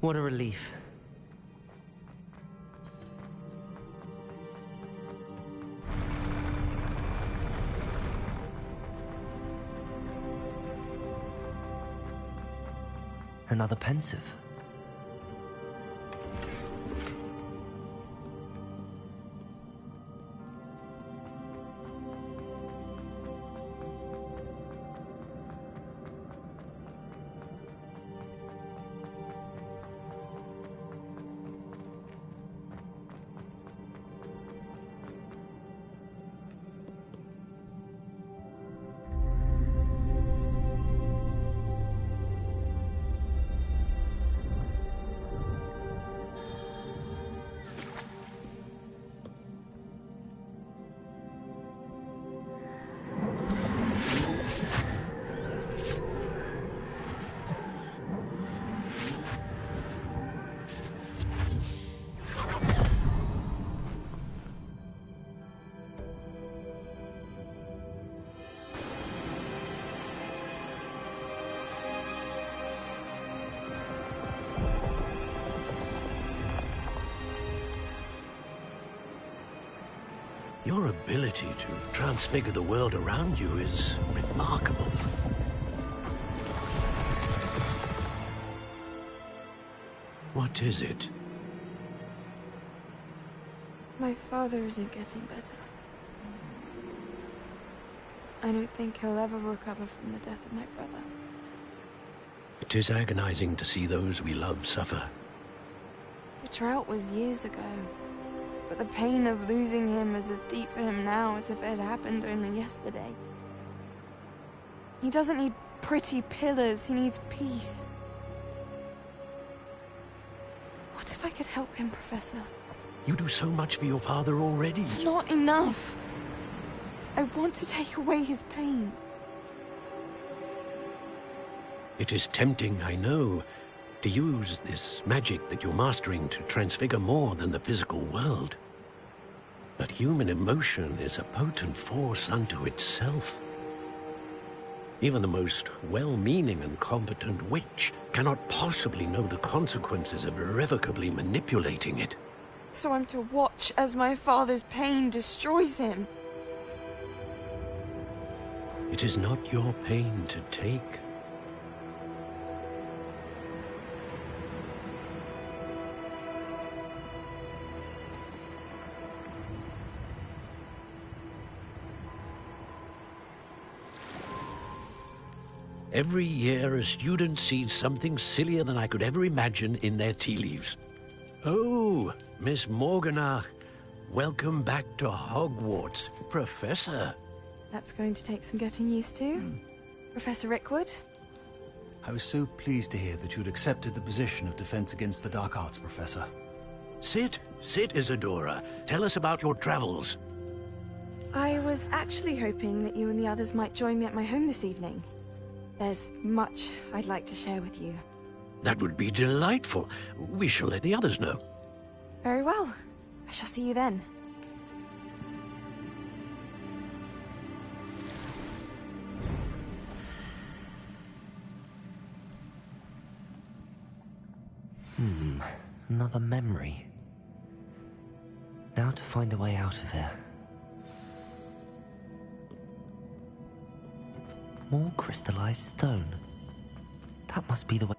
What a relief. Another pensive. Your ability to transfigure the world around you is remarkable. What is it? My father isn't getting better. I don't think he'll ever recover from the death of my brother. It is agonizing to see those we love suffer. The drought was years ago, but the pain of losing him is as deep for him now as if it had happened only yesterday. He doesn't need pretty pillars, he needs peace. What if I could help him, Professor? You do so much for your father already. It's not enough. I want to take away his pain. It is tempting, I know, to use this magic that you're mastering to transfigure more than the physical world. But human emotion is a potent force unto itself. Even the most well-meaning and competent witch cannot possibly know the consequences of irrevocably manipulating it. So I'm to watch as my father's pain destroys him. It is not your pain to take. Every year, a student sees something sillier than I could ever imagine in their tea leaves. Oh, Miss Morganach, welcome back to Hogwarts, Professor. That's going to take some getting used to. Professor Rickwood? I was so pleased to hear that you'd accepted the position of Defense Against the Dark Arts, Professor. Sit, Isadora. Tell us about your travels. I was actually hoping that you and the others might join me at my home this evening. There's much I'd like to share with you. That would be delightful. We shall let the others know. Very well. I shall see you then. Another memory. Now to find a way out of here. More crystallized stone. That must be the way.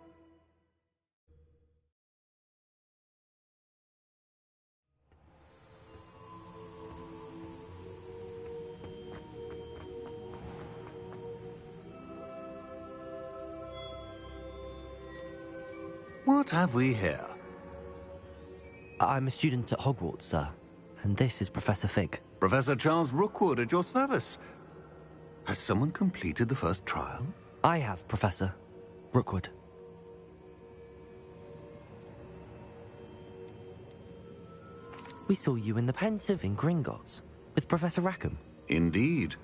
What have we here? I'm a student at Hogwarts, sir. And this is Professor Fig. Professor Charles Rookwood at your service. Has someone completed the first trial? I have, Professor Rookwood. We saw you in the Pensive in Gringotts with Professor Rackham. Indeed.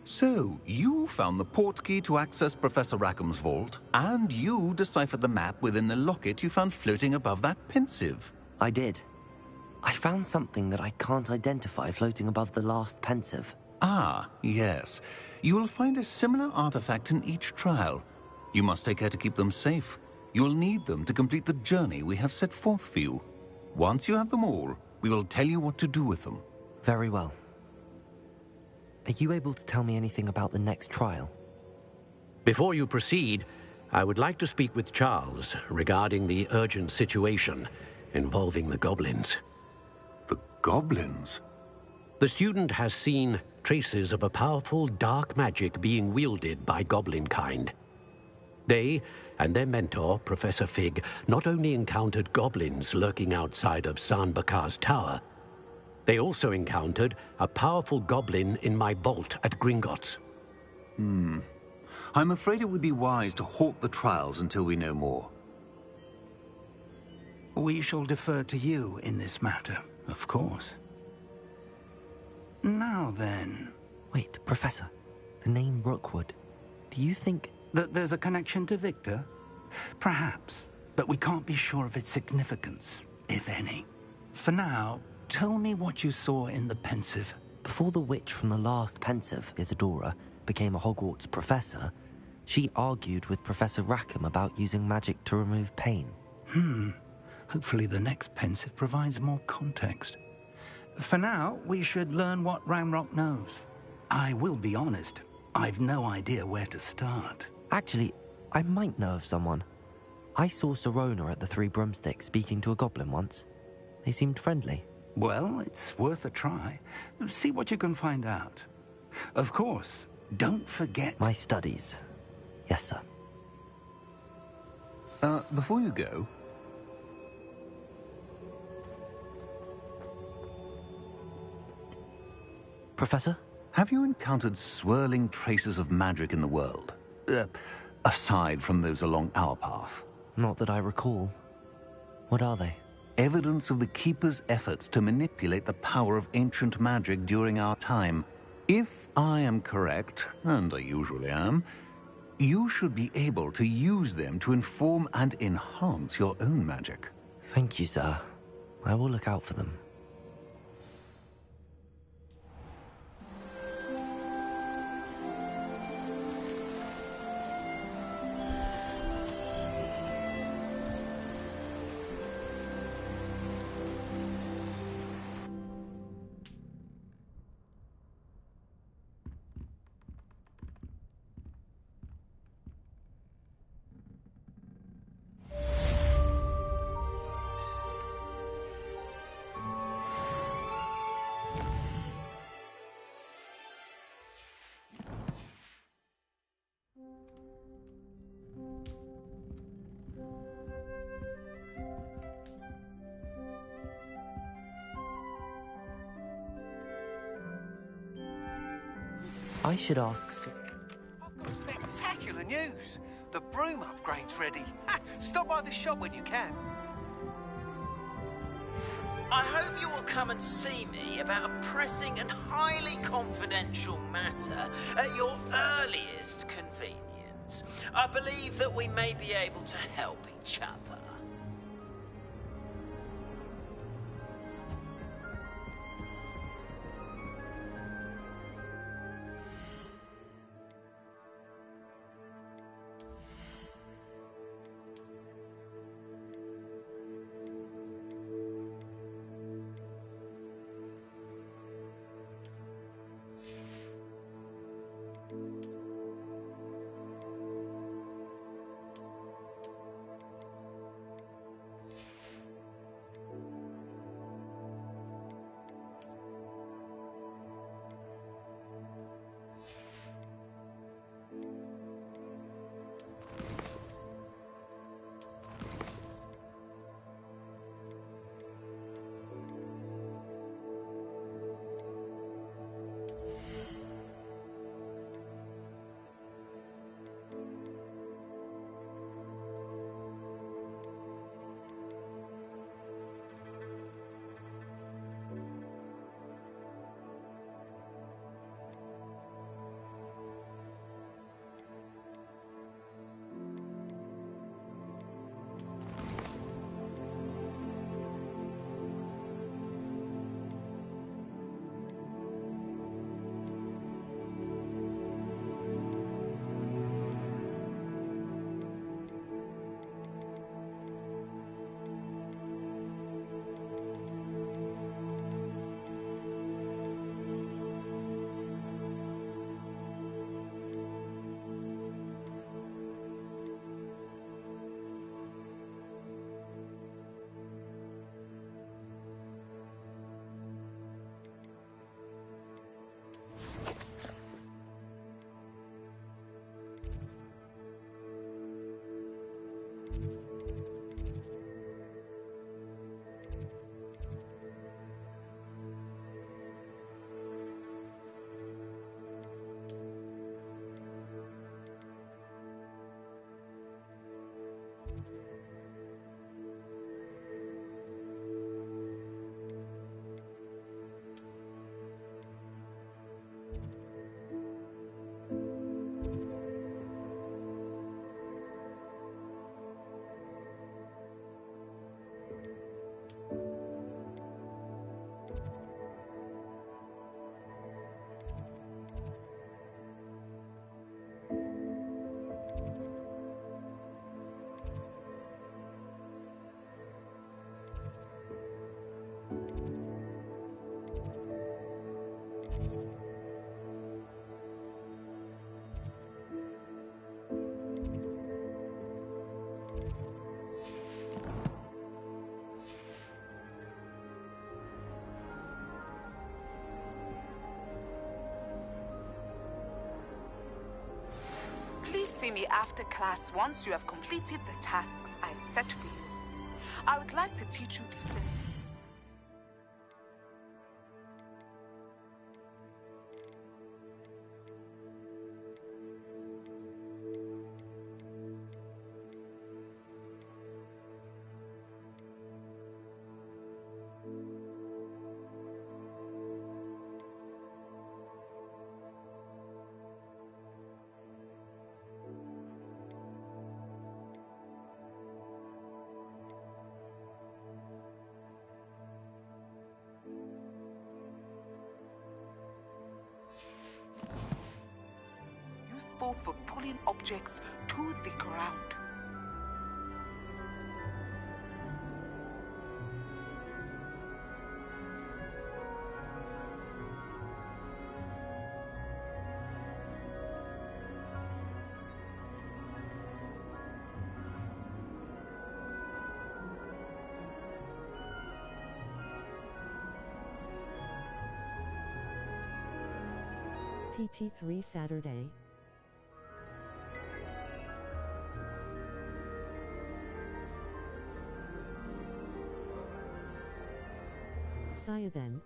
So, you found the portkey to access Professor Rackham's vault, and you deciphered the map within the locket you found floating above that Pensive. I did. I found something that I can't identify floating above the last Pensive. Ah, yes. You will find a similar artifact in each trial. You must take care to keep them safe. You'll need them to complete the journey we have set forth for you. Once you have them all, we will tell you what to do with them. Very well. Are you able to tell me anything about the next trial? Before you proceed, I would like to speak with Charles regarding the urgent situation involving the goblins. The goblins? The student has seen traces of a powerful dark magic being wielded by goblin kind. They and their mentor, Professor Fig, not only encountered goblins lurking outside of San Bakar's tower, they also encountered a powerful goblin in my vault at Gringotts. I'm afraid it would be wise to halt the trials until we know more. We shall defer to you in this matter, of course. Now then... Wait, Professor. The name Rookwood. Do you think... that there's a connection to Victor? Perhaps, but we can't be sure of its significance, if any. For now, tell me what you saw in the Pensive. Before the witch from the last Pensive, Isadora, became a Hogwarts professor, she argued with Professor Rackham about using magic to remove pain. Hopefully the next Pensive provides more context. For now, we should learn what Ramrock knows. I will be honest, I've no idea where to start. Actually, I might know of someone. I saw Sirona at the Three Broomsticks speaking to a goblin once. They seemed friendly. Well, it's worth a try. See what you can find out. Of course, don't forget... My studies. Yes, sir. Before you go... Professor? Have you encountered swirling traces of magic in the world? Aside from those along our path? Not that I recall. What are they? Evidence of the Keeper's efforts to manipulate the power of ancient magic during our time. If I am correct, and I usually am, you should be able to use them to inform and enhance your own magic. Thank you, sir. I will look out for them. I should ask... I've got spectacular news. The broom upgrade's ready. Stop by the shop when you can. I hope you will come and see me about a pressing and highly confidential matter at your earliest convenience. I believe that we may be able to help each other. Please see me after class once you have completed the tasks I've set for you. I would like to teach you descent. Useful for pulling objects to the ground. pt3 Saturday. See you then.